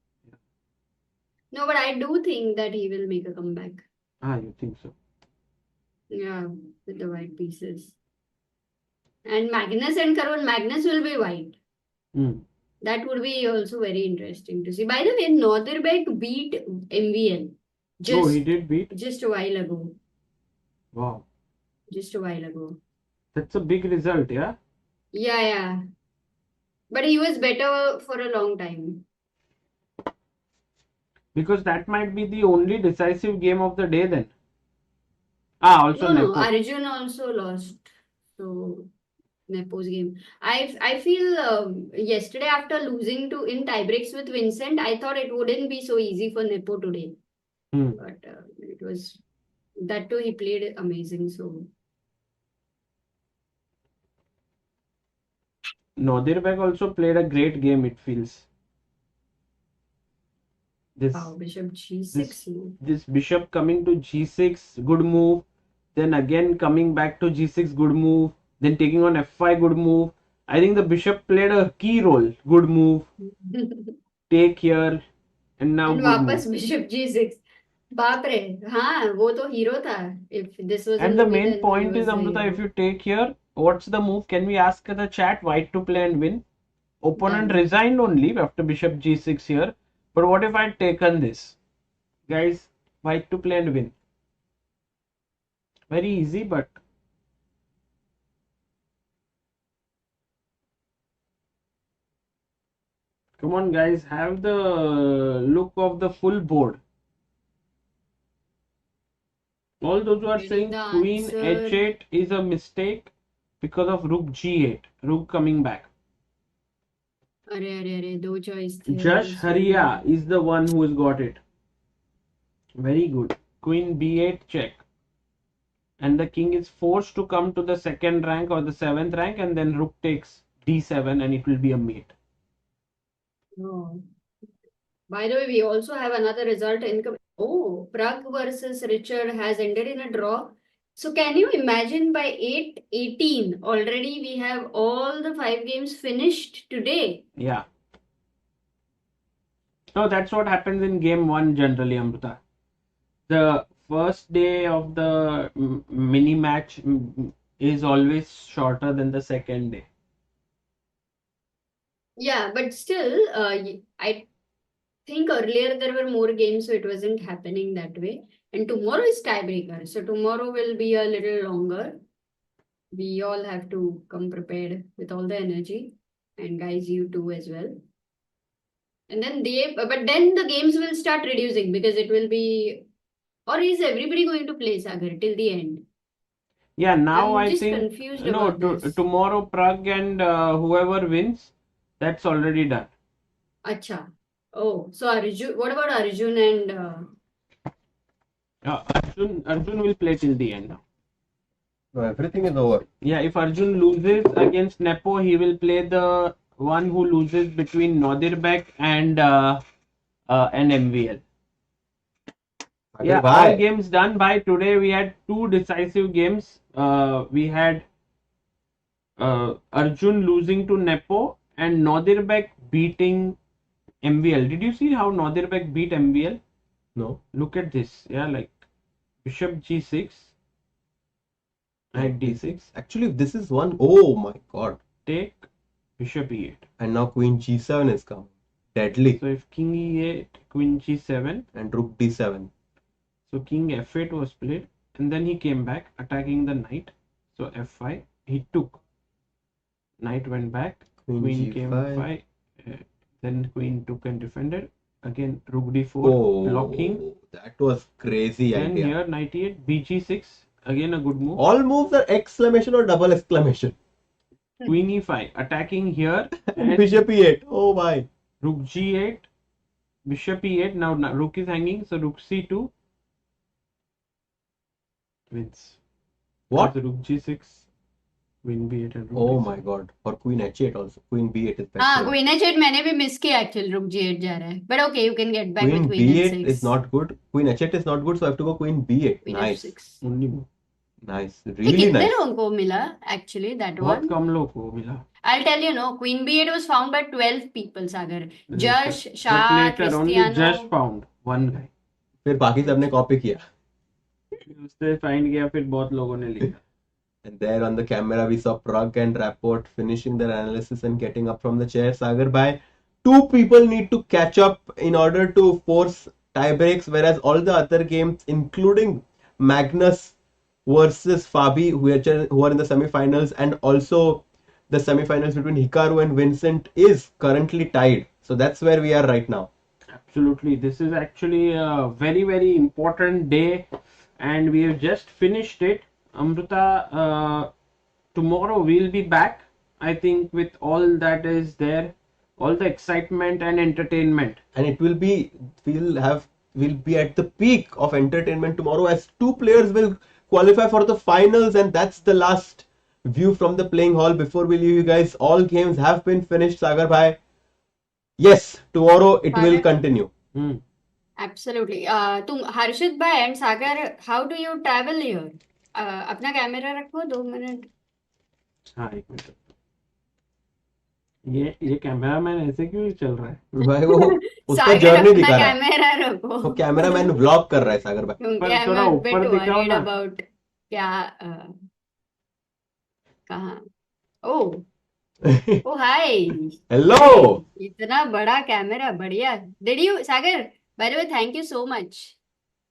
No, but I do think that he will make a comeback. You think so? Yeah, with the white pieces. And Magnus and Caruana, Magnus will be white. That would be also very interesting to see. By the way, Nodirbek beat MVL. He did beat? Just a while ago. Wow. Just a while ago. That's a big result, yeah? Yeah. But he was better for a long time. Because that might be the only decisive game of the day then. Also No, Nepo. Arjun also lost. So Nepo's game. I feel yesterday after losing in tiebreaks with Vincent, I thought it wouldn't be so easy for Nepo today. But it was that too. He played amazing. So Nodirbek also played a great game. It feels. Bishop g6. This bishop coming to g6, good move. Then again coming back to g6, good move. Then taking on f5, good move. I think the bishop played a key role. Good move. Take here. And now and वापस bishop g6. बाप रे, हाँ, वो तो hero था. If this was. And the main point is, Amrita, if you take here, what's the move? Can we ask the chat? White to play and win. Opponent resigned only after bishop g6 here. But what if I had taken this? Guys, white to play and win. Very easy, but come on, guys, have the look of the full board. All those who are saying queen h8 is a mistake because of rook g8, rook coming back. अरे दो choice Jash Haria is the one who has got it. Very good. queen b8 check, and the king is forced to come to the second rank or the 7th rank, and then rook takes d7 and it will be a mate. Oh. By the way, we also have another result incoming. Oh, Pragg versus Richard has ended in a draw. So can you imagine by 8-18 already we have all the 5 games finished today? Yeah. No, that's what happens in game 1 generally, Amrita. The first day of the mini match is always shorter than the second day. Yeah, but still, I think earlier there were more games, so it wasn't happening that way. And tomorrow is tiebreaker, so tomorrow will be a little longer. We all have to come prepared with all the energy, and guys, you too as well. And then but then the games will start reducing because it will be, or is everybody going to play Sagar till the end? Yeah, now I'm I just think confused about this. tomorrow Pragg and whoever wins, that's already done. Acha. Oh, so Arjun, what about Arjun and Arjun will play till the end now. No, everything is over. Yeah, if Arjun loses against Nepo, he will play the one who loses between Nodirbek and MVL. Yeah, all games done by today. We had 2 decisive games. We had Arjun losing to Nepo and Nodirbek beating MVL. Did you see how Nodirbek beat MVL? No. Look at this. Yeah, like Bishop G6. Knight D6. Actually, this is one. Oh my god. Take Bishop E8. And now Queen G7 is coming. Deadly. So if King E8, Queen G7. And Rook D7. So King F8 was played. And then he came back attacking the knight. So F5. He took. Knight went back. Queen came F5. Then Queen took and defended. Again Rook D4. Blocking. That was crazy then idea. Here Knight E8. BG6. Again a good move. All moves are exclamation or double exclamation. Queen E5 attacking here. And Bishop E8. Oh my. Rook G8. Bishop E8. Now Rook is hanging. So Rook C2. Wins. What? Rook G6. Queen B8 and Rook Oh D6. my god. For Queen H8 also. Queen B8 is better. Queen H8 मैंने भी miss किया actually. Rook G8 जा रहा है. But okay, you can get back Queen with Queen B8 H6. is not good. Queen H8 is not good, so I have to go Queen B8. Queen Nice. F6. Only move. Nice. ये Really कितने nice. लोगों को मिला actually that बहुत one? कम लोग को मिला. I'll tell you, no. Queen B8 was found by 12 people, Sagar. Jash, But Shah, later only Cristiano. Jash found one guy. फिर बाकी सबने कॉपी किया. उससे find किया फिर बहुत लोगों ने लिखा. And there on the camera we saw Pragg and Rapport finishing their analysis and getting up from the chair. Sagar bhai, 2 people need to catch up in order to force tie breaks, whereas all the other games, including Magnus versus Fabi, who are in the semifinals, and also the semifinals between Hikaru and Vincent, is currently tied. So that's where we are right now. Absolutely. This is actually a very, very important day, and we have just finished it. Amrita, tomorrow we'll be back, I think, with all that is there, all the excitement and entertainment. And it will be, we'll be at the peak of entertainment tomorrow, as 2 players will qualify for the finals, and that's the last view from the playing hall. Before we leave you guys, all games have been finished, Sagar bhai. Yes, tomorrow it will continue. Absolutely. तुम हर्षित भाई and Sagar, how do you travel here? अपना camera रखो 2 minute. हाँ, 1 minute. ये cameraman ऐसे क्यों चल रहा है भाई वो उसका जर्नी दिखा रहा है. कैमरा रखो. वो कैमरामैन व्लॉग कर रहा है सागर भाई. पर थोड़ा ऊपर दिखाओ ना. About क्या कहाँ? Oh. Oh hi. Hello. इतना बड़ा कैमरा बढ़िया. Did you Sagar? By the way, thank you so much.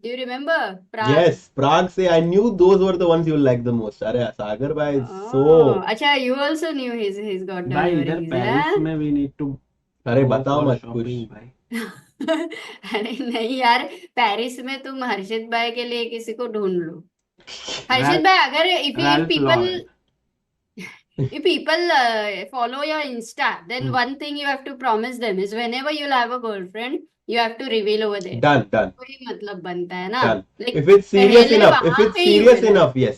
Do you remember Pragg? Yes, Pragg say I knew those were the ones you like the most. अरे सागर भाई so. अच्छा, you also knew he's got भाई इधर Paris में we need to. अरे बताओ मत कुछ. अरे नहीं यार, पेरिस में तुम हर्षित भाई के लिए किसी को ढूंढ लो. हर्षित भाई, अगर if people follow your Insta, then one thing you have to promise them is whenever you'll have a girlfriend, You have to reveal over there. Done. कोई मतलब बनता है ना? Done. Like, If it's serious पहले enough, if वहाँ it's पे ही serious बोला। enough, yes.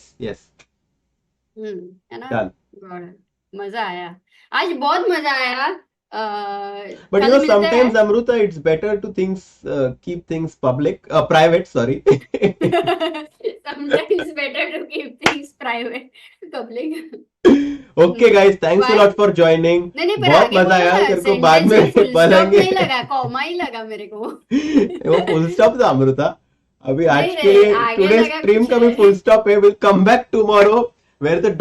है ना? Done. Got it. मजा आया। आज बहुत मजा आया। But कल मिलते sometimes हैं। Amruta, it's better to keep things private. Sorry. Sometimes better to keep things private, public. Okay guys, thanks a lot for joining. नहीं पर बहुत आगे मजा आया। तेरे को बाद sentence में में full stop बताएंगे। नहीं लगा, कॉमा ही लगा मेरे को। वो full stop था अमृता। अभी आज नहीं, के लिए आगे today's लगा stream कुछ का भी है। full stop है. We'll come back tomorrow where the ...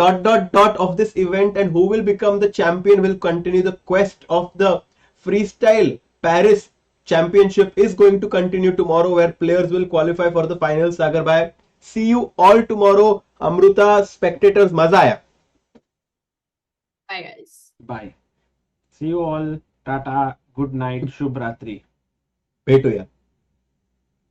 of this event and who will become the champion will continue. The quest of the Freestyle Paris Championship is going to continue tomorrow where players will qualify for the finals. Sagar bhai, see you all tomorrow. Amruta, spectators, मजा आया. Bye guys. Bye. See you all. Tata. Good night. Shubh Ratri. भेटूया.